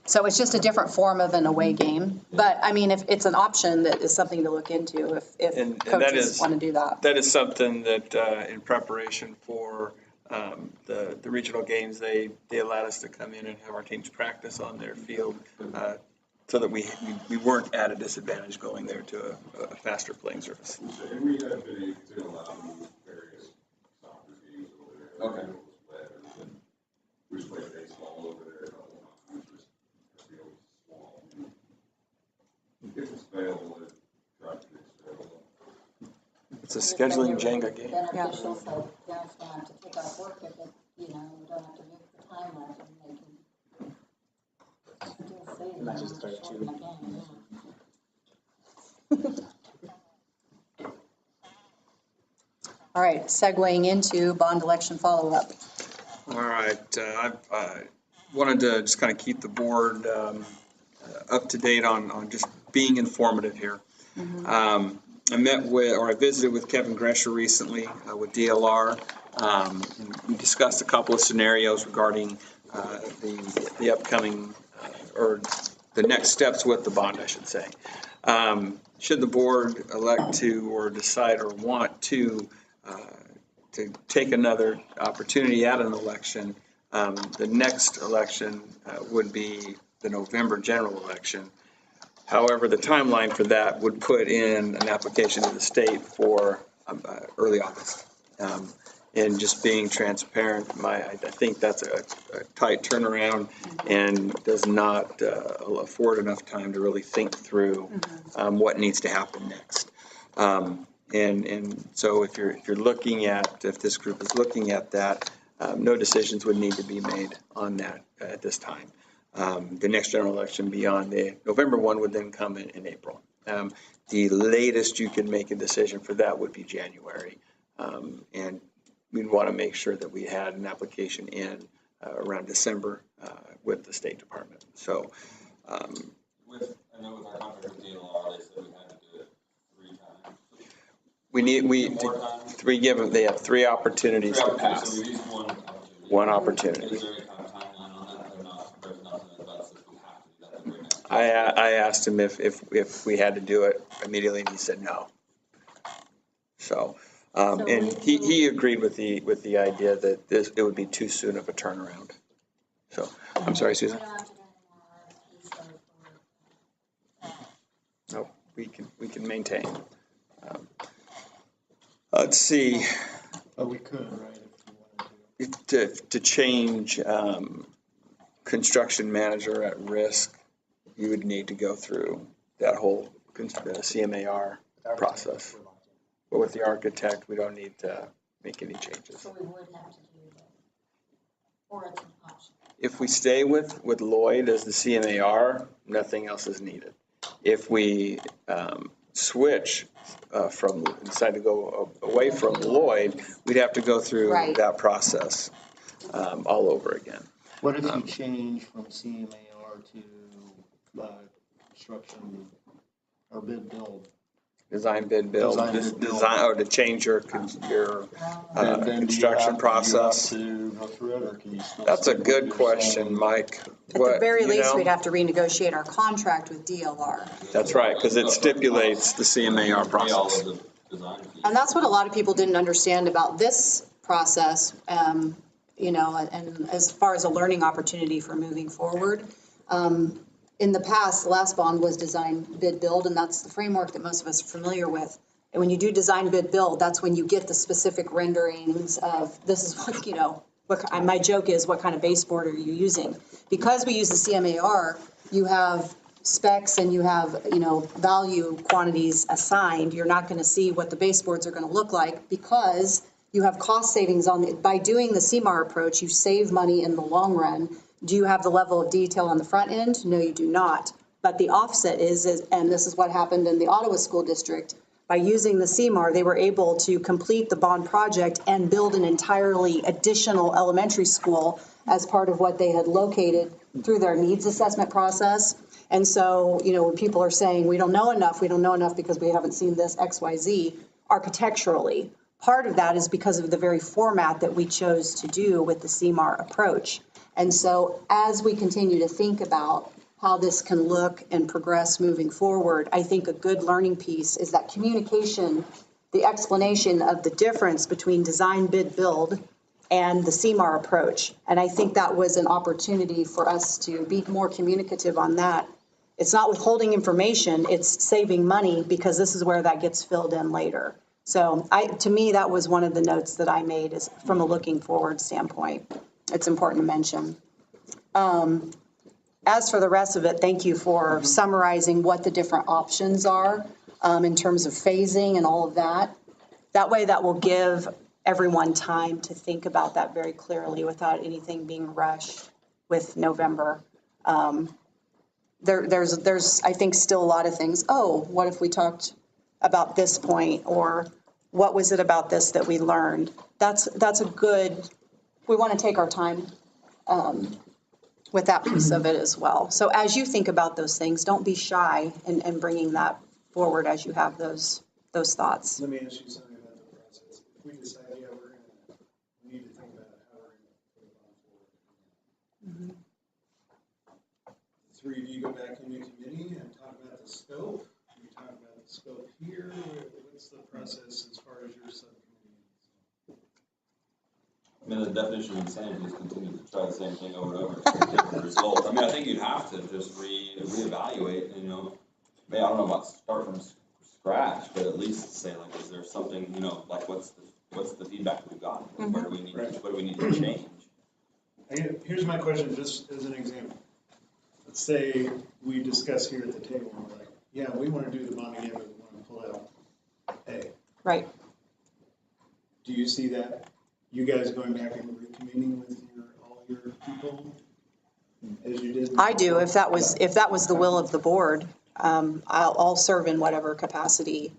So it's just a different form of an away game. But I mean, if it's an option, that is something to look into if coaches want to do that. That is something that in preparation for the regional games, they allowed us to come in and have our teams practice on their field so that we weren't at a disadvantage going there to a faster playing surface. And we have been able to allow various soccer games over there. Okay. It's a scheduling Jenga game. Beneficial, so parents don't have to take off work if it, you know, you don't have to move the time up and they can still save. And that just starts shorten the game, All right, segueing into bond election follow-up. All right, I wanted to just kind of keep the board up to date on just being informative here. I met with, or I visited with Kevin Gresher recently with DLR. And we discussed a couple of scenarios regarding the upcoming, or the next steps with the bond, I should say. Should the board elect to, or decide, or want to take another opportunity at an election, the next election would be the November general election. However, the timeline for that would put in an application to the state for early August. And just being transparent, I think that's a tight turnaround and does not afford enough time to really think through what needs to happen next. And so if you're looking at, if this group is looking at that, no decisions would need to be made on that at this time. The next general election beyond the November one would then come in April. The latest you could make a decision for that would be January. And we'd want to make sure that we had an application in around December with the State Department. So, I know with our contract with DLR, they said we had to do it 3 times. They have 3 opportunities to pass. So we used One opportunity. Is there any kind of timeline on that? There's nothing that says we have to do that every next. I asked him if we had to do it immediately, and he said no. So, and he agreed with the idea that it would be too soon of a turnaround. So, I'm sorry, Susan. No, we can maintain. Let's see. But we could, right, if you wanted To change construction manager at risk, you would need to go through that whole CMAR process. But with the architect, we don't need to make any changes. So we would have to do that, or it's an option. If we stay with Lloyd as the CMAR, nothing else is needed. If we switch decide to go away from Lloyd, we'd have to go through that process all over again. What if you change from CMAR to construction or bid build? Design, bid, build, or to change your construction process? That's a good question, Mike. At the very least, we'd have to renegotiate our contract with DLR. That's right, because it stipulates the CMAR process. And that's what a lot of people didn't understand about this process, you know, and as far as a learning opportunity for moving forward. In the past, the last bond was design, bid, build, and that's the framework that most of us are familiar with. And when you do design, bid, build, that's when you get the specific renderings of, this is what, you know, my joke is, what kind of baseboard are you using? Because we use the CMAR, you have specs and you have, you know, value quantities assigned. You're not going to see what the baseboards are going to look like because you have cost savings on it. By doing the CMAR approach, you save money in the long run. Do you have the level of detail on the front end? No, you do not. But the offset is, and this is what happened in the Ottawa School District, by using the CMAR, they were able to complete the bond project and build an entirely additional elementary school as part of what they had located through their needs assessment process. And so, you know, when people are saying, we don't know enough because we haven't seen this XYZ architecturally, part of that is because of the very format that we chose to do with the CMAR approach. And so as we continue to think about how this can look and progress moving forward, I think a good learning piece is that communication, the explanation of the difference between design, bid, build, and the CMAR approach. And I think that was an opportunity for us to be more communicative on that. It's not withholding information, it's saving money because this is where that gets filled in later. So to me, that was one of the notes that I made is from a looking forward standpoint. It's important to mention. As for the rest of it, thank you for summarizing what the different options are in terms of phasing and all of that. That way that will give everyone time to think about that very clearly without anything being rushed with November. There's, I think, still a lot of things. Oh, what if we talked about this point, or what was it about this that we learned? That's a good, we want to take our time with that piece of it as well. So as you think about those things, don't be shy in bringing that forward as you have those thoughts. Let me ask you something about the process. If we decide, yeah, we need to think about how we're going to put it on forward. The three of you go back into committee and talk about the scope. You talk about the scope here. What's the process as far as your subcommittee? I mean, the definition of insanity is continue to try the same thing over and over to get different results. I mean, I think you'd have to just reevaluate, you know, maybe I don't know about start from scratch, but at least say like, is there something, you know, like what's the feedback we've gotten? Where do we need what do we need to change? Here's my question, just as an example. Let's say we discuss here at the table, and we're like, yeah, we want to do the bonding but we want to pull out A. Right. Do you see that? You guys going back and reconvening with all your people as you did? I do, if that was the will of the board. I'll serve in whatever capacity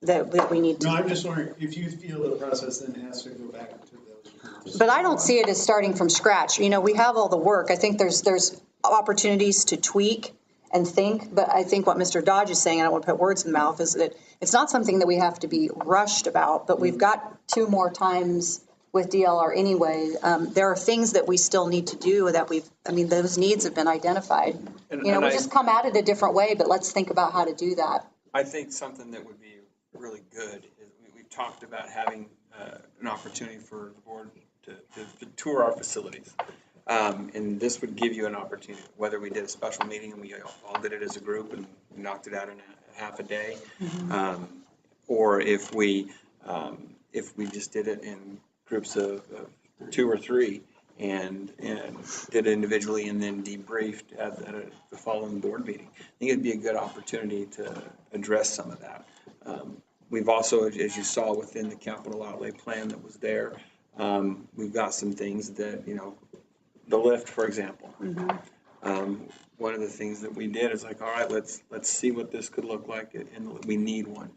that we need to. No, I'm just wondering if you feel the process then has to go back to those groups. But I don't see it as starting from scratch. You know, we have all the work. I think there's opportunities to tweak and think, but I think what Mr. Dodge is saying, and I don't want to put words in the mouth, is that it's not something that we have to be rushed about, but we've got 2 more times with DLR anyway. There are things that we still need to do that those needs have been identified. We just come at it a different way, but let's think about how to do that. I think something that would be really good is we've talked about having an opportunity for the board to tour our facilities. And this would give you an opportunity, whether we did a special meeting and we all did it as a group and knocked it out in half a day, or if we just did it in groups of 2 or 3 and did it individually and then debriefed at the following board meeting. I think it'd be a good opportunity to address some of that. We've also, as you saw within the capital outlay plan that was there, we've got some things that, the lift, for example. One of the things that we did is like, all right, let's see what this could look like, and we need one.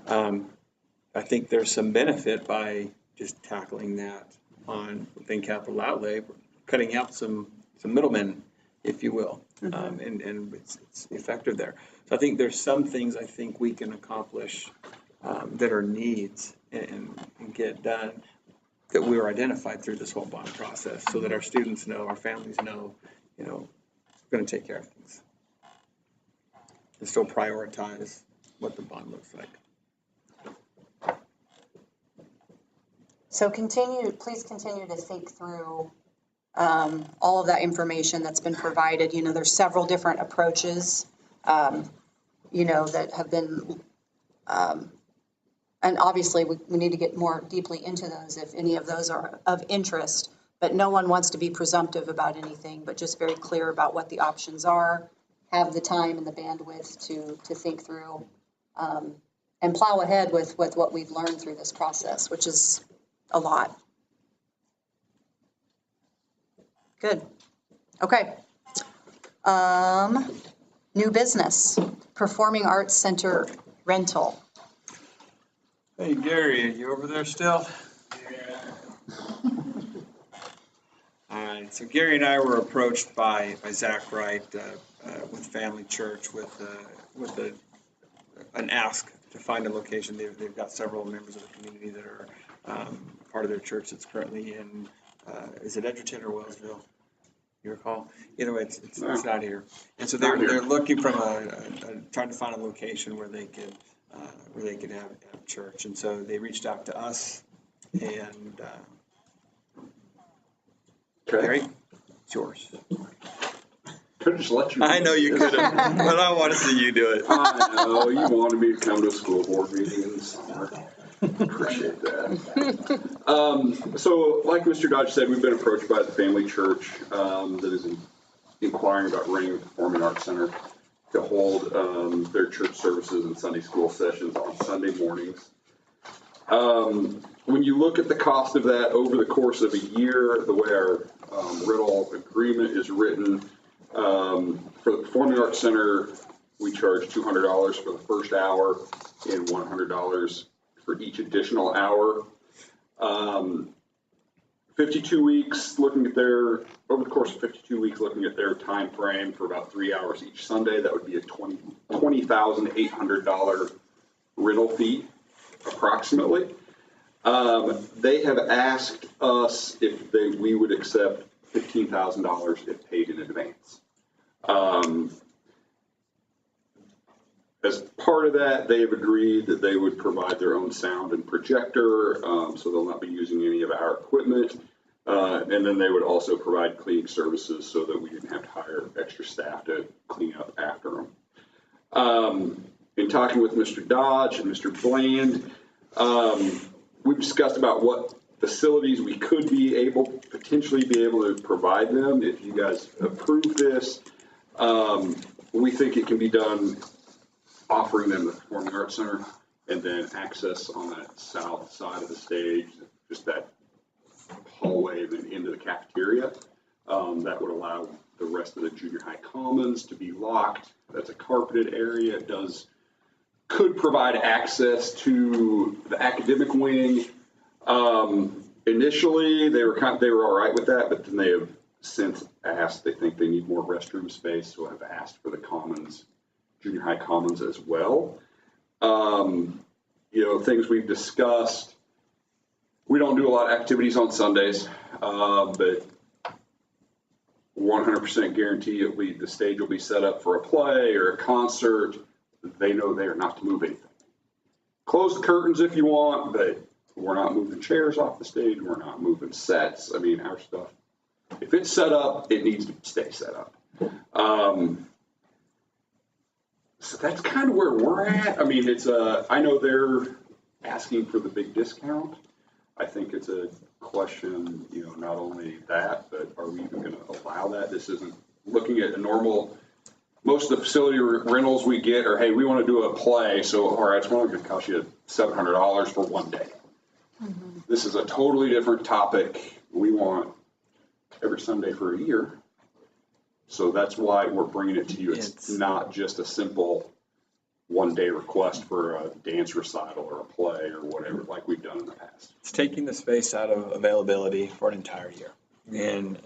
I think there's some benefit by just tackling that within capital outlay, cutting out some middlemen, if you will, and it's effective there. So I think there's some things I think we can accomplish that are needs and get done that we were identified through this whole bond process, so that our students know, our families know, we're going to take care of things and still prioritize what the bond looks like. So please continue to think through all of that information that's been provided. There's several different approaches, that have been, and obviously we need to get more deeply into those if any of those are of interest, but no one wants to be presumptive about anything, but just very clear about what the options are, have the time and the bandwidth to think through, and plow ahead with what we've learned through this process, which is a lot. Good. Okay. New business, Performing Arts Center rental. Hey, Gary, are you over there still? Yeah. All right, so Gary and I were approached by Zach Wright with Family Church with an ask to find a location. They've got several members of the community that are part of their church that's currently in, is it Edgerton or Wellsville? You recall? Either way, it's not here. And so they're looking from trying to find a location where they could have church. And so they reached out to us, and Gary, it's yours. Could have just let you. I know you could have, but I want to see you do it. I know, you wanted me to come to a school board meeting in the summer. Appreciate that. So like Mr. Dodge said, we've been approached by the Family Church that is inquiring about renting the Performing Arts Center to hold their church services and Sunday school sessions on Sunday mornings. When you look at the cost of that over the course of a year, the way our rental agreement is written, for the Performing Arts Center, we charge $200 for the first hour and $100 for each additional hour. 52 weeks, over the course of 52 weeks, looking at their time frame for about 3 hours each Sunday, that would be a $20,800 rental fee, approximately. They have asked us if we would accept $15,000 if paid in advance. As part of that, they have agreed that they would provide their own sound and projector, so they'll not be using any of our equipment. And then they would also provide cleaning services so that we didn't have to hire extra staff to clean up after them. In talking with Mr. Dodge and Mr. Bland, we've discussed about what facilities we could potentially be able to provide them if you guys approve this. We think it can be done offering them the Performing Arts Center and then access on that south side of the stage, just that hallway and then into the cafeteria. That would allow the rest of the junior high commons to be locked. That's a carpeted area. It could provide access to the academic wing. Initially, they were all right with that, but then they have since asked, they think they need more restroom space, so have asked for the commons, junior high commons as well. Things we've discussed. We don't do a lot of activities on Sundays, but 100% guarantee the stage will be set up for a play or a concert. They know they are not to move anything. Close the curtains if you want, but we're not moving chairs off the stage. We're not moving sets. I mean, our stuff, if it's set up, it needs to stay set up. So that's kind of where we're at. I mean, I know they're asking for the big discount. I think it's a question, not only that, but are we even going to allow that? This isn't looking at a normal, most of the facility rentals we get are, hey, we want to do a play, so all right, it's only going to cost you $700 for one day. Mm-hmm. This is a totally different topic. We want every Sunday for a year. So that's why we're bringing it to you. It's not just a simple one-day request for a dance recital or a play or whatever, like we've done in the past. It's taking the space out of availability for an entire year. And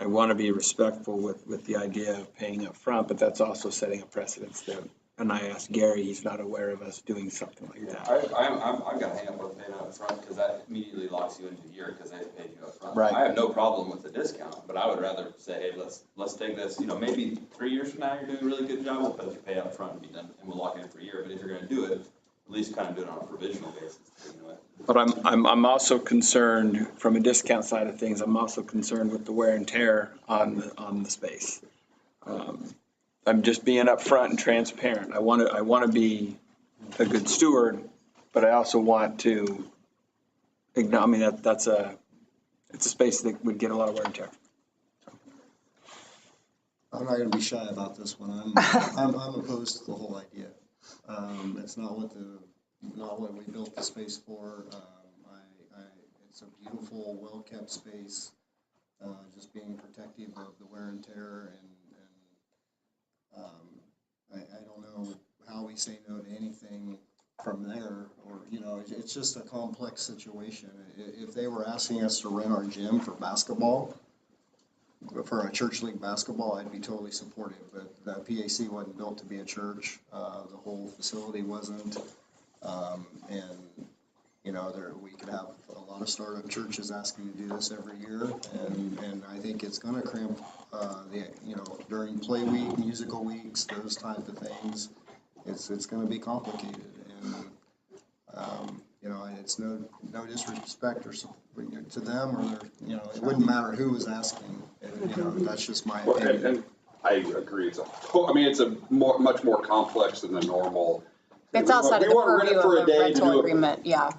I want to be respectful with the idea of paying up front, but that's also setting a precedence there. And I asked Gary, he's not aware of us doing something like that. I've got a hang up with paying up front because that immediately locks you into a year because they paid you up front. Right. I have no problem with the discount, but I would rather say, hey, let's take this, maybe 3 years from now you're doing a really good job, we'll let you pay up front and be done, and we'll lock you in for a year. But if you're going to do it, at least kind of do it on a provisional basis. But I'm also concerned from a discount side of things. I'm also concerned with the wear and tear on the space. I'm just being upfront and transparent. I want to be a good steward, but I also want to ignore. I mean, it's a space that would get a lot of wear and tear. I'm not going to be shy about this one. I'm opposed to the whole idea. It's not what we built the space for. It's a beautiful, well-kept space. Just being protective of the wear and tear, and I don't know how we say no to anything from there, or it's just a complex situation. If they were asking us to rent our gym for basketball, for a church league basketball, I'd be totally supportive. But the PAC wasn't built to be a church. The whole facility wasn't. We could have a lot of startup churches asking to do this every year, and I think it's going to cramp. During play week, musical weeks, those type of things, it's going to be complicated, and it's no disrespect or to them, or it wouldn't matter who was asking. That's just my opinion. And I agree. It's much more complex than the normal. It's outside of the purview of a rental agreement, yeah.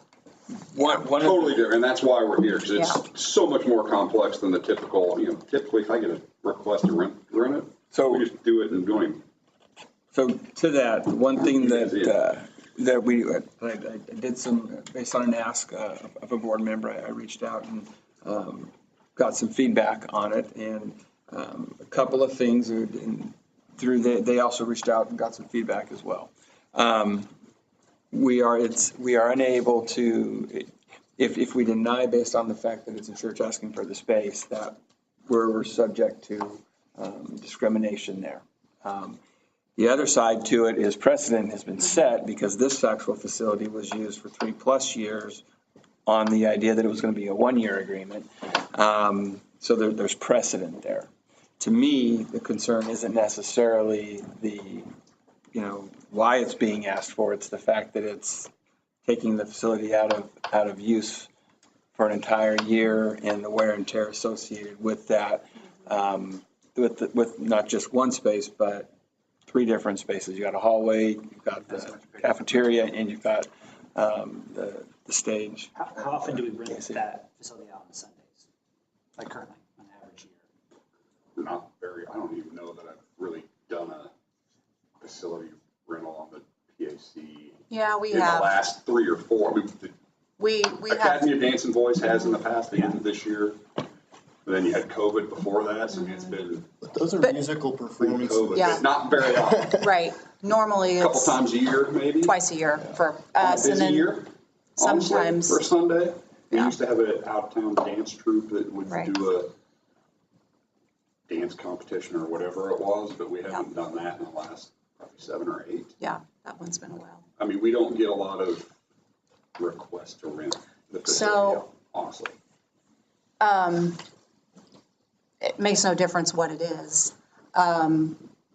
Totally different, and that's why we're here, because it's so much more complex than the typical. Typically, if I get a request to rent it, so we just do it and join. So to that, one thing that that I did some, based on an ask of a board member, I reached out and got some feedback on it, and a couple of things, and they also reached out and got some feedback as well. We are unable to, if we deny based on the fact that it's a church asking for the space, that we're subject to discrimination there. The other side to it is precedent has been set because this factual facility was used for 3+ years on the idea that it was going to be a 1-year agreement. So there's precedent there. To me, the concern isn't necessarily why it's being asked for. It's the fact that it's taking the facility out of use for an entire year and the wear and tear associated with that, with not just one space, but 3 different spaces. You got a hallway, you've got the cafeteria, and you've got the stage. How often do we rent that facility out on Sundays? Like currently, on average year? Not very, I don't even know that I've really done a facility rental on the PAC. Yeah, we in have. the last 3 or 4. I mean, the We Academy have. of Dance and Voice has in the past, the end of this year. And then you had COVID before that, so it's been. But those are musical performances. Yeah. Not very often. Right. Normally A couple it's times a year, maybe. twice a year for us. On a And busy then year, honestly, sometimes. for a Sunday. We used to have an out-of-town dance troupe that would Right. do a dance competition or whatever it was, but we haven't done that in the last probably 7 or 8. Yeah, that one's been a while. I mean, we don't get a lot of requests to rent the facility, honestly. It makes no difference what it is.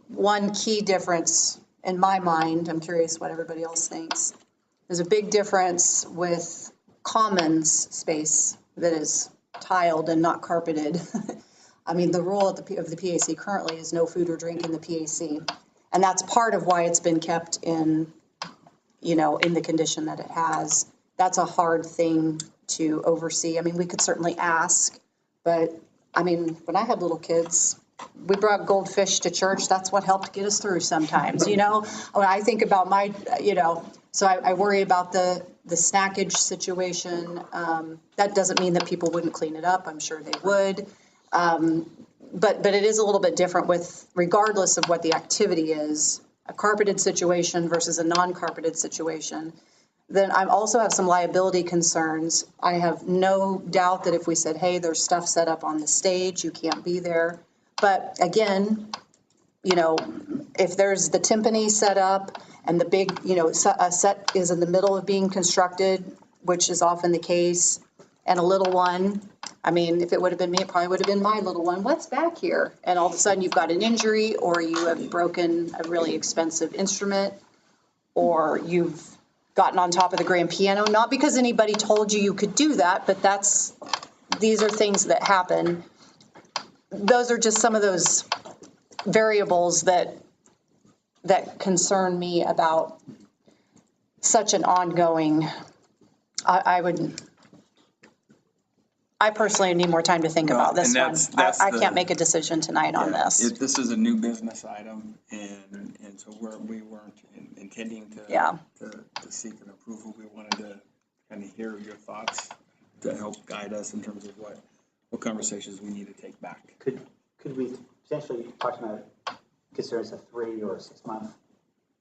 One key difference in my mind, I'm curious what everybody else thinks, there's a big difference with commons space that is tiled and not carpeted. I mean, the rule of the PAC currently is no food or drink in the PAC. And that's part of why it's been kept in the condition that it has. That's a hard thing to oversee. I mean, we could certainly ask, but I mean, when I had little kids, we brought goldfish to church. That's what helped get us through sometimes, When I think about so I worry about the snackage situation. That doesn't mean that people wouldn't clean it up. I'm sure they would. But it is a little bit different regardless of what the activity is, a carpeted situation versus a non-carpeted situation. Then I also have some liability concerns. I have no doubt that if we said, hey, there's stuff set up on the stage, you can't be there. But again, if there's the timpani set up and the big, a set is in the middle of being constructed, which is often the case, and a little one, I mean, if it would have been me, it probably would have been my little one. What's back here? And all of a sudden you've got an injury, or you have broken a really expensive instrument, or you've gotten on top of the grand piano, not because anybody told you could do that, but these are things that happen. Those are just some of those variables that concern me about such an ongoing, I personally need more time to think about this one. I can't make a decision tonight on this. This is a new business item, and so we weren't intending to seek an approval. We wanted to kind of hear your thoughts to help guide us in terms of what conversations we need to take back. Could we potentially talk about considering a 3 or 6 month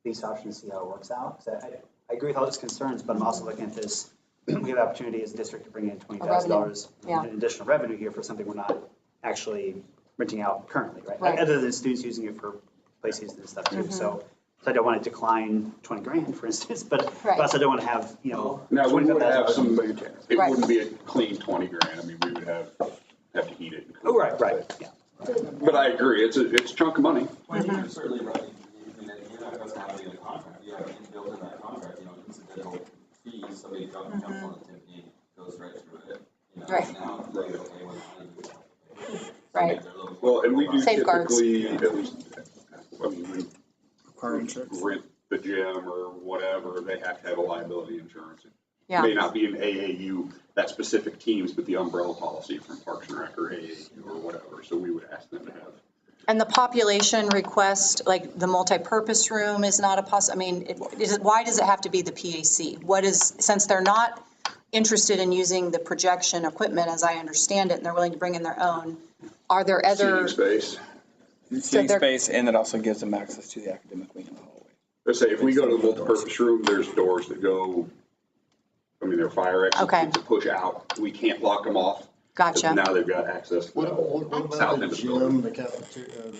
lease option to see how it works out? Because I agree with all those concerns, but I'm also looking at this. We have opportunity as a district to bring in $20,000 in additional revenue here for something we're not actually renting out currently, right? Other than students using it for play season and stuff too. So I don't want to decline $20,000, for instance, but I also don't want to have, Now, we would have some, it wouldn't be a clean $20,000. I mean, we would have to heat it. Oh, right, yeah. But I agree, it's a chunk of money. Well, you're certainly right. I mean, you're not just having a contract. You have it built in that contract, incidental fees, somebody jumps on the timpani, goes right through it. Right. Now, it's like, okay, well, right. Well, and we do Safeguards. typically, at least, I mean, we rent the gym or whatever, they have to have a liability insurance. It Yeah. may not be an AAU, that specific teams, but the umbrella policy from Parks and Rec or AAU or whatever, so we would ask them to have. And the population request, like the multipurpose room is not I mean, why does it have to be the PAC? What is, since they're not interested in using the projection equipment, as I understand it, and they're willing to bring in their own, are there other? Seating space. Seating space, and it also gives them access to the academic wing in the hallway. Let's say if we go to the multipurpose room, there's doors that go, I mean, they're fire exits to push out. We can't lock them off. Gotcha. Now they've got access to What the about south the end of the building. gym, the cafeteria,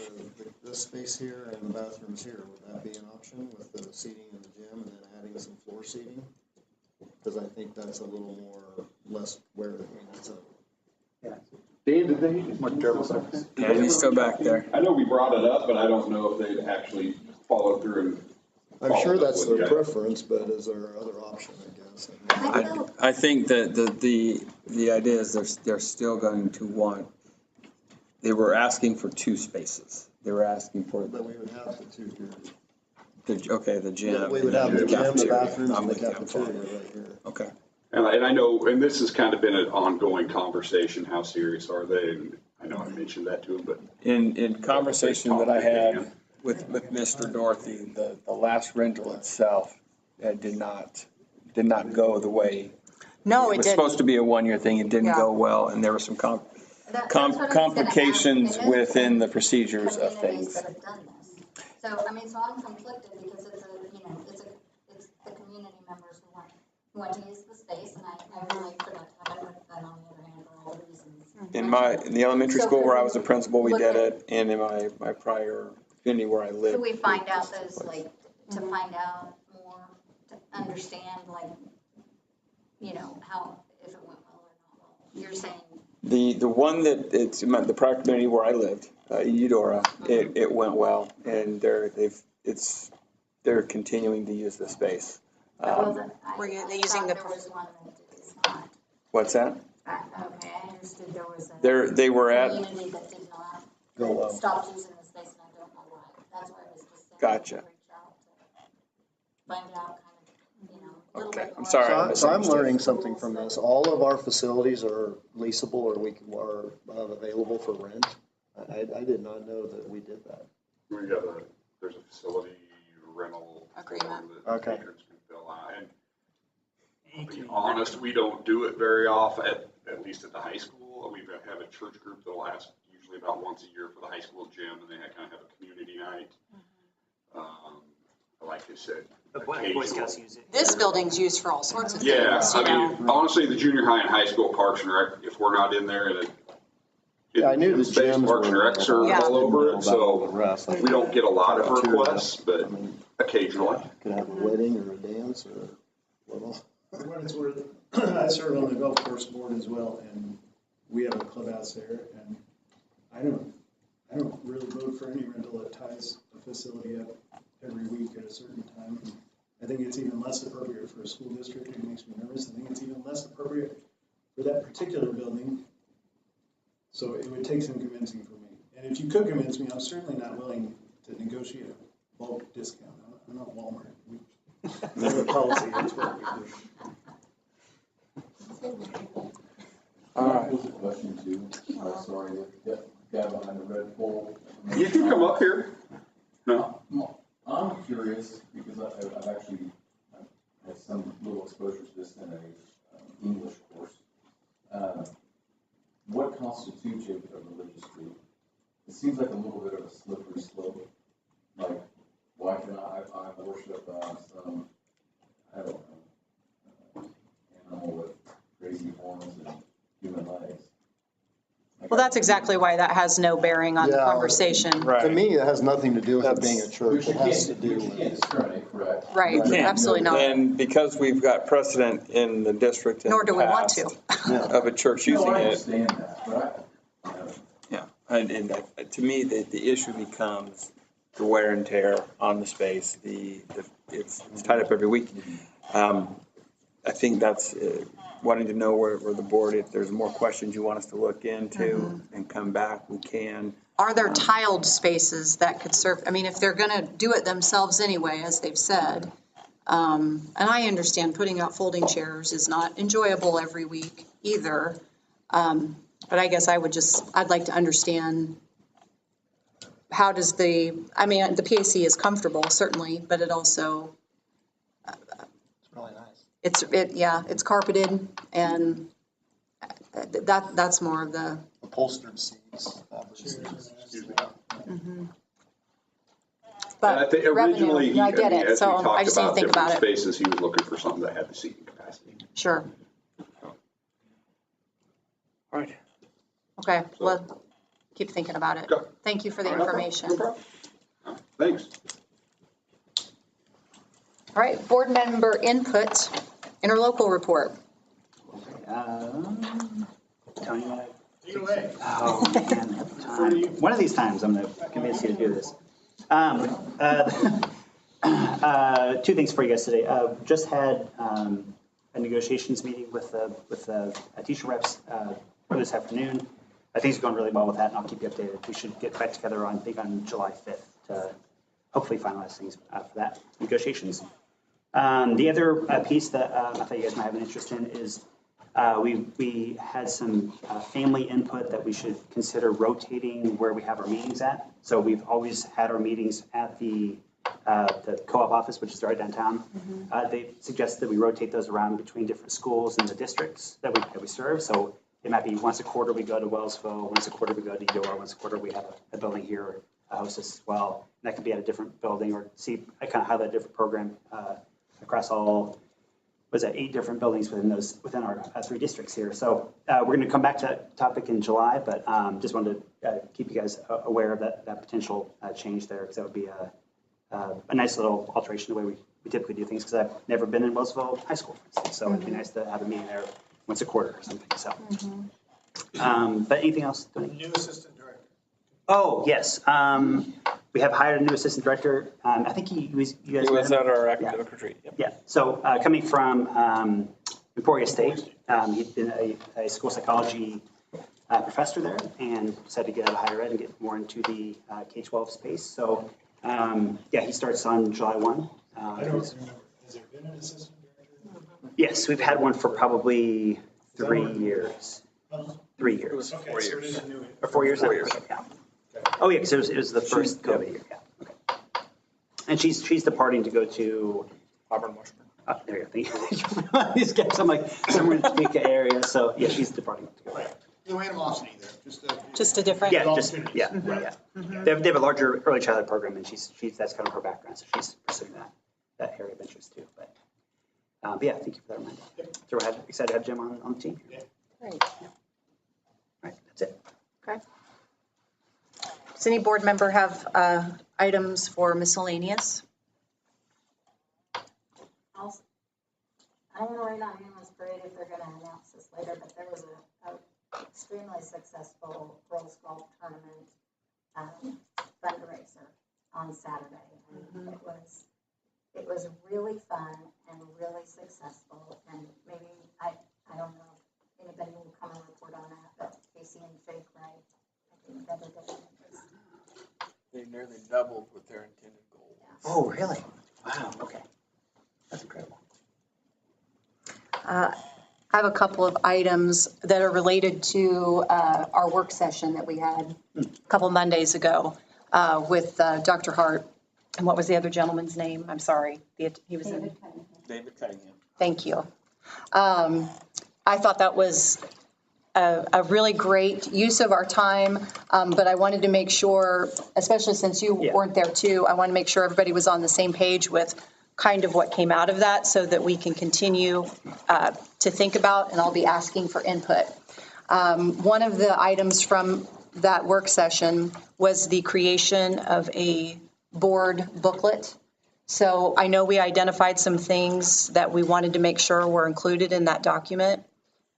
this space here and the bathrooms here? Would that be an option with the seating in the gym and then adding some floor seating? Because I think that's a little more, less where, I mean, that's a. Yeah. Dan, did they? Yeah, he's still back there. I know we brought it up, but I don't know if they'd actually followed through and. I'm sure that's their preference, but is there other option, I guess? I think that the idea is they're still going to want, they were asking for 2 spaces. They were asking for. But we would have the 2 here. The gym. Yeah, we would have the gym, the bathrooms, I'm and the with you. cafeteria right here. Okay. And I know, and this has kind of been an ongoing conversation, how serious are they? And I know I mentioned that to them, but. In conversation that I had with Mr. Dorothy, the last rental itself did not go the way. No, it was supposed to be a 1-year thing. It didn't go well, and there were some complications within the procedures of things. That have done this. So, I mean, so I'm conflicted because it's the community members who want to use the space, and I really for that to happen, but then on the other hand, for all the reasons. In the elementary school where I was a principal, we did it, and in my prior community where I lived. So we find out those, like, to find out more, to understand, like, how, if it went well or not well. You're saying. The one that it's the prior community where I lived, Eudora, it went well, and they're continuing to use the space. Were they using the? There was one that is not. What's that? Okay, I understood there was They were at. community that did not, Go well. that stopped using the space, and I don't know why. That's why I was just saying. Gotcha. Reach out to find out kind of, a little Okay, bit I'm more. sorry. So I'm learning something from this. All of our facilities are leasable or available for rent. I did not know that we did that. We got there's a facility rental agreement that patrons can fill out. And to be honest, we don't do it very often, at least at the high school. We have a church group that'll ask usually about once a year for the high school gym, and they kind of have a community night. Like I said, the Boy Scouts use it. This building's used for all sorts of things. Yeah, I mean, honestly, the junior high and high school parks and rec, if we're not in there I knew the space, gyms parks and recs are all over it, so like we don't get a lot of requests, but occasionally. Could have a wedding or a dance or what else. For what it's worth, I serve on the golf course board as well, and we have a clubhouse there, and I don't really vote for any rental that ties a facility up every week at a certain time. I think it's even less appropriate for a school district. It makes me nervous. I think it's even less appropriate for that particular building. So it would take some convincing for me. And if you could convince me, I'm certainly not willing to negotiate a bulk discount. I'm not Walmart. We have a policy. That's what we do. There's a question too. Sorry, the guy behind the red pole. You can come up here. No. I'm curious because I've actually had some little exposure to this in a English course. What constitutes a religious group? It seems like a little bit of a slippery slope. Like, why can I worship some, I don't know, animal with crazy horns and human legs? Well, that's exactly why that has no bearing on the conversation. To me, it has nothing to do with it being a church. It has to do with. You can't discriminate, correct? Right, absolutely not. And because we've got precedent in the district. Nor do we want to. Of a church using No, I it. understand that, but Yeah, and to me, the issue becomes the wear and tear on the space. It's tied up every week. I think that's wanting to know where the board, if there's more questions you want us to look into and come back, we can. Are there tiled spaces that could serve, I mean, if they're gonna do it themselves anyway, as they've said, and I understand putting out folding chairs is not enjoyable every week either. But I guess I'd like to understand how does the PAC is comfortable, certainly, but it also, It's really nice. it's carpeted, and that's more of the. Upholstered seats. Excuse me. Mhm. And I think originally, revenue, I get it, as we so I talked just need to about think different about it. spaces, he was looking for something that had the seating capacity. Sure. All right. Okay, well, keep thinking about it. Thank you for the All right. information. No problem. Thanks. All right, board member input, interlocal report. Tony, you want to? Take it away. Oh, man. One of these times, I'm going to convince you to do this. Two things for you guys today. Just had a negotiations meeting with teacher reps this afternoon. Things are going really well with that, and I'll keep you updated. We should get back together on July 5th to hopefully finalize things for that negotiations. The other piece that I thought you guys might have an interest in is we had some family input that we should consider rotating where we have our meetings at. So we've always had our meetings at the co-op office, which is right downtown. They suggest that we rotate those around between different schools in the districts that we serve. So it might be once a quarter we go to Wellsville, once a quarter we go to Eudora, once a quarter we have a building here host us as well. And that could be at a different building, or see kind of highlight a different program across all, 8 different buildings within our 3 districts here. So we're going to come back to that topic in July, but just wanted to keep you guys aware of that potential change there, because that would be a nice little alteration the way we typically do things, because I've never been in Wellsville High School, for instance, so it'd be nice to have a meeting there once a quarter or something. So, but anything else? New assistant director. Oh, yes. We have hired a new assistant director. I think you guys. He was at our academic retreat. Yep. Yeah. So coming from Emporia State, he'd been a school psychology professor there, and decided to get out of higher ed and get more into the K-12 space. So he starts on July 1. I don't remember. Has there been an assistant director? Yes, we've had one for probably 3 years. 3 years. It was 4 years. Or 4 years? 4 years. Yeah. Oh, yeah, because it was the first COVID year. Yeah. Okay. And she's departing to go to Auburn, Washington. There you go. These guys, I'm like somewhere in the Topeka area. So yeah, she's departing to go there. No animosity there, Just a different. Yeah, They have a larger early childhood program, and she's that's kind of her background, so she's pursuing that area of interest too. But yeah, thank you for that reminder. So we're excited to have Jim on the team. Great. All right, that's it. Okay. Does any board member have items for miscellaneous? I don't know right now, Humans Parade, if they're gonna announce this later, but there was a extremely successful girls golf tournament fundraiser on Saturday. And it was really fun and really successful, and maybe, I don't know if anybody will come and report on that, but Casey and Jake Wright, I think the other day, They nearly doubled with their intended goal. Oh, really? Wow. Okay. That's incredible. I have a couple of items that are related to our work session that we had a couple Mondays ago with Dr. Hart. And what was the other gentleman's name? I'm sorry. He was in. David Cunningham. Thank you. I thought that was a really great use of our time, but I wanted to make sure, especially since you weren't there too, I want to make sure everybody was on the same page with kind of what came out of that, so that we can continue to think about, and I'll be asking for input. One of the items from that work session was the creation of a board booklet. So I know we identified some things that we wanted to make sure were included in that document.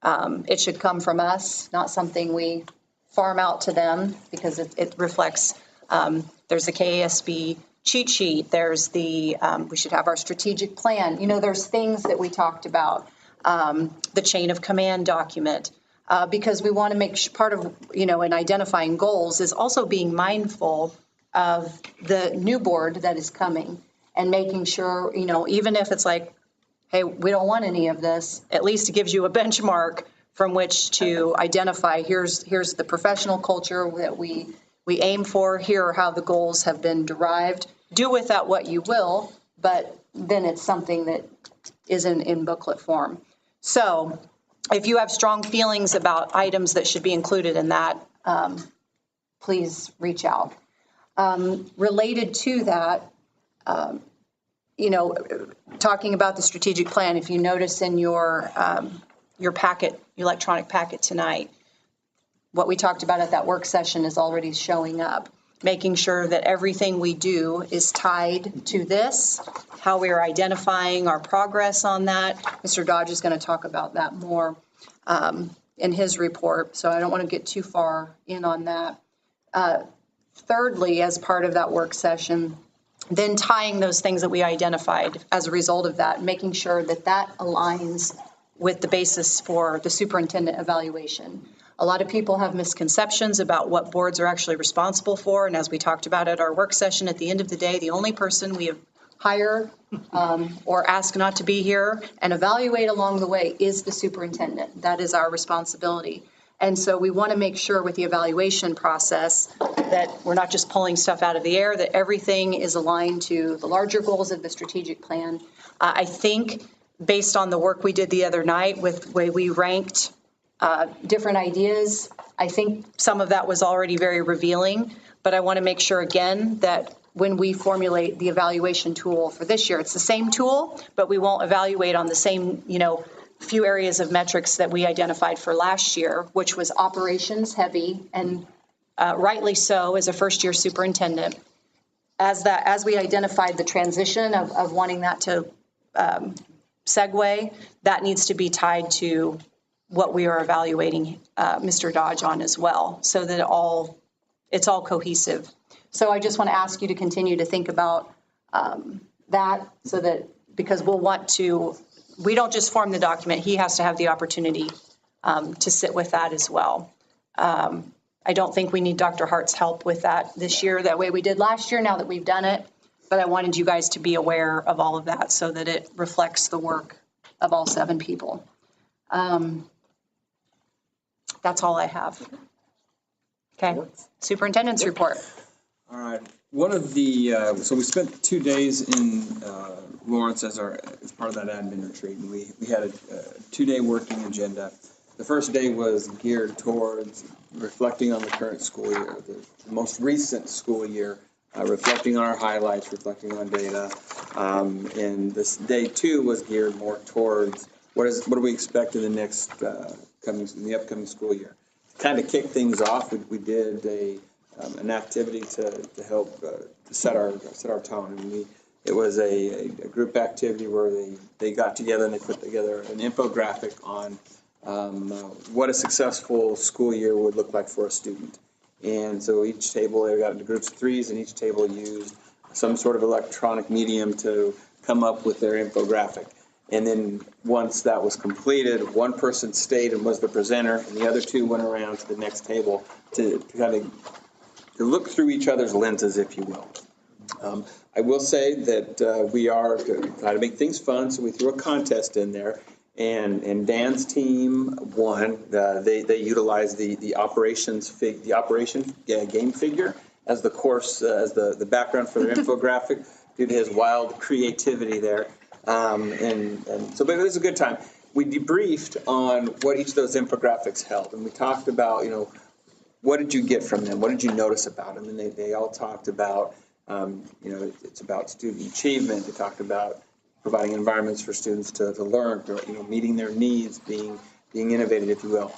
It should come from us, not something we farm out to them, because it reflects, there's the KASB cheat sheet, there's the, we should have our strategic plan. You know, there's things that we talked about, the chain of command document, because we want to make part of, in identifying goals is also being mindful of the new board that is coming, and making sure, even if it's like, hey, we don't want any of this, at least it gives you a benchmark from which to identify, here's the professional culture that we we aim for. Here are how the goals have been derived. Do with that what you will, but then it's something that is in booklet form. So if you have strong feelings about items that should be included in that, please reach out. Related to that, talking about the strategic plan, if you notice in your packet, electronic packet tonight, what we talked about at that work session is already showing up. Making sure that everything we do is tied to this, how we are identifying our progress on that. Mr. Dodge is going to talk about that more in his report, so I don't want to get too far in on that. Thirdly, as part of that work session, then tying those things that we identified as a result of that, making sure that that aligns with the basis for the superintendent evaluation. A lot of people have misconceptions about what boards are actually responsible for, and as we talked about at our work session, at the end of the day, the only person we hire or ask not to be here and evaluate along the way is the superintendent. That is our responsibility. And so we want to make sure with the evaluation process that we're not just pulling stuff out of the air, that everything is aligned to the larger goals of the strategic plan. I think based on the work we did the other night with the way we ranked different ideas, I think some of that was already very revealing, but I want to make sure again that when we formulate the evaluation tool for this year, it's the same tool, but we won't evaluate on the same, few areas of metrics that we identified for last year, which was operations heavy, and rightly so as a first-year superintendent. As we identified the transition of wanting that to segue, that needs to be tied to what we are evaluating Mr. Dodge on as well, so that it's all cohesive. So I just want to ask you to continue to think about that, so that, because we don't just form the document, he has to have the opportunity to sit with that as well. I don't think we need Dr. Hart's help with that this year, that way we did last year, now that we've done it. But I wanted you guys to be aware of all of that so that it reflects the work of all 7 people. That's all I have. Okay, superintendent's report. All right. One of the, so we spent 2 days in Lawrence as part of that admin retreat, and we had a 2-day working agenda. The first day was geared towards reflecting on the current school year, the most recent school year, reflecting on our highlights, reflecting on data. And this day 2 was geared more towards what do we expect in the next upcoming school year. To kind of kick things off, we did an activity to help to set our tone, and it was a group activity where they got together and they put together an infographic on what a successful school year would look like for a student. And so each table, they got into groups of 3s, and each table used some sort of electronic medium to come up with their infographic. And then once that was completed, one person stayed and was the presenter, and the other 2 went around to the next table to kind of to look through each other's lenses, if you will. I will say that we are trying to make things fun, so we threw a contest in there, and Dan's team won. They utilized the operation game figure as the course, as the background for their infographic, due to his wild creativity there. And so, but it was a good time. We debriefed on what each of those infographics held, and we talked about, what did you get from them? What did you notice about them? And they all talked about, it's about student achievement. They talked about providing environments for students to learn, meeting their needs, being innovative, if you will.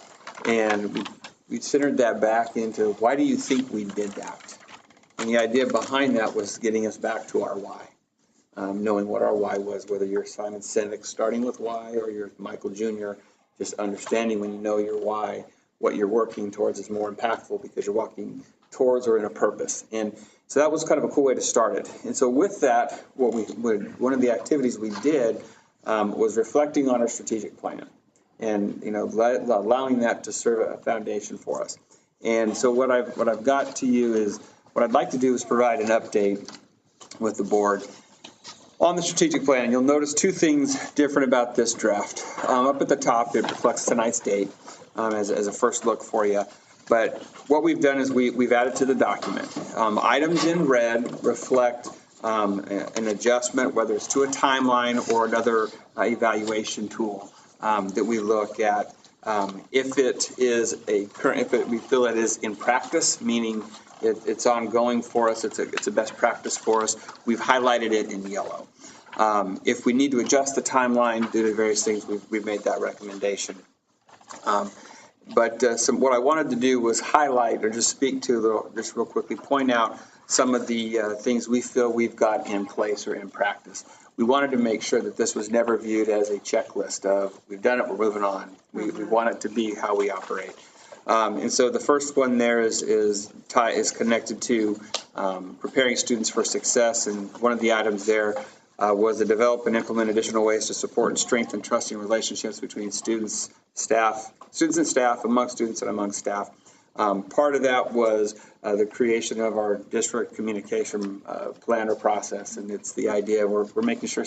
And we centered that back into, why do you think we did that? And the idea behind that was getting us back to our why. Knowing what our why was, whether you're Simon Sinek starting with why, or you're Michael Jr., just understanding when you know your why, what you're working towards is more impactful because you're walking towards or in a purpose. And so that was kind of a cool way to start it. And so with that, one of the activities we did was reflecting on our strategic plan and, allowing that to serve a foundation for us. And so what I've got to you is, what I'd like to do is provide an update with the board on the strategic plan. You'll notice 2 things different about this draft. Up at the top, it reflects tonight's date as a first look for you. But what we've done is we've added to the document. Items in red reflect an adjustment, whether it's to a timeline or another evaluation tool that we look at. If it is we feel it is in practice, meaning it's ongoing for us, it's a best practice for us, we've highlighted it in yellow. If we need to adjust the timeline due to various things, we've made that recommendation. But what I wanted to do was highlight or just speak to, just real quickly, point out some of the things we feel we've got in place or in practice. We wanted to make sure that this was never viewed as a checklist of, we've done it, we're moving on. We want it to be how we operate. And so the first one there is connected to preparing students for success. And one of the items there was to develop and implement additional ways to support and strengthen trusting relationships between students and staff, among students and among staff. Part of that was the creation of our district communication plan or process, and it's the idea we're making sure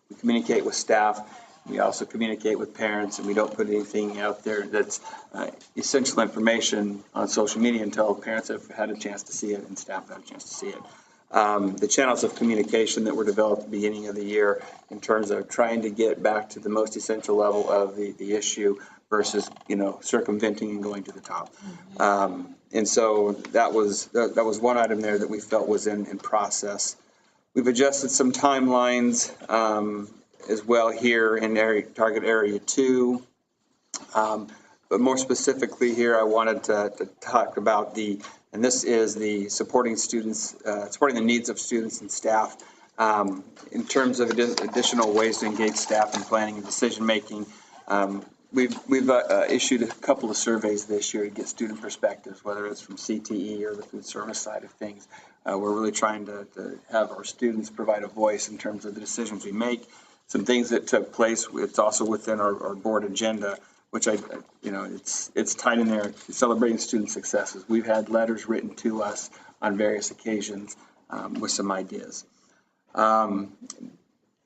we communicate with staff, we also communicate with parents, and we don't put anything out there that's essential information on social media until parents have had a chance to see it and staff have had a chance to see it. The channels of communication that were developed at the beginning of the year in terms of trying to get back to the most essential level of the issue versus, circumventing and going to the top. And so that was one item there that we felt was in process. We've adjusted some timelines as well here in target area 2. But more specifically here, I wanted to talk about and this is the supporting the needs of students and staff in terms of additional ways to engage staff in planning and decision making. We've issued a couple of surveys this year to get student perspectives, whether it's from CTE or the food service side of things. We're really trying to have our students provide a voice in terms of the decisions we make. Some things that took place, it's also within our board agenda, which it's tied in there, celebrating student successes. We've had letters written to us on various occasions with some ideas.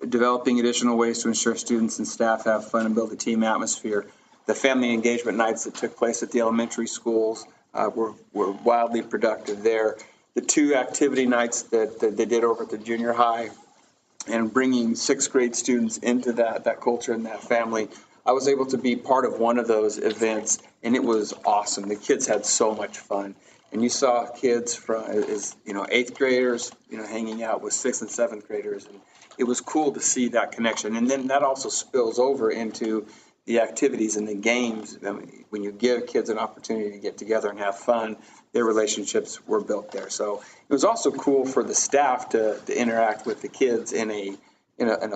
Developing additional ways to ensure students and staff have fun and build a team atmosphere. The family engagement nights that took place at the elementary schools were wildly productive there. The 2 activity nights that they did over at the junior high and bringing 6th grade students into that culture and that family, I was able to be part of one of those events, and it was awesome. The kids had so much fun. And you saw kids from, 8th graders, hanging out with 6th and 7th graders. And it was cool to see that connection. And then that also spills over into the activities and the games. I mean, when you give kids an opportunity to get together and have fun, their relationships were built there. So it was also cool for the staff to interact with the kids in a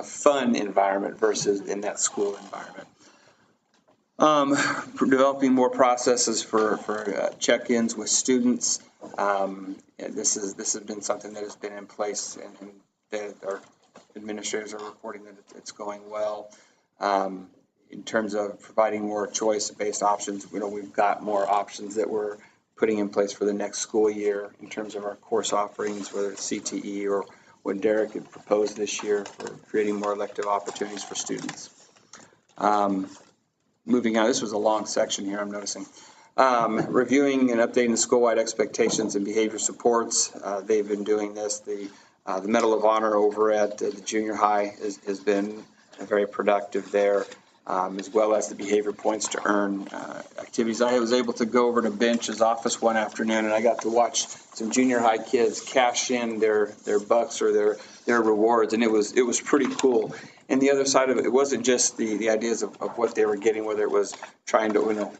fun environment versus in that school environment. Developing more processes for check-ins with students. This has been something that has been in place, and that our administrators are reporting that it's going well. In terms of providing more choice-based options, we've got more options that we're putting in place for the next school year in terms of our course offerings, whether it's CTE or what Derek had proposed this year for creating more elective opportunities for students. Moving on, this was a long section here, I'm noticing. Reviewing and updating the school-wide expectations and behavior supports. They've been doing this. The Medal of Honor over at the junior high has been very productive there, as well as the behavior points to earn activities. I was able to go over to Bench's office one afternoon, and I got to watch some junior high kids cash in their bucks or their rewards, and it was pretty cool. And the other side of it wasn't just the ideas of what they were getting, whether it was trying to,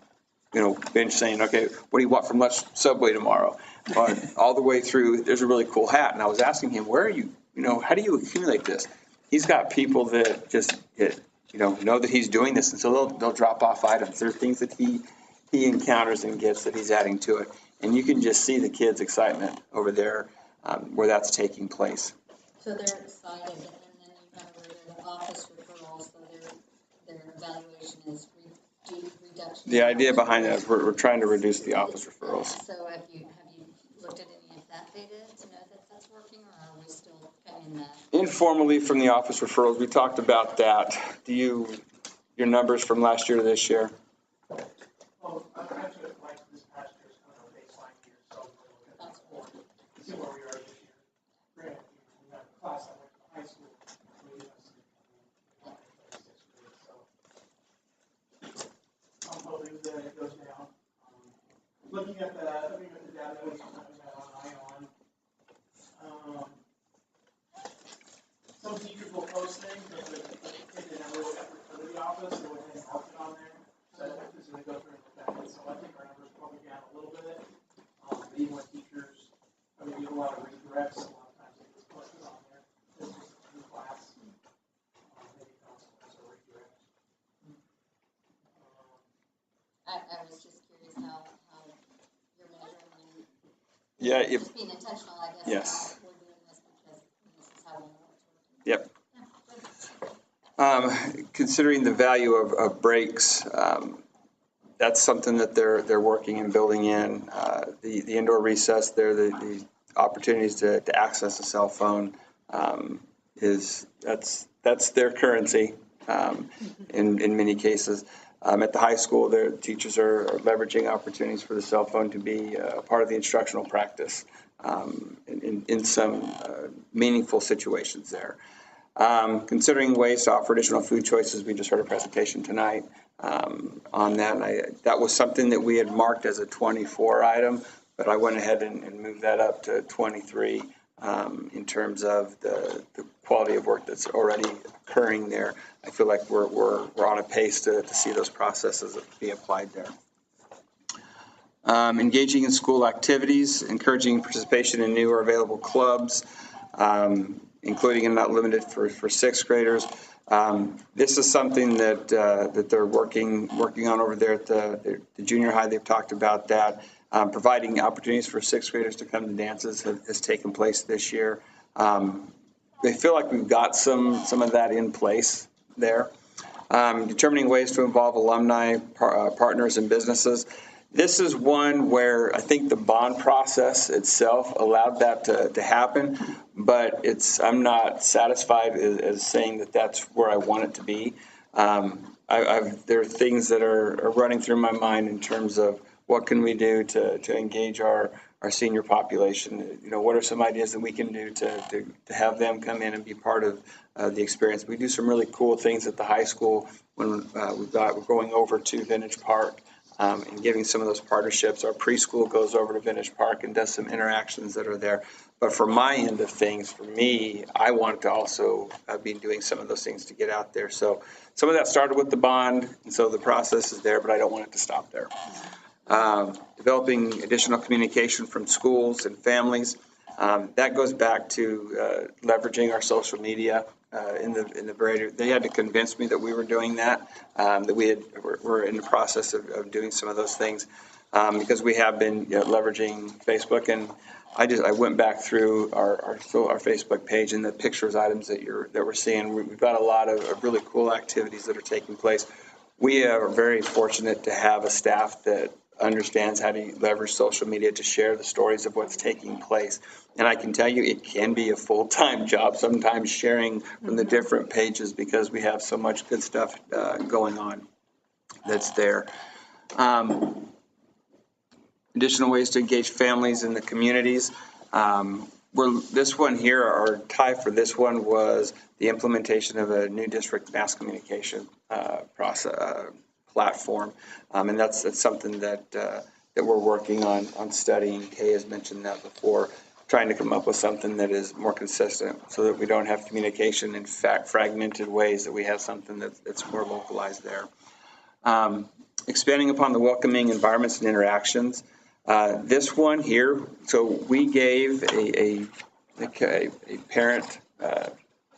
Bench saying, okay, what do you want from lunch Subway tomorrow? But all the way through, there's a really cool hat. And I was asking him, where are you, how do you accumulate this? He's got people that just, know that he's doing this. And so they'll drop off items. There are things that he encounters and gets that he's adding to it. And you can just see the kids' excitement over there where that's taking place. So they're excited, and then you kind of read the office referrals, so their evaluation is reduction. The idea behind that is we're trying to reduce the office referrals. So have you looked at any of that data to know that that's working, or are we still kind of in that? Informally from the office referrals, we talked about that. Your numbers from last year to this year? Well, I mentioned it like this past year. looking at the data that we had on ION. Some teachers will post things, but the kid didn't have really got referred to the office, so we didn't mark it on there. So I think this is going to go through and look at it. So I think our numbers probably down a little bit. But even with teachers, I mean, we do a lot of redirects. A lot of times they just post it on there. This is a new class. Maybe consequence or redirect. I was just curious how you're measuring. Yeah, if, just being intentional, I guess. yes. About we're doing this because this is how we know it's working. Yep. Considering the value of breaks, that's something that they're working and building in. The indoor recess there, the opportunities to access a cell phone that's their currency in many cases. At the high school, their teachers are leveraging opportunities for the cell phone to be a part of the instructional practice in some meaningful situations there. Considering ways to offer additional food choices, we just heard a presentation tonight on that. And that was something that we had marked as a 24 item, but I went ahead and moved that up to 23 in terms of the quality of work that's already occurring there. I feel like we're on a pace to see those processes be applied there. Engaging in school activities, encouraging participation in new or available clubs, including and not limited for sixth graders. This is something that they're working on over there at the junior high. They've talked about that. Providing opportunities for sixth graders to come to dances has taken place this year. They feel like we've got some of that in place there. Determining ways to involve alumni, partners, and businesses. This is one where I think the bond process itself allowed that to happen, but I'm not satisfied as saying that that's where I want it to be. There are things that are running through my mind in terms of what can we do to engage our senior population. You know, what are some ideas that we can do to have them come in and be part of the experience. We do some really cool things at the high school when we're going over to Vintage Park. And giving some of those partnerships. Our preschool goes over to Vintage Park and does some interactions that are there. But for my end of things, for me, I want to also be doing some of those things to get out there. So some of that started with the bond, and so the process is there, but I don't want it to stop there. Developing additional communication from schools and families. That goes back to leveraging our social media. In the variety, they had to convince me that we were doing that, that we're in the process of doing some of those things, because we have been leveraging Facebook. And I went back through our Facebook page and the pictures items that we're seeing. We've got a lot of really cool activities that are taking place. We are very fortunate to have a staff that understands how to leverage social media to share the stories of what's taking place. And I can tell you it can be a full-time job sometimes sharing from the different pages because we have so much good stuff going on that's there. Additional ways to engage families in the communities. This one here, our tie for this one was the implementation of a new district mass communication platform. And that's something that we're working on studying. Kay has mentioned that before, trying to come up with something that is more consistent so that we don't have communication in fragmented ways, that we have something that's more localized there. Expanding upon the welcoming environments and interactions. This one here, so we gave a parent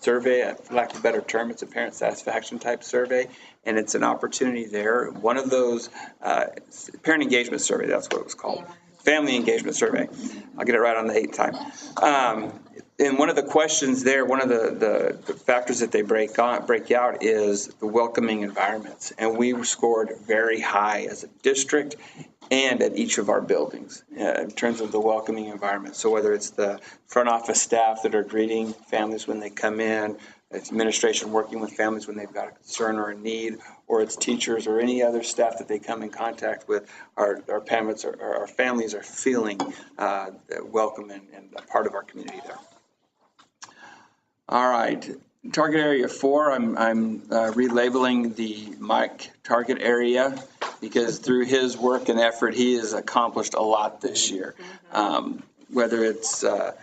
survey, for lack of a better term, it's a parent satisfaction type survey, and it's an opportunity there. One of those, parent engagement survey, that's what it was called. Family engagement survey. I'll get it right on the 8th time. And one of the questions there, one of the factors that they break out is the welcoming environments. And we scored very high as a district and at each of our buildings in terms of the welcoming environment. So whether it's the front office staff that are greeting families when they come in, it's administration working with families when they've got a concern or a need, or it's teachers or any other staff that they come in contact with, our parents or our families are feeling welcome and a part of our community there. All right, target area 4, I'm relabeling the MIC target area. because through his work and effort, he has accomplished a lot this year. Whether it's, so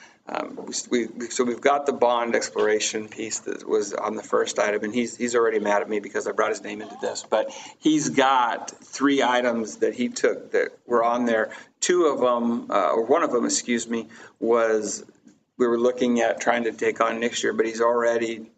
we've got the bond exploration piece that was on the first item, and he's already mad at me because I brought his name into this, but he's got 3 items that he took that were on there. 2 of them, or one of them, excuse me, was we were looking at trying to take on next year, but he's already,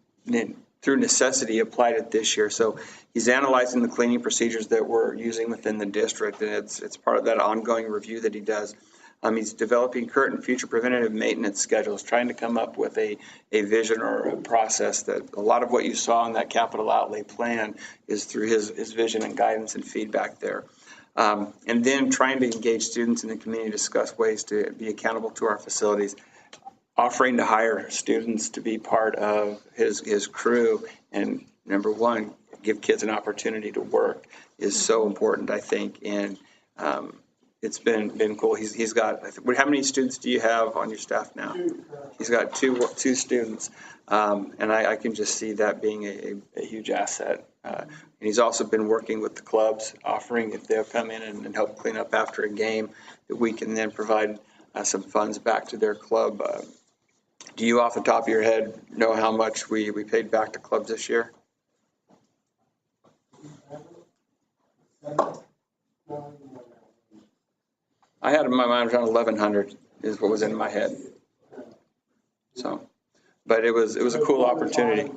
through necessity, applied it this year. So he's analyzing the cleaning procedures that we're using within the district, and it's part of that ongoing review that he does. He's developing current and future preventative maintenance schedules, trying to come up with a vision or a process that a lot of what you saw in that capital outlay plan is through his vision and guidance and feedback there. And then trying to engage students in the community, discuss ways to be accountable to our facilities, offering to hire students to be part of his crew. And number one, give kids an opportunity to work is so important, I think. And it's been cool. He's got, how many students do you have on your staff now? He's got two students. And I can just see that being a huge asset. And he's also been working with the clubs, offering if they'll come in and help clean up after a game, that we can then provide some funds back to their club. Do you off the top of your head know how much we paid back to clubs this year? I had in my mind around 1,100 is what was in my head. So, but it was a cool opportunity.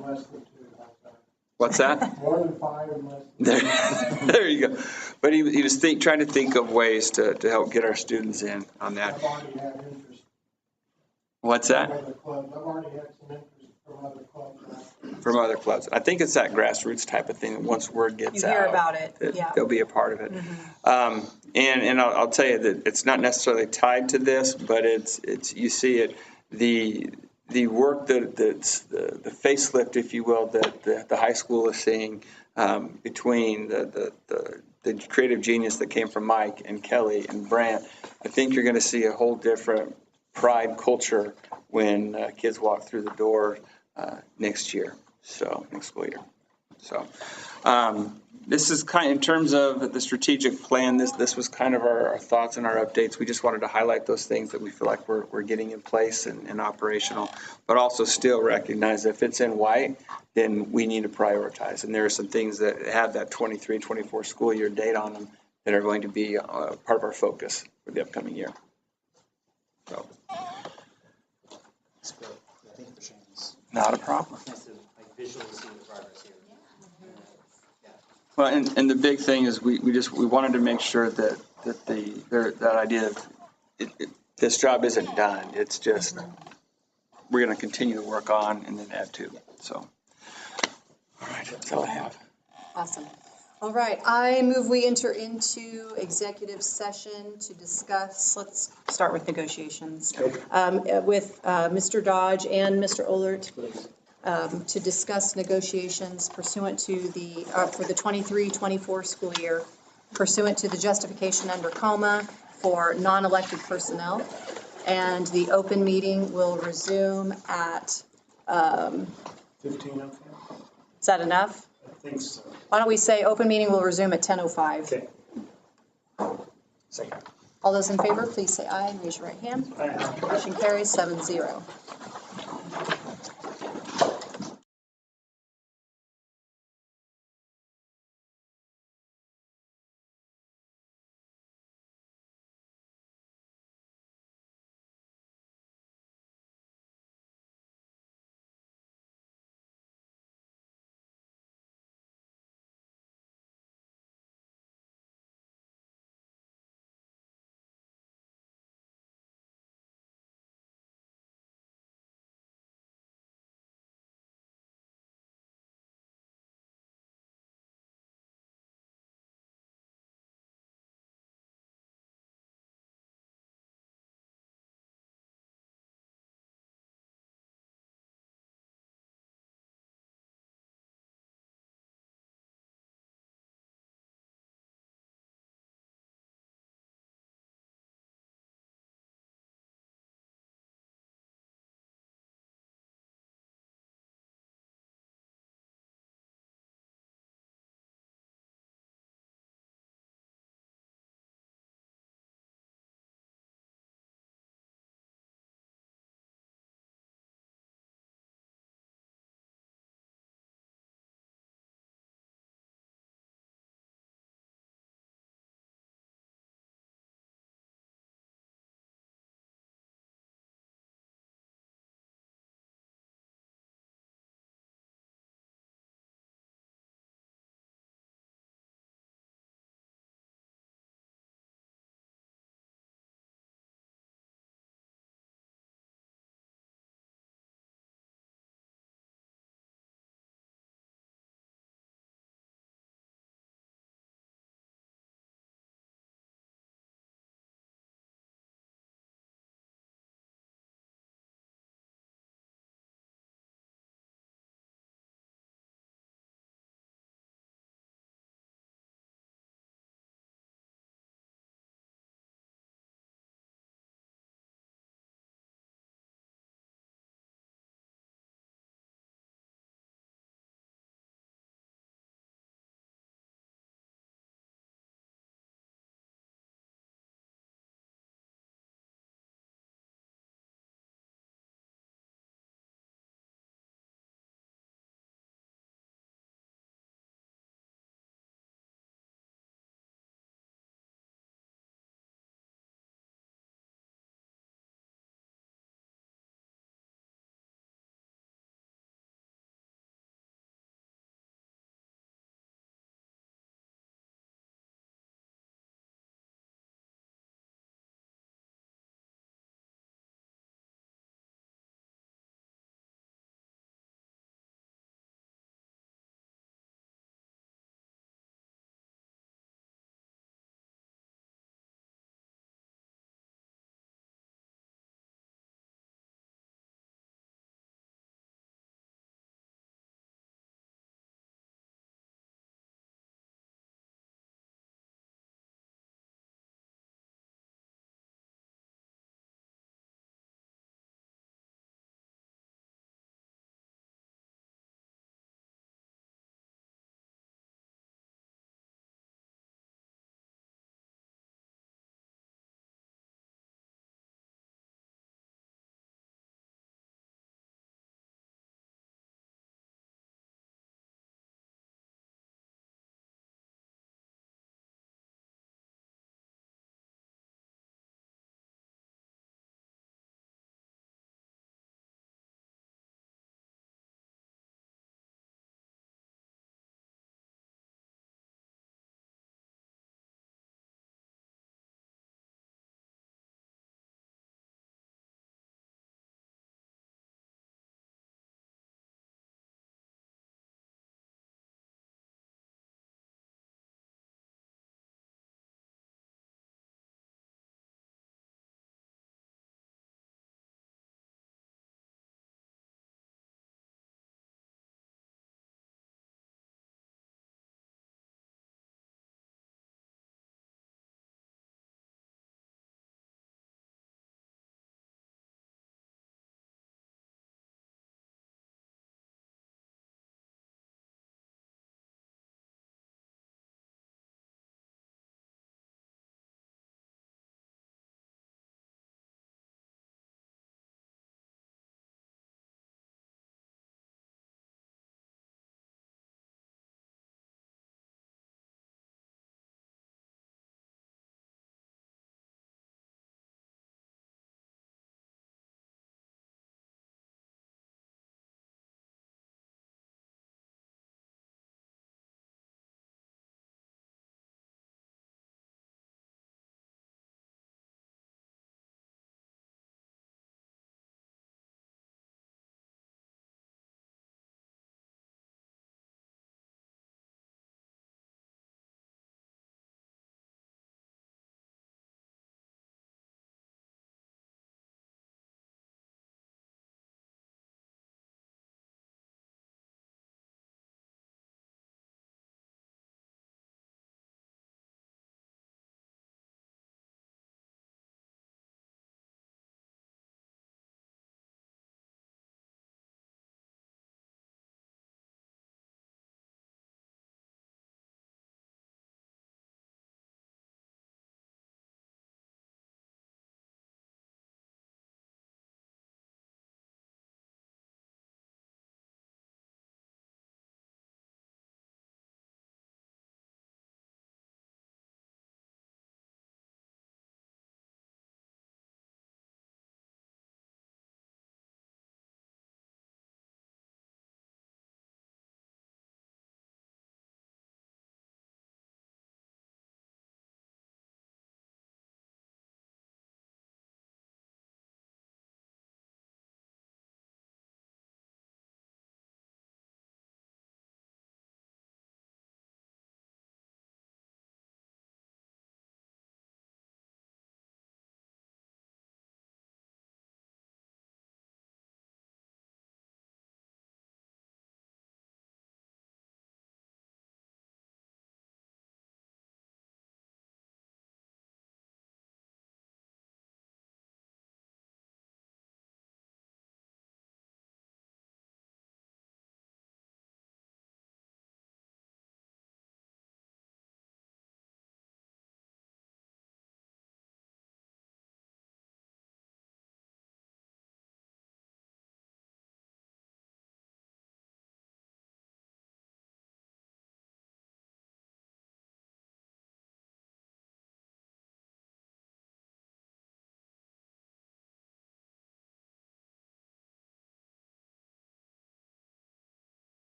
What's that? More than 5 and less than There you go. But he was trying to think of ways to help get our students in on that. I've already had interest What's that? from other clubs. I've already had some interest from other clubs. From other clubs. I think it's that grassroots type of thing. Once word gets out, You hear about it, yeah. They'll be a part of it. And I'll tell you that it's not necessarily tied to this, but it's you see it, the work that's the facelift, if you will, that the high school is seeing between the creative genius that came from Mike and Kelly and Brant. I think you're going to see a whole different pride culture when kids walk through the door next year, so next school year. So this is kind of, in terms of the strategic plan, this was kind of our thoughts and our updates. We just wanted to highlight those things that we feel like we're getting in place and operational, but also still recognize that if it's in white, then we need to prioritize. And there are some things that have that 23-24 school year date on them that are going to be part of our focus for the upcoming year. So. Not a problem. Visually see the progress here. Well, and the big thing is we wanted to make sure that that idea of this job isn't done. It's just we're going to continue to work on and then add to. So, all right, that's all I have. Awesome. All right, I move we enter into executive session to discuss, let's start with negotiations, with Mr. Dodge and Mr. Ohlert, to discuss negotiations pursuant to for the 23-24 school year, pursuant to the justification under coma for non-elected personnel. And the open meeting will resume at 15, okay? Is that enough? I think so. Why don't we say open meeting will resume at 10:05? Okay. Second. All those in favor, please say aye and raise your right hand. Aye. Motion carries 7-0.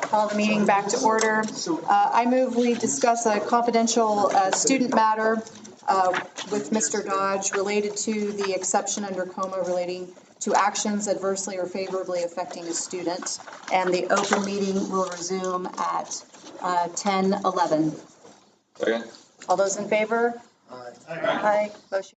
Call the meeting back to order. I move we discuss a confidential student matter with Mr. Dodge related to the exception under COMA relating to actions adversely or favorably affecting a student. And the open meeting will resume at 10:11. Second. All those in favor? Aye. Motion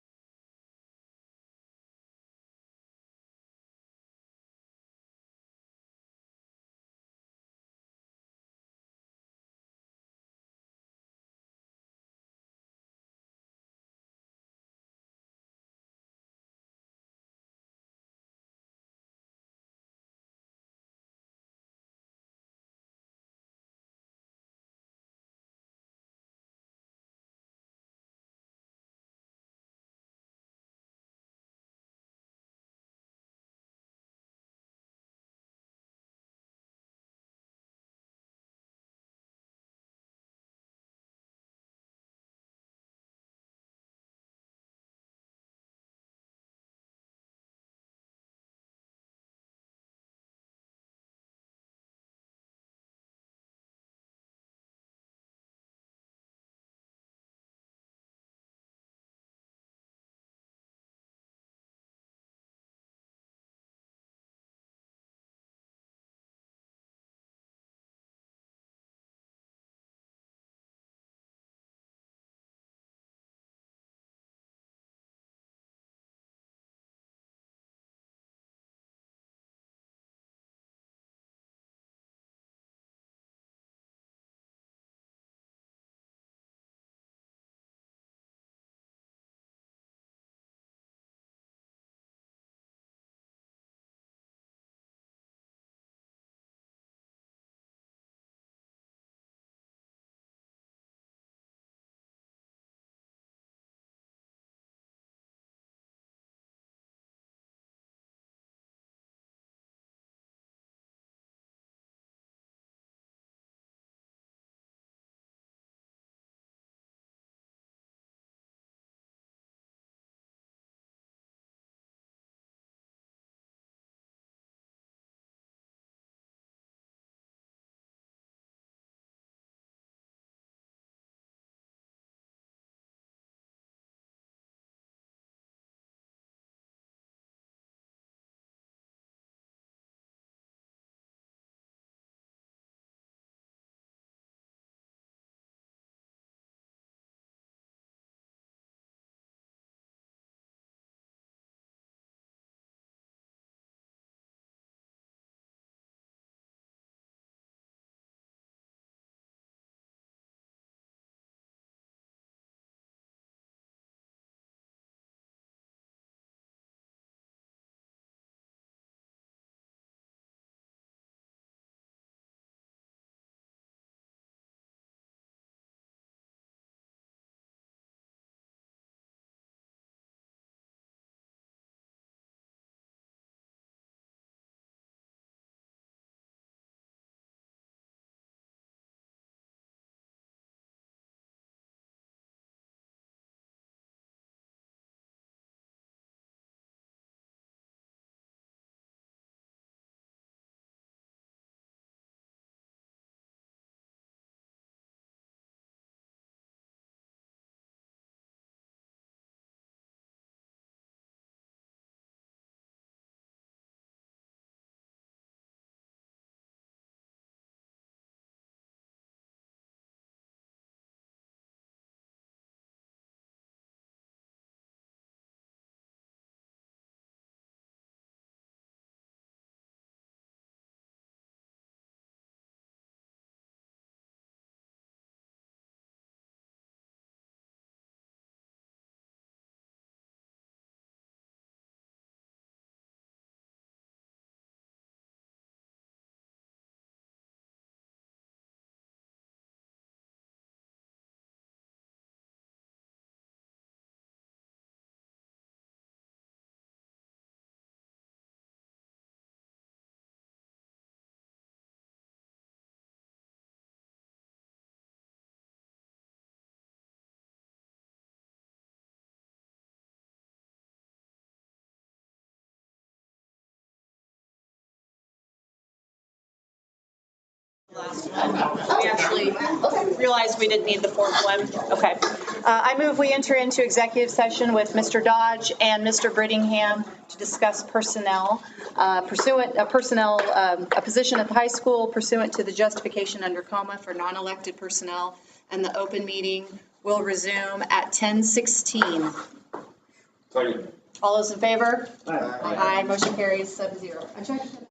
We actually realized we didn't need the fourth one. Okay. I move we enter into executive session with Mr. Dodge and Mr. Brittingham to discuss personnel, a position at the high school pursuant to the justification under coma for non-elected personnel, and the open meeting will resume at 10:16. Second. All those in favor? Aye. Aye. Motion carries 7-0.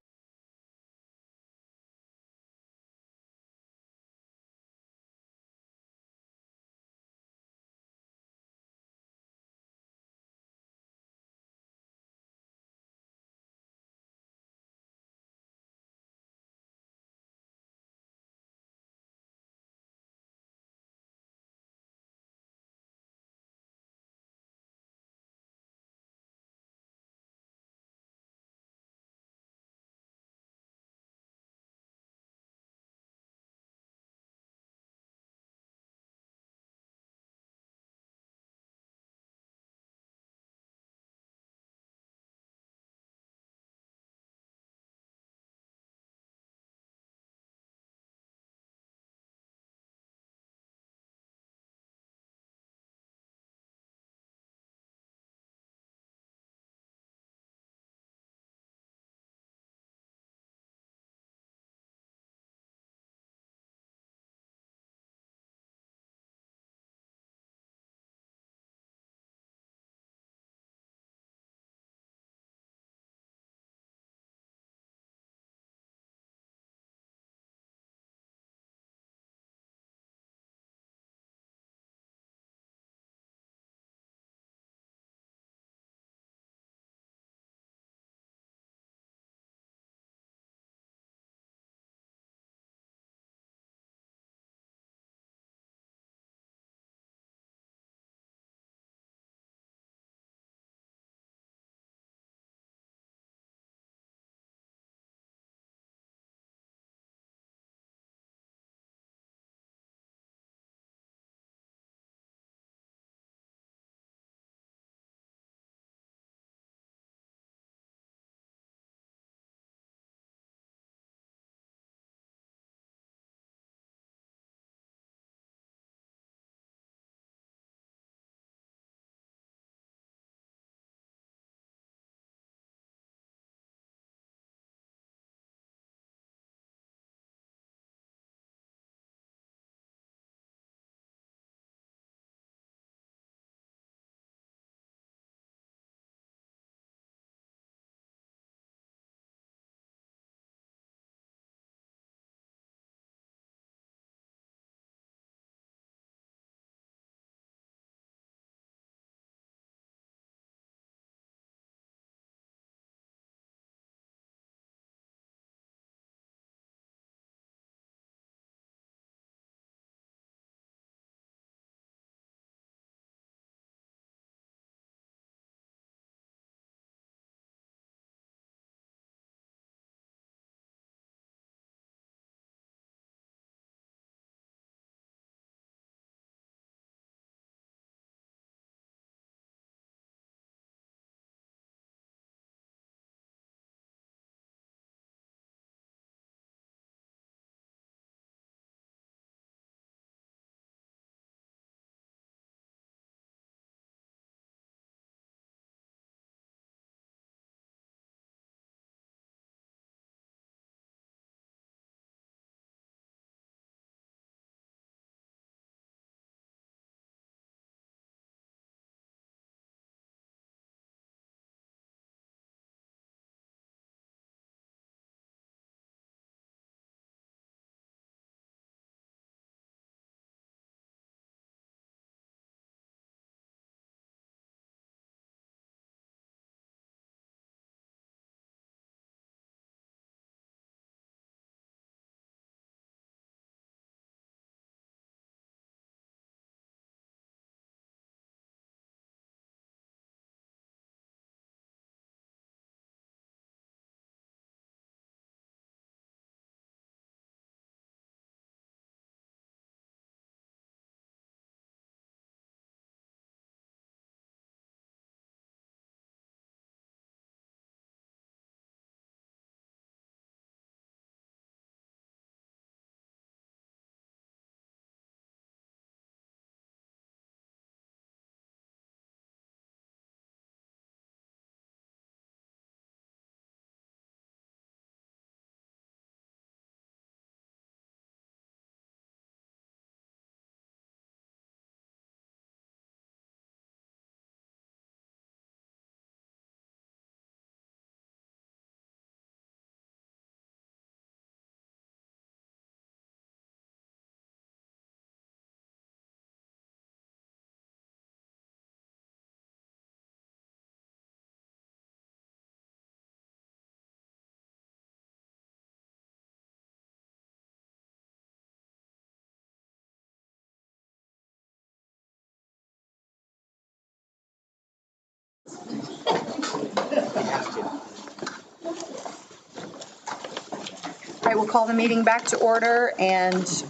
right, we'll call the meeting back to order, and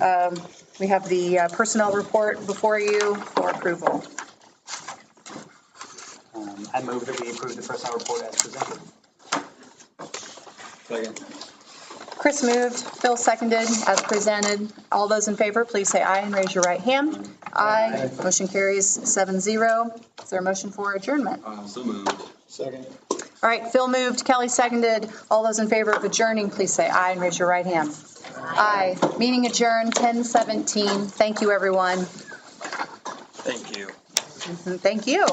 we have the personnel report before you for approval. I move that we approve the personnel report as presented. Second. Chris moved, Phil seconded, as presented. All those in favor, please say aye and raise your right hand. Aye. Motion carries 7-0. Is there a motion for adjournment? So moved. Second. All right, Phil moved, Kelly seconded. All those in favor of adjourning, please say aye and raise your right hand. Aye. Meeting adjourned, 10:17. Thank you, everyone. Thank you. Thank you.